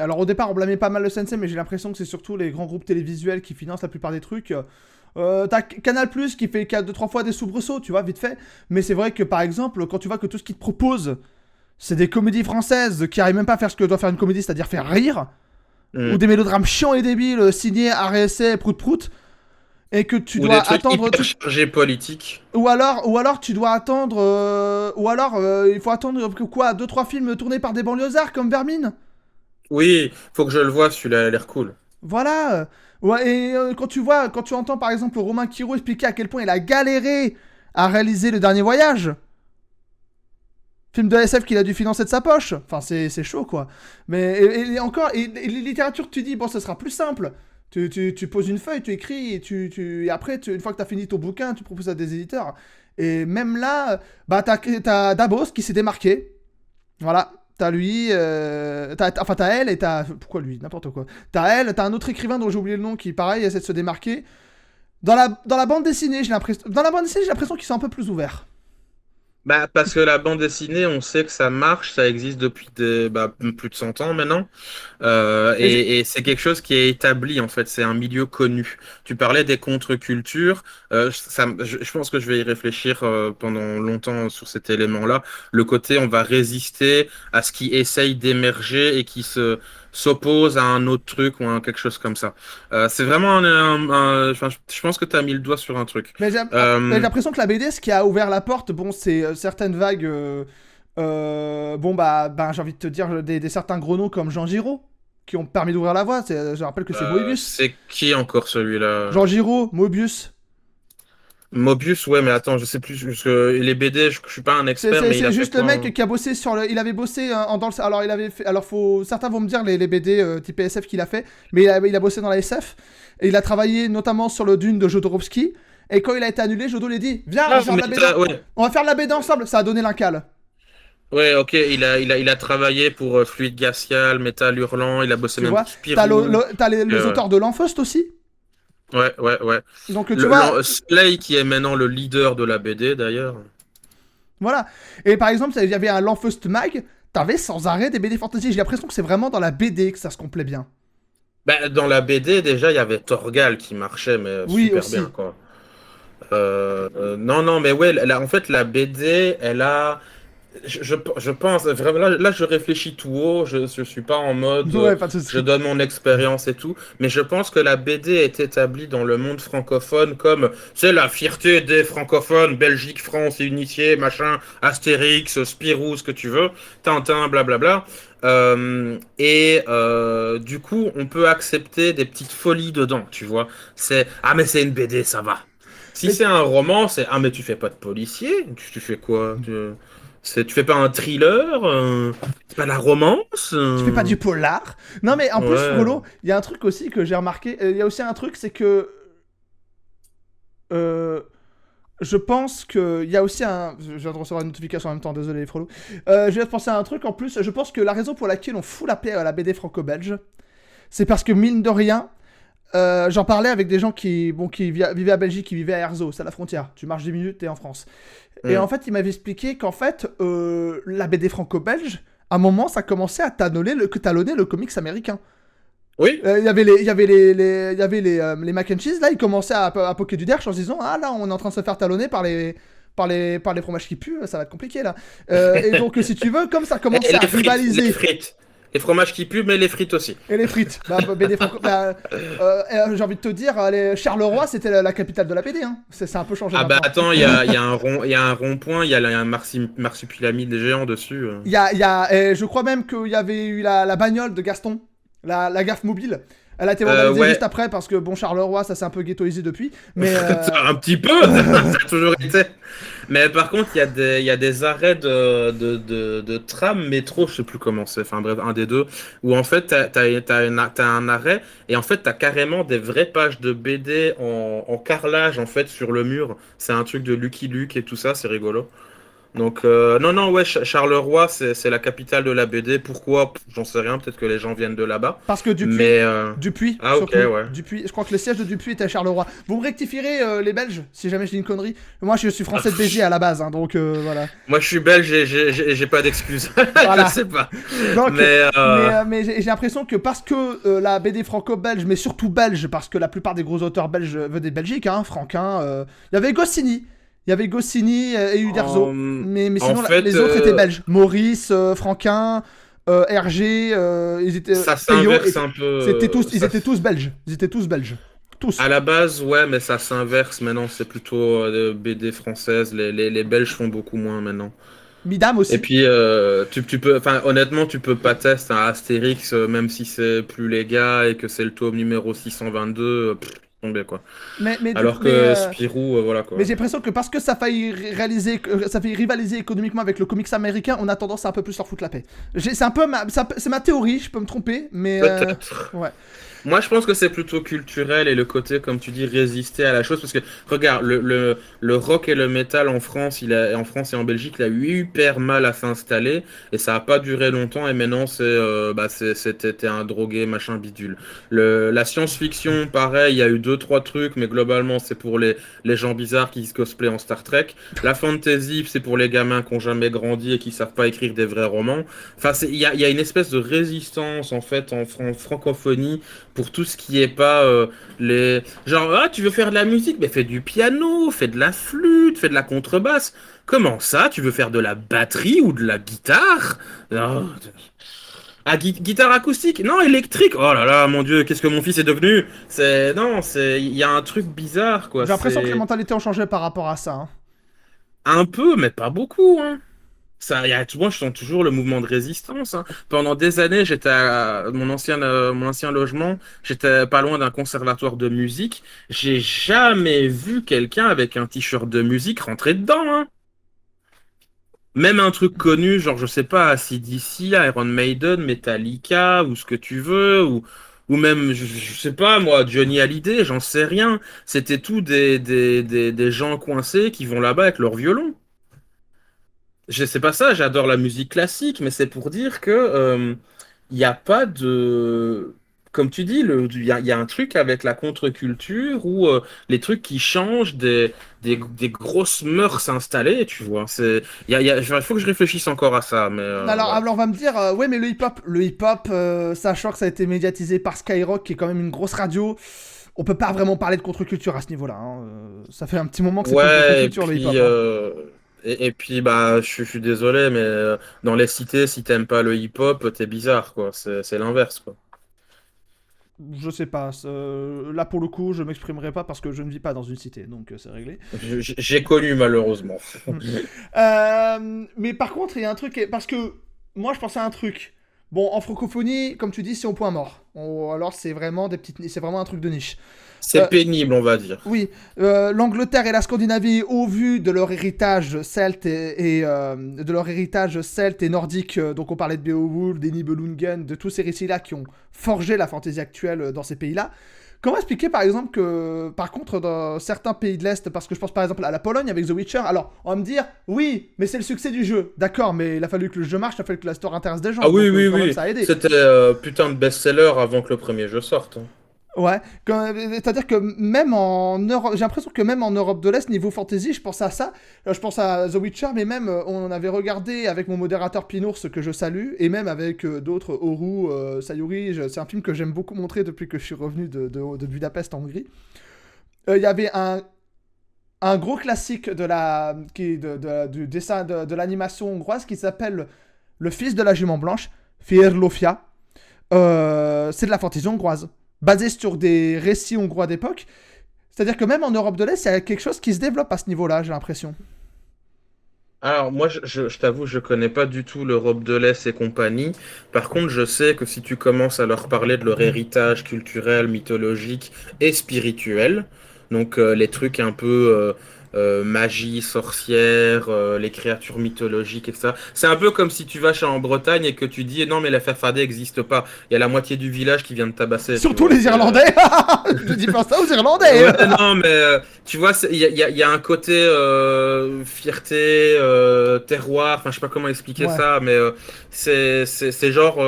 Alors au départ, on blâmait pas mal le CNC, mais j'ai l'impression que c'est surtout les grands groupes télévisuels qui financent la plupart des trucs. T'as Canal+, qui fait 2-3 fois des soubresauts, tu vois, vite fait. Mais c'est vrai que, par exemple, quand tu vois que tout ce qu'ils te proposent, c'est des comédies françaises qui arrivent même pas à faire ce que doit faire une comédie, c'est-à-dire faire rire, ou Hmm. des mélodrames chiants et débiles signés RSC, Prout Prout, et que tu Ou dois des trucs attendre hyper tout. chargés politiques. Ou alors tu dois attendre. Il faut attendre que quoi 2-3 films tournés par des banlieusards comme Vermine. Oui, faut que je le voie, celui-là, il a l'air cool. Voilà. Ouais, et quand tu entends par exemple Romain Quiro expliquer à quel point il a galéré à réaliser Le Dernier Voyage, film de SF qu'il a dû financer de sa poche, enfin c'est chaud quoi. Mais et encore, et les littératures, tu dis, bon, ce sera plus simple. Tu poses une feuille, tu écris, et après, une fois que tu as fini ton bouquin, tu proposes à des éditeurs. Et même là, bah, t'as Dabos qui s'est démarqué. Voilà. T'as lui, enfin t'as elle et t'as... Pourquoi lui? N'importe quoi. T'as elle, t'as un autre écrivain dont j'ai oublié le nom qui, pareil, essaie de se démarquer. Dans la bande dessinée, j'ai l'impression... Dans la bande dessinée, j'ai l'impression qu'ils sont un peu plus ouverts. Bah, parce que la bande dessinée, on sait que ça marche, ça existe depuis plus de 100 ans maintenant. Et Et c'est quelque chose qui est établi, en fait, c'est un milieu connu. Tu parlais des contre-cultures, je pense que je vais y réfléchir pendant longtemps sur cet élément-là. Le côté, on va résister à ce qui essaye d'émerger et qui s'oppose à un autre truc ou à quelque chose comme ça. C'est vraiment enfin, je pense que tu as mis le doigt sur un truc. mais j'ai Euh, l'impression que la BD, ce qui a ouvert la porte, bon, c'est certaines vagues... bon, bah, j'ai envie de te dire des certains gros noms comme Jean Giraud, qui ont permis d'ouvrir la voie. Je rappelle que c'est Moebius. c'est qui encore celui-là? Jean Giraud, Moebius. Mobius, ouais, mais attends, je sais plus, parce que les BD, je suis pas un expert, mais il C'est a fait juste le quoi, mec hein? qui a bossé sur le. Il avait bossé dans le. Alors, il avait fait. Alors, certains vont me dire les BD type SF qu'il a fait, mais il a bossé dans la SF. Et il a travaillé notamment sur le Dune de Jodorowsky. Et quand il a été annulé, Jodo lui a dit: Viens, Ah, mais ouais. on va faire de la BD ensemble. Ça a donné l'incal. Ouais, ok, il a travaillé pour Fluide Glacial, Métal Hurlant, il a bossé Tu même vois, pour Spirou. t'as les Ouais, auteurs de l'Enfeust aussi. ouais. Donc, tu vois, Slay, qui est maintenant le leader de la BD, d'ailleurs. voilà. Et par exemple, il y avait un L'Enfeust Mag. T'avais sans arrêt des BD fantasy. J'ai l'impression que c'est vraiment dans la BD que ça se complète bien. Bah, dans la BD, déjà, il y avait Torgal qui marchait, mais Oui, super bien, aussi. quoi. Non, non, mais ouais, en fait, la BD, elle a. Je pense, vraiment, là, je réfléchis tout haut, je suis pas en mode Ouais, pas de je soucis. donne mon expérience et tout, mais je pense que la BD est établie dans le monde francophone comme c'est la fierté des francophones, Belgique, France et Unitié, machin, Astérix, Spirou, ce que tu veux, Tintin, blablabla. Du coup, on peut accepter des petites folies dedans, tu vois. C'est ah, mais c'est une BD, ça va. Si Mais c'est un roman, c'est ah, mais tu fais pas de policier, tu fais quoi? Tu fais pas un thriller? C'est pas la romance? tu fais pas du polar. Non, mais en plus, Ouais. Frollo, il y a un truc aussi que j'ai remarqué. Il y a aussi un truc, c'est que. euh, je pense qu'il y a aussi un. Je viens de recevoir une notification en même temps, désolé, Frollo. Je viens de penser à un truc en plus. Je pense que la raison pour laquelle on fout la paix à la BD franco-belge, c'est parce que, mine de rien, j'en parlais avec des gens qui vivaient à Belgique, qui vivaient à Erzo, c'est à la frontière. Tu marches 10 minutes, t'es en France. Et Hmm. en fait, ils m'avaient expliqué qu'en fait, la BD franco-belge, à un moment, ça commençait à talonner le comics américain. Oui. Il y avait les mac and cheese, là, ils commençaient à poker du derche en se disant: Ah là, on est en train de se faire talonner par les fromages qui puent, ça va être compliqué là. Et donc, si tu veux, comme ça Et commençait à les rivaliser. frites. Les fromages qui puent, mais les frites aussi. Et les frites. BD franco. J'ai envie de te dire, Charleroi, c'était la capitale de la BD. Hein. C'est un peu changé Ah bah maintenant. attends, il y a un rond-point, il y a un marsupilami géant dessus. Je crois même qu'il y avait eu la bagnole de Gaston, la gaffe mobile. Elle a été vandalisée Ouais. juste après parce que, bon, Charleroi, ça s'est un peu ghettoisé depuis. Mais. Un petit peu, ça a toujours été. Mais par contre, il y a des arrêts de tram, métro, je sais plus comment c'est, enfin bref, un des deux, où en fait, t'as un arrêt, et en fait, t'as carrément des vraies pages de BD en carrelage, en fait, sur le mur. C'est un truc de Lucky Luke et tout ça, c'est rigolo. Donc, non, non, ouais, Charleroi, c'est la capitale de la BD. Pourquoi? J'en sais rien, peut-être que les gens viennent de là-bas. Parce que Mais, Dupuis, ah, ok, surtout. ouais. Dupuis, je crois que le siège de Dupuis était à Charleroi. Vous me rectifierez les Belges, si jamais je dis une connerie. Moi, je suis français de BG à la base, hein, donc voilà. Moi, je suis belge et j'ai pas d'excuses. Voilà. Je sais pas. Donc, Mais, mais j'ai l'impression que parce que la BD franco-belge, mais surtout belge, parce que la plupart des gros auteurs belges venaient de Belgique, hein, Franquin, il y avait Goscinny. Il y avait Goscinny et Uderzo. Mais sinon, les autres étaient belges. Maurice, Franquin, Hergé, ils étaient. ça Peyo, s'inverse un peu. ils étaient tous belges. Ils étaient tous belges. Tous. À la base, ouais, mais ça s'inverse maintenant. C'est plutôt BD française. Les Belges font beaucoup moins maintenant. Midam Et aussi. puis, tu peux, enfin, honnêtement, tu peux pas tester un Astérix, même si c'est plus les gars et que c'est le tome numéro 622, tomber quoi. Mais du coup, Alors que Spirou, voilà quoi. mais j'ai l'impression que parce que ça faillit ça fait rivaliser économiquement avec le comics américain, on a tendance à un peu plus leur foutre la paix. C'est un peu c'est ma théorie, je peux me tromper, mais Peut-être. ouais. Moi, je pense que c'est plutôt culturel et le côté, comme tu dis, résister à la chose. Parce que, regarde, le rock et le métal en France, en France et en Belgique, il a eu hyper mal à s'installer et ça a pas duré longtemps. Et maintenant, c'était un drogué, machin bidule. La science-fiction, pareil, il y a eu deux, trois trucs, mais globalement, c'est pour les gens bizarres qui se cosplayent en Star Trek. La fantasy, c'est pour les gamins qui ont jamais grandi et qui savent pas écrire des vrais romans. Enfin, il y a une espèce de résistance, en fait, en francophonie pour tout ce qui est pas les genre ah tu veux faire de la musique mais fais du piano, fais de la flûte, fais de la contrebasse. Comment ça tu veux faire de la batterie ou de la guitare? Oh, ah, guitare acoustique? Non, électrique. Oh là là, mon Dieu, qu'est-ce que mon fils est devenu? C'est non, c'est il y a un truc bizarre quoi, J'ai l'impression que les c'est mentalités ont changé par rapport à ça. Hein. un peu mais pas beaucoup hein. Ça, moi, je sens toujours le mouvement de résistance. Hein. Pendant des années, j'étais à mon ancien logement, j'étais pas loin d'un conservatoire de musique. J'ai jamais vu quelqu'un avec un t-shirt de musique rentrer dedans. Hein. Même un truc connu, genre, je sais pas, AC/DC, Iron Maiden, Metallica, ou ce que tu veux, ou même, je sais pas, moi, Johnny Hallyday, j'en sais rien. C'était tout des gens coincés qui vont là-bas avec leur violon. Je sais pas ça, j'adore la musique classique, mais c'est pour dire que il n'y a pas de. Comme tu dis, il y a un truc avec la contre-culture où les trucs qui changent, des grosses mœurs installées, tu vois. Il faut que je réfléchisse encore à ça, mais voilà. Alors on va me dire, ouais, mais le hip-hop, sachant que ça a été médiatisé par Skyrock, qui est quand même une grosse radio, on peut pas vraiment parler de contre-culture à ce niveau-là. Hein. Ça fait un petit moment que c'est une Ouais, contre-culture, le hip-hop. Hein. et puis bah, je suis désolé, mais dans les cités, si t'aimes pas le hip-hop, t'es bizarre, quoi. C'est l'inverse, quoi. Je sais pas. Là, pour le coup, je m'exprimerai pas parce que je ne vis pas dans une cité, donc c'est réglé. J'ai connu, malheureusement. Mais par contre, il y a un truc. Parce que moi, je pensais à un truc. Bon, en francophonie, comme tu dis, c'est au point mort. Alors, c'est vraiment c'est vraiment un truc de niche. C'est pénible, on va dire. Oui, l'Angleterre et la Scandinavie, au vu de leur héritage celte de leur héritage celte et nordique, donc on parlait de Beowulf, des Nibelungen, de tous ces récits-là qui ont forgé la fantaisie actuelle dans ces pays-là. Comment expliquer par exemple que, par contre, dans certains pays de l'Est, parce que je pense par exemple à la Pologne avec The Witcher, alors on va me dire, oui, mais c'est le succès du jeu, d'accord, mais il a fallu que le jeu marche, il a fallu que la store intéresse des gens, Ah oui, donc oui, quand même oui. ça a aidé. C'était putain de best-seller avant que le premier jeu sorte. Hein. Ouais, c'est-à-dire que même en Europe, j'ai l'impression que même en Europe de l'Est, niveau fantasy, je pense à ça, je pense à The Witcher, mais même on avait regardé avec mon modérateur Pinours que je salue, et même avec d'autres, Oru, Sayuri, c'est un film que j'aime beaucoup montrer depuis que je suis revenu de Budapest en Hongrie. Il y avait un gros classique du dessin de l'animation hongroise qui s'appelle Le Fils de la Jument Blanche. Fierlofia. C'est de la fantaisie hongroise, basée sur des récits hongrois d'époque. C'est-à-dire que même en Europe de l'Est, il y a quelque chose qui se développe à ce niveau-là, j'ai l'impression. Alors, moi, je t'avoue, je connais pas du tout l'Europe de l'Est et compagnie. Par contre, je sais que si tu commences à leur parler de leur héritage culturel, mythologique et spirituel, donc les trucs un peu magie, sorcière, les créatures mythologiques et ça, c'est un peu comme si tu vas en Bretagne et que tu dis non, mais la Farfadet n'existe pas. Il y a la moitié du village qui vient de tabasser, tu Surtout vois. les Irlandais. Je dis pas ça aux Irlandais. Ouais, non, mais tu vois, il y a un côté fierté, terroir, enfin, je sais pas comment expliquer Ouais. ça, mais c'est genre,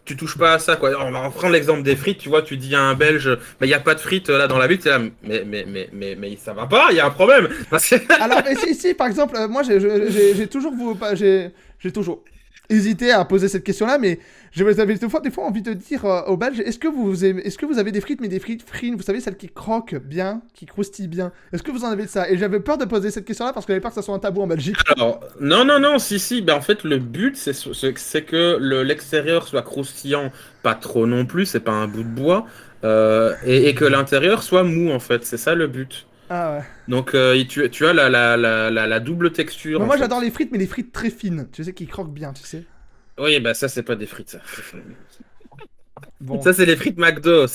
tu touches pas à ça, quoi. On va reprendre l'exemple des frites, tu vois, tu dis à un Belge, mais il y a pas de frites là dans la ville, t'es là, mais ça va pas, il y a un problème. Parce que... Alors, et si, par exemple, moi, j'ai toujours, j'ai toujours hésité à poser cette question-là, mais j'avais des fois envie de dire aux Belges, est-ce que vous avez des frites, mais des frites frines, vous savez, celles qui croquent bien, qui croustillent bien. Est-ce que vous en avez de ça? Et j'avais peur de poser cette question-là parce que j'avais peur que ça soit un tabou en Belgique. Alors, non, non, non, si, ben en fait, le but, c'est que l'extérieur soit croustillant, pas trop non plus, c'est pas un bout de bois, et que l'intérieur soit mou, en fait, c'est ça le but. Ah ouais. Donc, tu as la double texture, Mais en moi, j'adore fait. les frites, mais les frites très fines, tu sais, qui croquent bien, tu sais. Oui, bah ça, c'est pas des frites, ça. Bon. Ça, c'est les frites McDo, Non,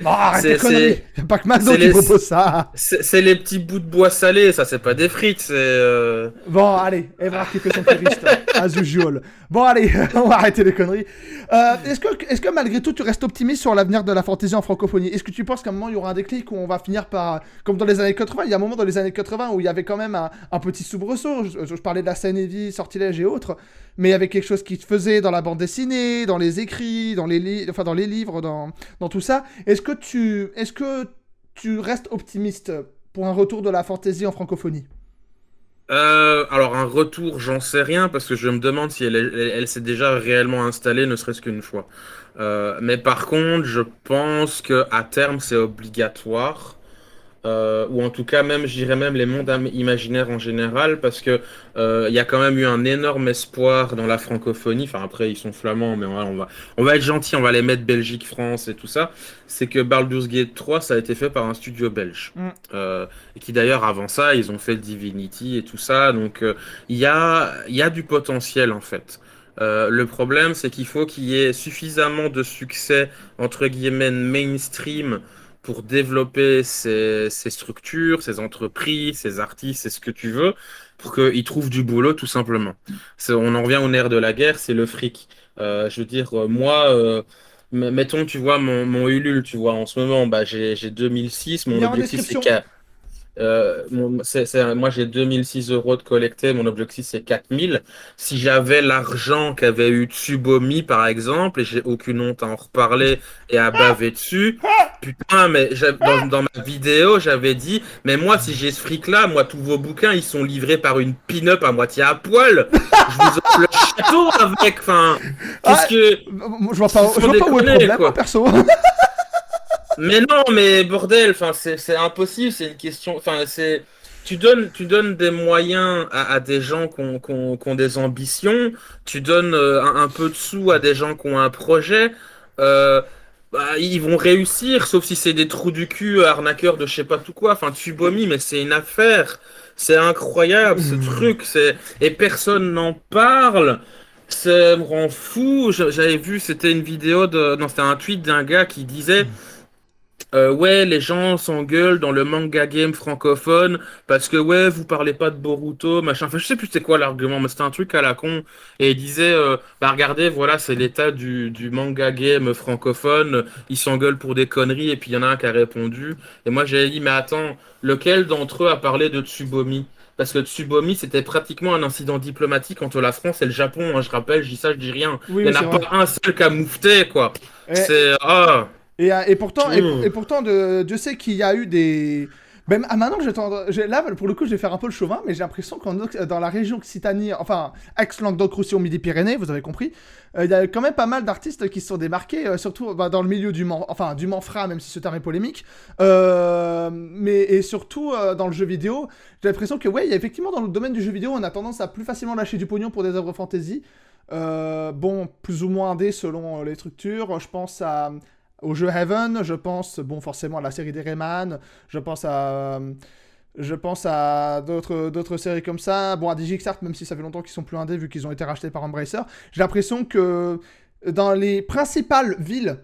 arrête tes c'est, conneries. c'est, Y'a pas que McDo c'est qui les, propose ça. c'est les petits bouts de bois salés, ça, c'est pas des frites, c'est... Bon, allez, Evrard qui fait son puriste, as usual. Bon, allez, on va arrêter les conneries. Est-ce que malgré tout, tu restes optimiste sur l'avenir de la fantaisie en francophonie? Est-ce que tu penses qu'à un moment, il y aura un déclic où on va finir par... Comme dans les années 80, il y a un moment dans les années 80 où il y avait quand même un petit soubresaut. Je parlais de la scène Evie, Sortilège et autres. Mais il y avait quelque chose qui se faisait dans la bande dessinée, dans les écrits, dans dans les livres, dans tout ça. Est-ce que tu restes optimiste pour un retour de la fantaisie en francophonie? Alors un retour, j'en sais rien parce que je me demande si elle s'est déjà réellement installée, ne serait-ce qu'une fois. Mais par contre, je pense que à terme, c'est obligatoire. Ou en tout cas même, je dirais même les mondes imaginaires en général, parce que il y a quand même eu un énorme espoir dans la francophonie. Enfin après, ils sont flamands, mais on va être gentil, on va les mettre Belgique, France et tout ça. C'est que Baldur's Gate 3, ça a été fait par un studio belge. Mm. Et qui d'ailleurs, avant ça, ils ont fait Divinity et tout ça. Donc il y a du potentiel en fait. Le problème, c'est qu'il faut qu'il y ait suffisamment de succès, entre guillemets, mainstream pour développer ces structures, ces entreprises, ces artistes, c'est ce que tu veux, pour qu'ils trouvent du boulot tout simplement. On en revient au nerf de la guerre, c'est le fric. Je veux dire, moi, mettons, tu vois, mon Ulule, tu vois, en ce moment, bah, j'ai 2006, Il mon est en objectif c'est description. moi, j'ai 2006 euros de collecté. Mon objectif, c'est 4000. Si j'avais l'argent qu'avait eu Tsubomi, par exemple, et j'ai aucune honte à en reparler et à baver dessus, putain, mais dans ma vidéo, j'avais dit, mais moi, si j'ai ce fric-là, moi, tous vos bouquins, ils sont livrés par une pin-up à moitié à poil. Je vous offre le château avec. Enfin, qu'est-ce Ah, que. je vois Sans pas où est le déconner, problème, moi, quoi. perso. Mais non, mais bordel, enfin, c'est impossible, c'est une question. Enfin, tu donnes des moyens à des gens qui ont des ambitions, tu donnes un peu de sous à des gens qui ont un projet, euh, bah, ils vont réussir, sauf si c'est des trous du cul, arnaqueurs de je sais pas tout quoi. Enfin, Tsubomi, mais c'est une affaire. C'est incroyable ce truc, et personne n'en parle. Ça me rend fou. J'avais vu, c'était une vidéo non, c'était un tweet d'un gars qui disait. Ouais, les gens s'engueulent dans le manga game francophone parce que ouais, vous parlez pas de Boruto, machin. Enfin, je sais plus c'est quoi l'argument, mais c'était un truc à la con. Et il disait, bah regardez, voilà, c'est l'état du manga game francophone. Ils s'engueulent pour des conneries et puis il y en a un qui a répondu. Et moi j'avais dit, mais attends, lequel d'entre eux a parlé de Tsubomi? Parce que Tsubomi, c'était pratiquement un incident diplomatique entre la France et le Japon, hein, je rappelle, je dis ça, je dis rien. Oui, Il oui, n'y en c'est a vrai. pas un seul qui a moufté, quoi. Et, C'est... Ah. et pourtant, Mmh. et pourtant Dieu sait qu'il y a eu des... Même maintenant que là, pour le coup, je vais faire un peu le chauvin, mais j'ai l'impression dans la région Occitanie, enfin, ex-Languedoc-Roussillon, Midi-Pyrénées, vous avez compris, il y a quand même pas mal d'artistes qui se sont démarqués, surtout bah, dans le milieu du Manfra, même si ce terme est polémique, et surtout dans le jeu vidéo. J'ai l'impression que, ouais, il y a effectivement dans le domaine du jeu vidéo, on a tendance à plus facilement lâcher du pognon pour des œuvres fantasy. bon, plus ou moins indé selon les structures. Je pense au jeu Heaven, je pense, bon, forcément à la série des Rayman, je pense à... d'autres séries comme ça. Bon, à DigixArt, même si ça fait longtemps qu'ils sont plus indés vu qu'ils ont été rachetés par Embracer. J'ai l'impression que dans les principales villes,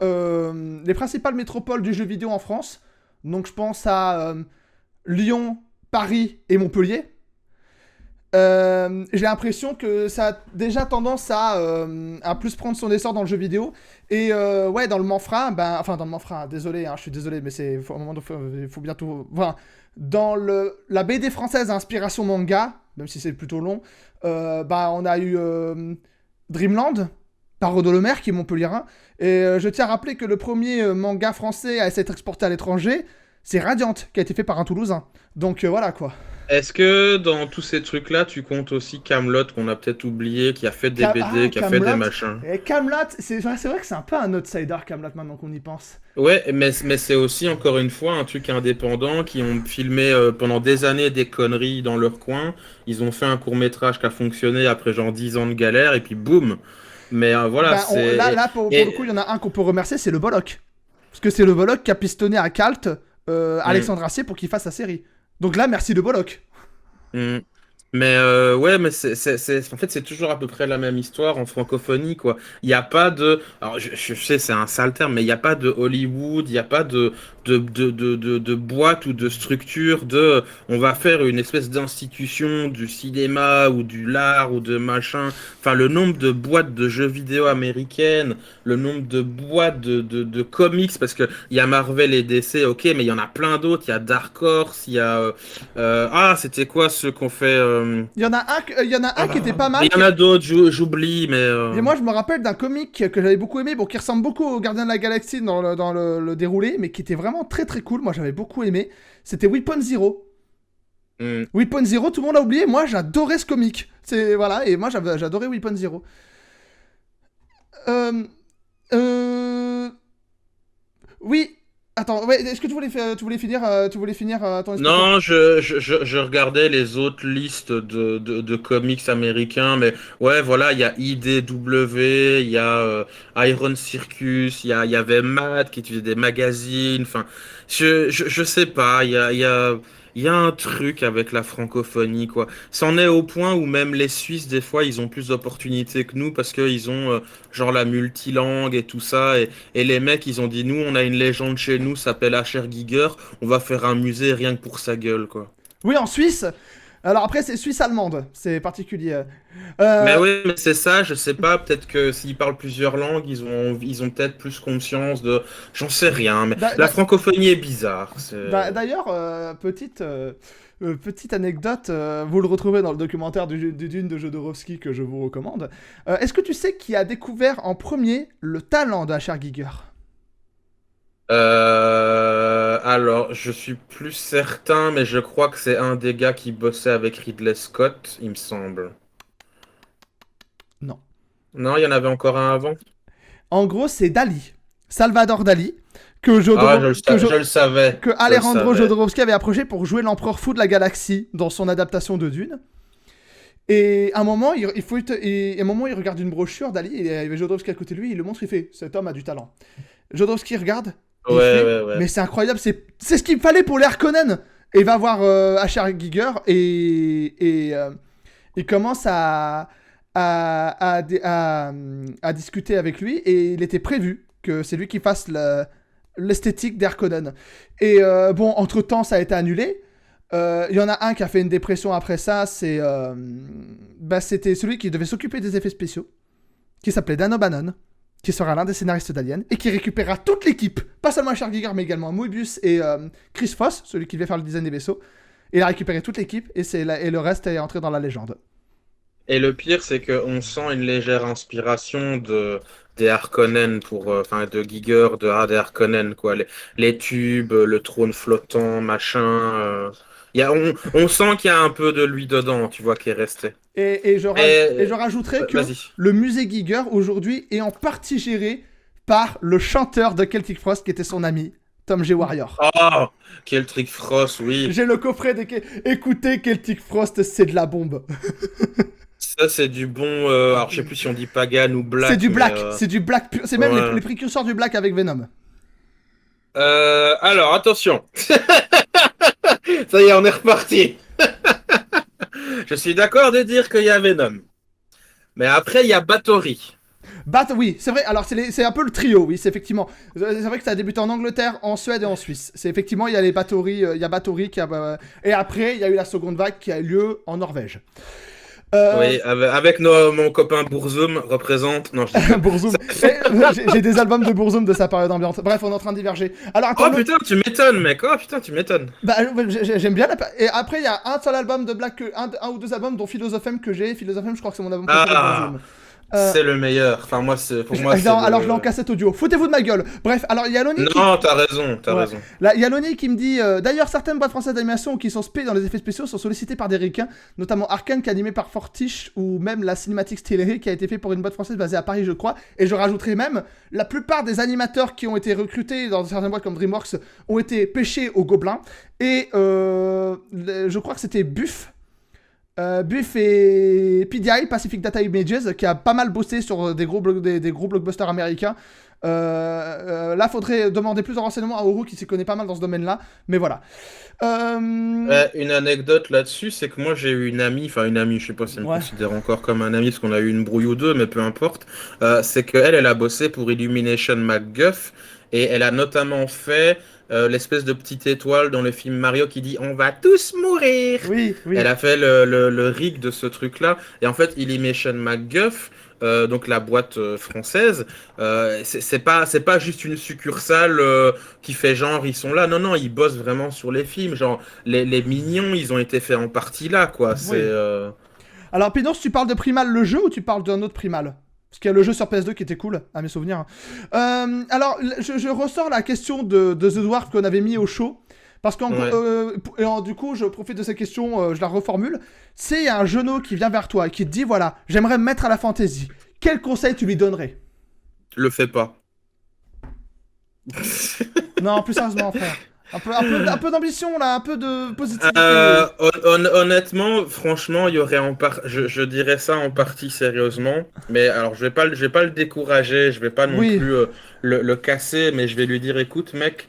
les principales métropoles du jeu vidéo en France, donc je pense à Lyon, Paris et Montpellier, j'ai l'impression que ça a déjà tendance à plus prendre son essor dans le jeu vidéo. Et ouais, dans le Manfra, enfin dans le Manfra, désolé, hein, je suis désolé, mais au moment il faut bientôt... Enfin, dans la BD française à inspiration manga, même si c'est plutôt long, on a eu Dreamland, par Rodolmer, qui est montpelliérain. Et je tiens à rappeler que le premier manga français à être exporté à l'étranger, c'est Radiant, qui a été fait par un Toulousain. Donc voilà quoi. Est-ce que dans tous ces trucs-là, tu comptes aussi Camelot qu'on a peut-être oublié, qui a fait des BD, qui a fait des machins? Et Camelot, c'est vrai que c'est un peu un outsider, Camelot, maintenant qu'on y pense. Ouais, mais c'est aussi encore une fois un truc indépendant qui ont filmé pendant des années des conneries dans leur coin. Ils ont fait un court-métrage qui a fonctionné après genre 10 ans de galère et puis boum. Mais voilà, c'est... Là pour le coup, il y en a un qu'on peut remercier, c'est le Bollock. Parce que c'est le Bollock qui a pistonné à Calt Alexandre Astier pour qu'il fasse sa série. Donc là, merci de Bollock. Mm. Mais ouais, mais en fait, c'est toujours à peu près la même histoire en francophonie, quoi. Il n'y a pas de... Alors, je sais, c'est un sale terme, mais il n'y a pas de Hollywood, il n'y a pas de boîte ou de structure de... On va faire une espèce d'institution du cinéma ou du l'art ou de machin. Enfin, le nombre de boîtes de jeux vidéo américaines, le nombre de boîtes de comics, parce que il y a Marvel et DC, ok, mais il y en a plein d'autres. Il y a Dark Horse, il y a... c'était quoi ceux qu'on fait... Il y en a un qui était pas mal. Il y en a d'autres, j'oublie, mais... Et moi, je me rappelle d'un comic que j'avais beaucoup aimé, bon, qui ressemble beaucoup au Gardien de la Galaxie dans le déroulé, mais qui était vraiment très très cool. Moi, j'avais beaucoup aimé. C'était Weapon Zero. Weapon Zero, tout le monde l'a oublié. Moi, j'adorais ce comic. Voilà, et moi, j'adorais Weapon Zero. Oui. Attends, ouais, est-ce que tu voulais finir ton explication? Non, je regardais les autres listes de comics américains, mais ouais, voilà, il y a IDW, il y a Iron Circus, il y avait Mad qui utilisait des magazines, enfin, je sais pas, il y a un truc avec la francophonie, quoi. C'en est au point où même les Suisses, des fois, ils ont plus d'opportunités que nous parce qu'ils ont genre la multilangue et tout ça, et les mecs, ils ont dit, nous, on a une légende chez nous, s'appelle Asher Giger, on va faire un musée rien que pour sa gueule, quoi. Oui, en Suisse. Alors après, c'est Suisse allemande, c'est particulier. Mais oui, mais c'est ça, je sais pas, peut-être que s'ils parlent plusieurs langues, ils ont peut-être plus conscience de... J'en sais rien, mais la francophonie est bizarre. D'ailleurs, petite anecdote, vous le retrouvez dans le documentaire du Dune de Jodorowsky que je vous recommande. Est-ce que tu sais qui a découvert en premier le talent de Asher Giger? Alors, je suis plus certain, mais je crois que c'est un des gars qui bossait avec Ridley Scott, il me semble. Non. Non, il y en avait encore un avant? En gros, c'est Dali. Salvador Dali. Que je le savais. Que Alejandro Jodorowsky avait approché pour jouer l'empereur fou de la galaxie dans son adaptation de Dune. Et à un moment, il regarde une brochure, Dali, et il y avait Jodorowsky à côté de lui, il le montre, il fait « Cet homme a du talent ». Jodorowsky regarde, ouais. Mais c'est incroyable, c'est ce qu'il me fallait pour les Harkonnen. Et il va voir Asher Giger et il commence à discuter avec lui, et il était prévu que c'est lui qui fasse l'esthétique des Harkonnen. Et bon, entre-temps, ça a été annulé. Il y en a un qui a fait une dépression après ça, c'était celui qui devait s'occuper des effets spéciaux, qui s'appelait Dan O'Bannon, qui sera l'un des scénaristes d'Alien, et qui récupérera toute l'équipe, pas seulement Asher Giger, mais également Moebius et Chris Foss, celui qui devait faire le design des vaisseaux. Il a récupéré toute l'équipe, et le reste est entré dans la légende. Et le pire, c'est qu'on sent une légère inspiration des Harkonnen de Giger, des Harkonnen, quoi. Les tubes, le trône flottant, machin. On sent qu'il y a un peu de lui dedans, tu vois, qui est resté. Et je rajouterais que le musée Giger, aujourd'hui, est en partie géré par le chanteur de Celtic Frost, qui était son ami, Tom G. Warrior. Oh, Celtic Frost, oui. J'ai le coffret de... Écoutez, Celtic Frost, c'est de la bombe. Ça, c'est du bon. Alors, je sais plus si on dit Pagan ou Black, mais. C'est du black pur. C'est même Ouais. les précurseurs du black avec Venom. Alors, attention. Ça y est, on est reparti. Je suis d'accord de dire qu'il y a Venom. Mais après, il y a Bathory. Oui, c'est vrai. Alors, c'est un peu le trio, oui, c'est effectivement. C'est vrai que ça a débuté en Angleterre, en Suède et en Suisse. C'est effectivement, il y a les Bathory, il y a Bathory qui a. Et après, il y a eu la seconde vague qui a eu lieu en Norvège. Euh, Oui, avec mon copain Bourzoum représente. Non, je déconne. Bourzoum. J'ai des albums de Bourzoum de sa période ambiante. Bref, on est en train de diverger. Alors, attends, Oh putain, tu m'étonnes, mec. Oh putain, tu m'étonnes. bah, j'aime bien Et après, il y a un seul album de Black, un ou deux albums, dont Philosophem que j'ai. Philosophem, je crois que c'est mon album préféré de Ah, Bourzoum. Euh, c'est le meilleur. Enfin, pour moi, c'est alors, je l'ai en le. cassette audio. Foutez-vous de ma gueule. Bref, alors, il y a Loni qui. Non, t'as raison, t'as Ouais. raison. Là, il y a Loni qui me dit d'ailleurs, certaines boîtes françaises d'animation qui sont spé dans les effets spéciaux sont sollicitées par des ricains, notamment Arkane qui est animé par Fortiche ou même la Cinématique Télé qui a été fait pour une boîte française basée à Paris, je crois. Et je rajouterai même la plupart des animateurs qui ont été recrutés dans certaines boîtes comme DreamWorks ont été pêchés au Gobelin. Et je crois que c'était Buff. Buff et PDI, Pacific Data Images, qui a pas mal bossé sur des gros blockbusters américains. Là, faudrait demander plus de renseignements à Oro qui s'y connaît pas mal dans ce domaine-là. Mais voilà. Une anecdote là-dessus, c'est que moi j'ai eu une amie, je sais pas si elle me Ouais. considère encore comme un ami, parce qu'on a eu une brouille ou deux, mais peu importe. C'est qu'elle, elle a bossé pour Illumination MacGuff, et elle a notamment fait l'espèce de petite étoile dans le film Mario qui dit On va tous mourir. Oui, Elle oui. a fait le rig de ce truc-là, et en fait, Illumination MacGuff, donc la boîte française, c'est pas juste une succursale qui fait genre ils sont là. Non, non, ils bossent vraiment sur les films. Genre, les Mignons, ils ont été faits en partie là, quoi. Oui. Alors, Pinos, tu parles de Primal le jeu ou tu parles d'un autre Primal? Parce qu'il y a le jeu sur PS2 qui était cool, à mes souvenirs. Alors, je ressors la question de The Dwarf qu'on avait mis au show. Parce qu'en Ouais, du coup, je profite de cette question, je la reformule. C'est un genou qui vient vers toi et qui te dit voilà, j'aimerais me mettre à la fantasy. Quel conseil tu lui donnerais? le fais pas. Non, plus sérieusement, frère. Un peu d'ambition, là, un peu de positivité. Honnêtement, franchement, il y aurait je dirais ça en partie sérieusement, mais alors je vais pas le décourager, je vais pas non Oui, plus le casser, mais je vais lui dire, écoute, mec,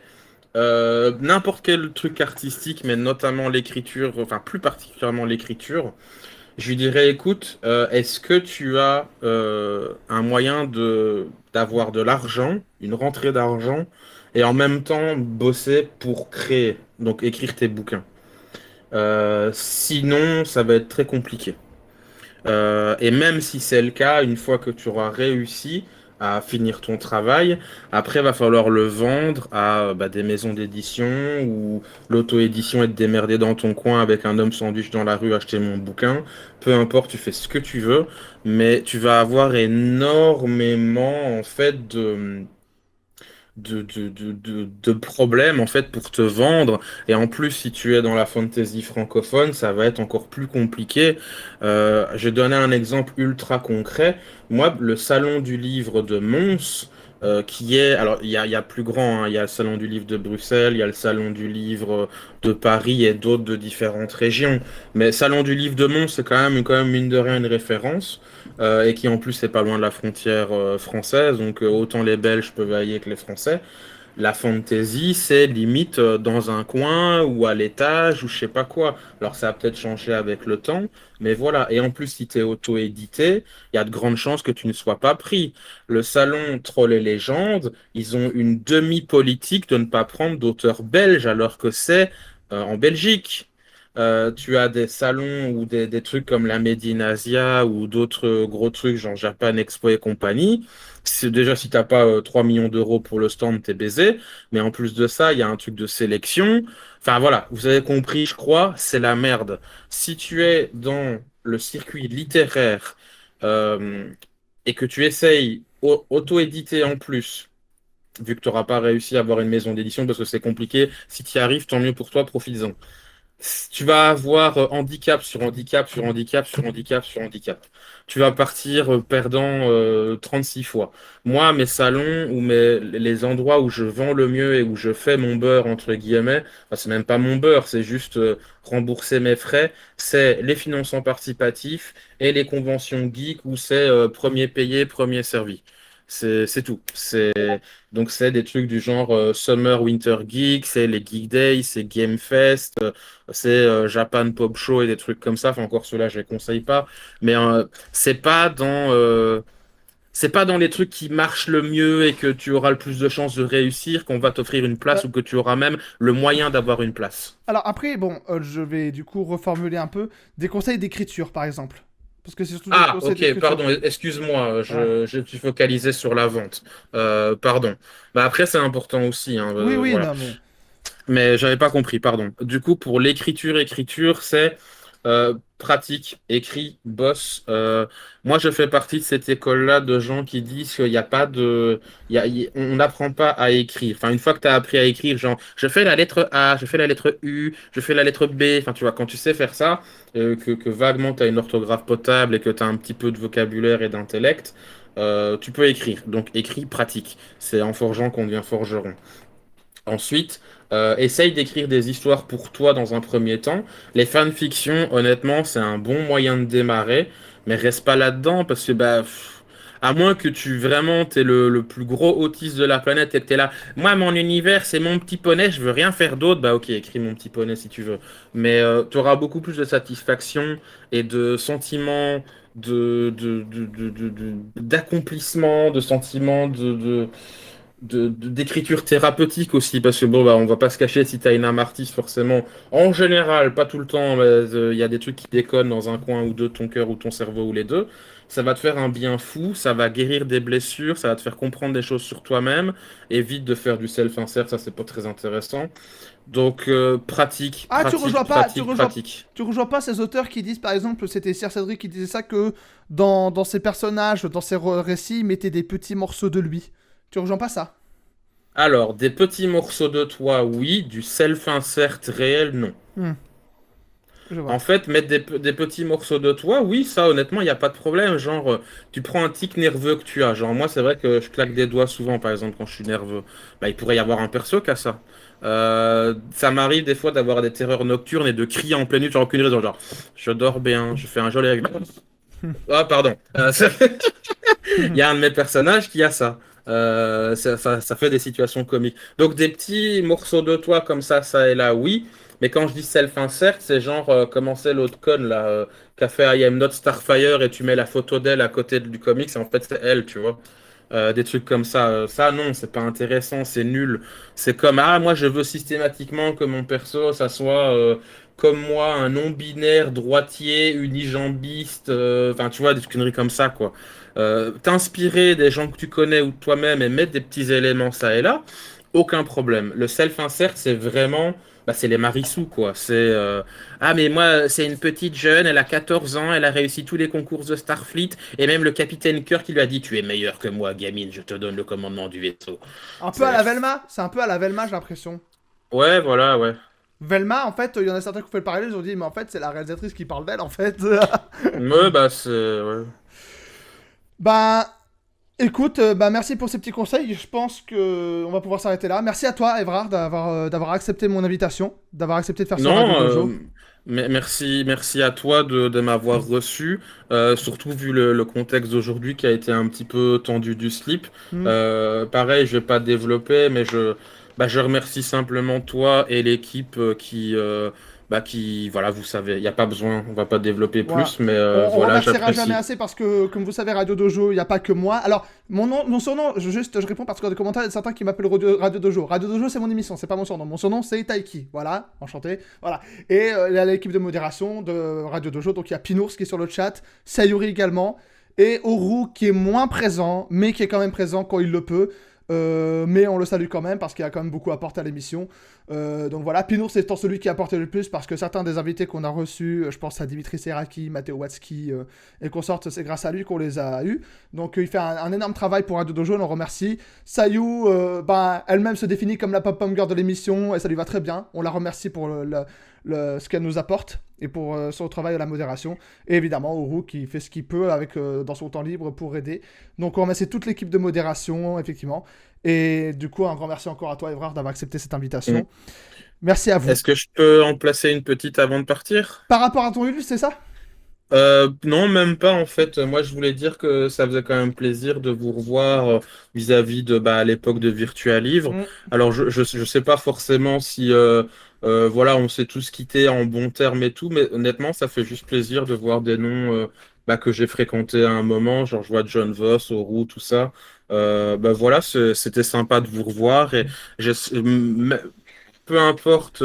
n'importe quel truc artistique, mais notamment l'écriture, enfin plus particulièrement l'écriture, je lui dirais, écoute, est-ce que tu as un moyen de d'avoir de l'argent, une rentrée d'argent, et en même temps bosser pour créer, donc écrire tes bouquins. Sinon, ça va être très compliqué. Et même si c'est le cas, une fois que tu auras réussi à finir ton travail, après, va falloir le vendre à des maisons d'édition ou l'auto-édition et te démerder dans ton coin avec un homme sandwich dans la rue, acheter mon bouquin. Peu importe, tu fais ce que tu veux, mais tu vas avoir énormément, en fait, de problèmes en fait pour te vendre et en plus si tu es dans la fantasy francophone ça va être encore plus compliqué. Je vais donner un exemple ultra concret. Moi le salon du livre de Mons qui est alors il y a plus grand hein. Il y a le salon du livre de Bruxelles, il y a le salon du livre de Paris et d'autres de différentes régions, mais salon du livre de Mons c'est quand même mine de rien une référence et qui en plus c'est pas loin de la frontière française, donc autant les Belges peuvent y aller que les Français. La fantasy, c'est limite dans un coin ou à l'étage ou je sais pas quoi. Alors ça a peut-être changé avec le temps, mais voilà. Et en plus, si tu es auto-édité, il y a de grandes chances que tu ne sois pas pris. Le salon Troll et Légendes, ils ont une demi-politique de ne pas prendre d'auteurs belges alors que c'est en Belgique. Tu as des salons ou des trucs comme la Made in Asia ou d'autres gros trucs genre Japan Expo et compagnie. C'est déjà si t'as pas 3 millions d'euros pour le stand, t'es baisé. Mais en plus de ça, il y a un truc de sélection. Enfin voilà, vous avez compris, je crois, c'est la merde. Si tu es dans le circuit littéraire euh, et que tu essayes auto-éditer en plus, vu que tu n'auras pas réussi à avoir une maison d'édition parce que c'est compliqué, si tu y arrives, tant mieux pour toi, profites-en. tu vas avoir handicap sur handicap sur handicap sur handicap sur handicap. Tu vas partir perdant 36 fois. Moi, mes salons ou les endroits où je vends le mieux et où je fais mon beurre, entre guillemets, enfin, c'est même pas mon beurre, c'est juste rembourser mes frais, c'est les financements participatifs et les conventions geek où c'est premier payé, premier servi. C'est tout. Donc c'est des trucs du genre Summer Winter Geek, c'est les Geek Days, c'est Game Fest, c'est Japan Pop Show et des trucs comme ça. Enfin, encore ceux-là, je les conseille pas. Mais c'est pas dans, euh, c'est pas dans les trucs qui marchent le mieux et que tu auras le plus de chances de réussir qu'on va t'offrir une place Bah, ou que tu auras même le moyen d'avoir une place. alors après, bon, je vais du coup reformuler un peu des conseils d'écriture, par exemple. Parce que c'est surtout des Ah, conseils ok, d'écriture. pardon, excuse-moi, Ouais. je suis focalisé sur la vente. Pardon. Bah après, c'est important aussi, hein, Oui, oui, voilà. non, mais... Mais j'avais pas compris, pardon. Du coup, pour l'écriture, c'est pratique, écrit, boss. Moi, je fais partie de cette école-là de gens qui disent qu'il n'y a pas de, on n'apprend pas à écrire. Enfin, une fois que tu as appris à écrire, genre, je fais la lettre A, je fais la lettre U, je fais la lettre B. Enfin, tu vois, quand tu sais faire ça, que vaguement tu as une orthographe potable et que tu as un petit peu de vocabulaire et d'intellect, tu peux écrire. Donc, écrit, pratique. C'est en forgeant qu'on devient forgeron. Ensuite, essaye d'écrire des histoires pour toi dans un premier temps. Les fanfictions, honnêtement, c'est un bon moyen de démarrer, mais reste pas là-dedans parce que à moins que tu vraiment t'es le plus gros autiste de la planète et que t'es là, moi mon univers c'est mon petit poney, je veux rien faire d'autre, bah ok, écris mon petit poney si tu veux. Mais tu auras beaucoup plus de satisfaction et de sentiments d'accomplissement, de sentiments d'écriture thérapeutique aussi, parce que bon, bah, on va pas se cacher si t'as une âme artiste, forcément. En général, pas tout le temps, mais il y a des trucs qui déconnent dans un coin ou deux de ton cœur ou ton cerveau ou les deux. Ça va te faire un bien fou, ça va guérir des blessures, ça va te faire comprendre des choses sur toi-même. Évite de faire du self-insert, ça c'est pas très intéressant. Donc, pratique, Ah, pratique, pratique, pratique. tu rejoins pas ces auteurs qui disent, par exemple, c'était Sir Cédric qui disait ça, que dans ses personnages, dans ses récits, il mettait des petits morceaux de lui. Tu rejoins pas ça? Alors, des petits morceaux de toi, oui, du self-insert réel, non. Hmm, je En vois. fait, mettre des petits morceaux de toi, oui, ça, honnêtement, il n'y a pas de problème. Genre, tu prends un tic nerveux que tu as. Genre, moi, c'est vrai que je claque des doigts souvent, par exemple, quand je suis nerveux. Bah, il pourrait y avoir un perso qui a ça. Ça m'arrive des fois d'avoir des terreurs nocturnes et de crier en pleine nuit, sans aucune raison. Genre, je dors bien, je fais un joli... Ah, pardon. Il y a un de mes personnages qui a ça. Ça fait des situations comiques. Donc des petits morceaux de toi comme ça et là, oui. Mais quand je dis self-insert, c'est genre, comment c'est l'autre conne là, qui a fait I Am Not Starfire et tu mets la photo d'elle à côté du comics et en fait c'est elle, tu vois. Des trucs comme ça. Ça, non, c'est pas intéressant, c'est nul. C'est comme, ah, moi, je veux systématiquement que mon perso, ça soit comme moi, un non-binaire, droitier, unijambiste, enfin, tu vois, des conneries comme ça, quoi. T'inspirer des gens que tu connais ou de toi-même et mettre des petits éléments ça et là, aucun problème. Le self-insert, c'est vraiment. Bah, c'est les Marissou, quoi. C'est ah, mais moi, c'est une petite jeune, elle a 14 ans, elle a réussi tous les concours de Starfleet, et même le capitaine Kirk qui lui a dit: Tu es meilleur que moi, gamine, je te donne le commandement du vaisseau. Un peu à C'est. la Velma, c'est un peu à la Velma, j'ai l'impression. Ouais, voilà, ouais. Velma, en fait, il y en a certains qui ont fait le parallèle, ils ont dit, mais en fait, c'est la réalisatrice qui parle d'elle, en fait. Ouais, bah, c'est. Ouais. Bah, écoute, bah merci pour ces petits conseils. Je pense que on va pouvoir s'arrêter là. Merci à toi, Evrard, d'avoir accepté mon invitation, d'avoir accepté de faire ce radio Non, dojo. merci à toi de m'avoir reçu, surtout vu le contexte d'aujourd'hui qui a été un petit peu tendu du slip. Hmm. Pareil, je vais pas développer, mais je remercie simplement toi et l'équipe voilà, vous savez, il n'y a pas besoin, on va pas développer Voilà. plus, mais On voilà, remerciera jamais j'apprécie. assez parce que, comme vous savez, Radio Dojo, il n'y a pas que moi. Alors, mon surnom, je réponds parce que dans les commentaires, il y a certains qui m'appellent Radio Dojo. Radio Dojo, c'est mon émission, c'est pas mon surnom. Mon surnom, c'est Taiki. Voilà, enchanté. Voilà. Et il y a l'équipe de modération de Radio Dojo. Donc, il y a Pinours qui est sur le chat, Sayuri également, et Oru qui est moins présent, mais qui est quand même présent quand il le peut. Mais on le salue quand même parce qu'il a quand même beaucoup apporté à l'émission. Donc voilà, Pinours c'est étant celui qui a apporté le plus parce que certains des invités qu'on a reçus, je pense à Dimitri Seraki, Matteo Watzki et consortes, c'est grâce à lui qu'on les a eus. Donc il fait un énorme travail pour Radio Dojo, on le remercie. Sayu, elle-même se définit comme la pop-pom girl de l'émission et ça lui va très bien. On la remercie pour ce qu'elle nous apporte et pour son travail à la modération. Et évidemment, Oru qui fait ce qu'il peut dans son temps libre pour aider. Donc on remercie toute l'équipe de modération, effectivement. Et du coup, un grand merci encore à toi, Evrard, d'avoir accepté cette invitation. Merci à vous. Est-ce que je peux en placer une petite avant de partir? Par rapport à ton Ulule, c'est ça? Non, même pas en fait. Moi, je voulais dire que ça faisait quand même plaisir de vous revoir vis-à-vis de à l'époque de Virtua Livre. Mm. Alors, je sais pas forcément si voilà, on s'est tous quittés en bons termes et tout, mais honnêtement, ça fait juste plaisir de voir des noms que j'ai fréquentés à un moment. Genre, je vois John Voss, Oru, tout ça. Voilà, c'était sympa de vous revoir et je, peu importe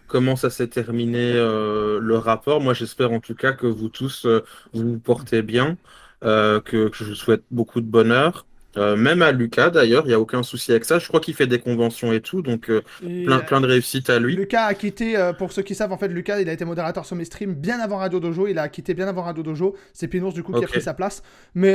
comment ça s'est terminé le rapport, moi j'espère en tout cas que vous tous vous vous portez bien, que je vous souhaite beaucoup de bonheur. Même à Lucas d'ailleurs, il n'y a aucun souci avec ça. Je crois qu'il fait des conventions et tout, donc Et, plein de réussite à lui. Lucas a quitté, pour ceux qui savent, en fait, Lucas, il a été modérateur sur mes streams bien avant Radio Dojo. Il a quitté bien avant Radio Dojo. C'est Pinours, du coup, qui a Ok, pris sa place. Mais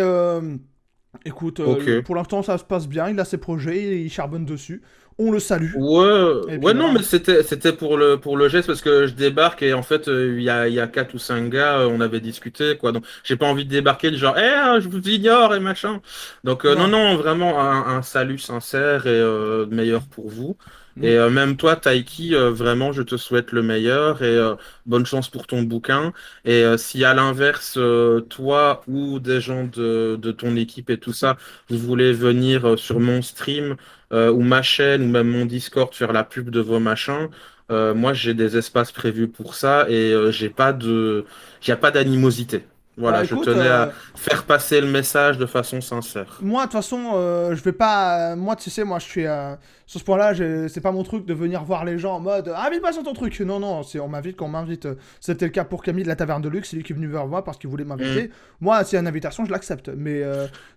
écoute, ok. pour l'instant, ça se passe bien. Il a ses projets, il charbonne dessus. On le salue. Ouais, Et puis ouais, non, voilà. mais c'était pour le geste parce que je débarque et en fait il y a quatre ou cinq gars, on avait discuté quoi, donc j'ai pas envie de débarquer du genre je vous ignore et machin. Donc non, Non. non, vraiment un salut sincère et meilleur pour vous. Mm. Et même toi, Taiki, vraiment, je te souhaite le meilleur et bonne chance pour ton bouquin. Et si à l'inverse, toi ou des gens de ton équipe et tout ça, vous voulez venir sur mon stream ou ma chaîne ou même mon Discord faire la pub de vos machins. Moi, j'ai des espaces prévus pour ça et y a pas d'animosité. Bah Voilà, je écoute, tenais à faire passer le message de façon sincère. moi, de toute façon, je vais pas. Moi, tu sais, moi, je suis. Sur ce point-là, c'est pas mon truc de venir voir les gens en mode invite-moi sur ton truc. Non, non, on m'invite quand on m'invite. C'était le cas pour Camille de la Taverne de Luxe, c'est lui qui est venu vers moi parce qu'il voulait Hmm. m'inviter. Moi, s'il y a une invitation, je l'accepte. Mais.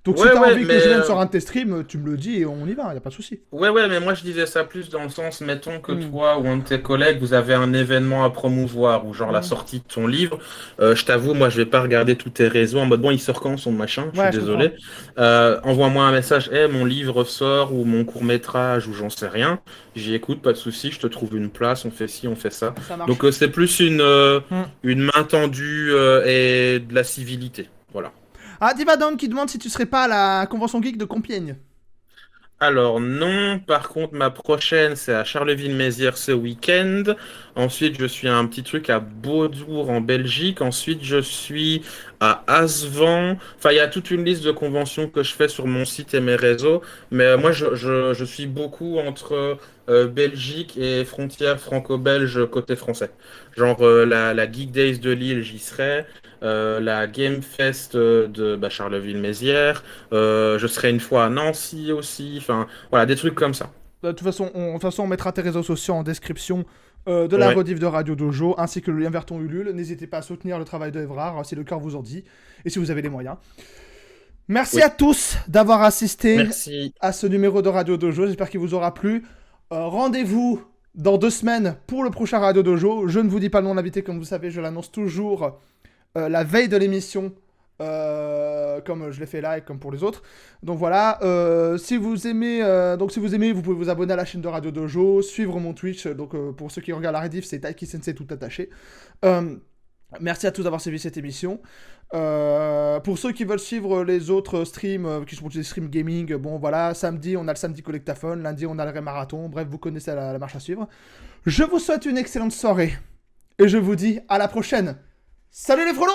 Donc, si Ouais, t'as ouais, envie que mais je vienne sur un de tes streams, tu me le dis et on y va, y a pas de souci. ouais, ouais, mais moi je disais ça plus dans le sens, mettons que Hmm. toi ou un de tes collègues, vous avez un événement à promouvoir ou genre la Hmm. sortie de ton livre. Je t'avoue, moi je vais pas regarder tous tes réseaux en mode bon, il sort quand son machin, je suis Ouais, je comprends. désolé. Envoie-moi un message, mon livre sort ou mon court-métrage ou j'en sais rien. J'y écoute, pas de souci, je te trouve une place, on fait ci, on fait ça. Ça Donc marche. c'est plus Hmm. une main tendue et de la civilité. Voilà. Ah, Divadan qui demande si tu serais pas à la convention geek de Compiègne. Alors non, par contre ma prochaine c'est à Charleville-Mézières ce week-end. Ensuite je suis à un petit truc à Beaudour en Belgique. Ensuite je suis à Asvan. Enfin il y a toute une liste de conventions que je fais sur mon site et mes réseaux. Mais moi je suis beaucoup entre Belgique et frontière franco-belge côté français. Genre la Geek Days de Lille j'y serai. La Game Fest de Charleville-Mézières. Je serai une fois à Nancy aussi. Enfin, voilà, des trucs comme ça. De toute façon, on mettra tes réseaux sociaux en description de la Ouais, rediff de Radio Dojo, ainsi que le lien vers ton Ulule. N'hésitez pas à soutenir le travail de Evrard, si le cœur vous en dit, et si vous avez les moyens. Merci oui. à tous d'avoir assisté Merci. à ce numéro de Radio Dojo. J'espère qu'il vous aura plu. Rendez-vous dans 2 semaines pour le prochain Radio Dojo. Je ne vous dis pas le nom de l'invité, comme vous savez, je l'annonce toujours la veille de l'émission. Comme je l'ai fait là et comme pour les autres. Donc voilà, si vous aimez, vous pouvez vous abonner à la chaîne de Radio Dojo, suivre mon Twitch. Donc pour ceux qui regardent la rediff, c'est Taiki Sensei tout attaché. Merci à tous d'avoir suivi cette émission. Pour ceux qui veulent suivre les autres streams, qui sont des streams gaming, bon voilà, samedi on a le samedi collectaphone, lundi on a le Ray Marathon, bref vous connaissez la marche à suivre. Je vous souhaite une excellente soirée et je vous dis à la prochaine. Salut les frolos!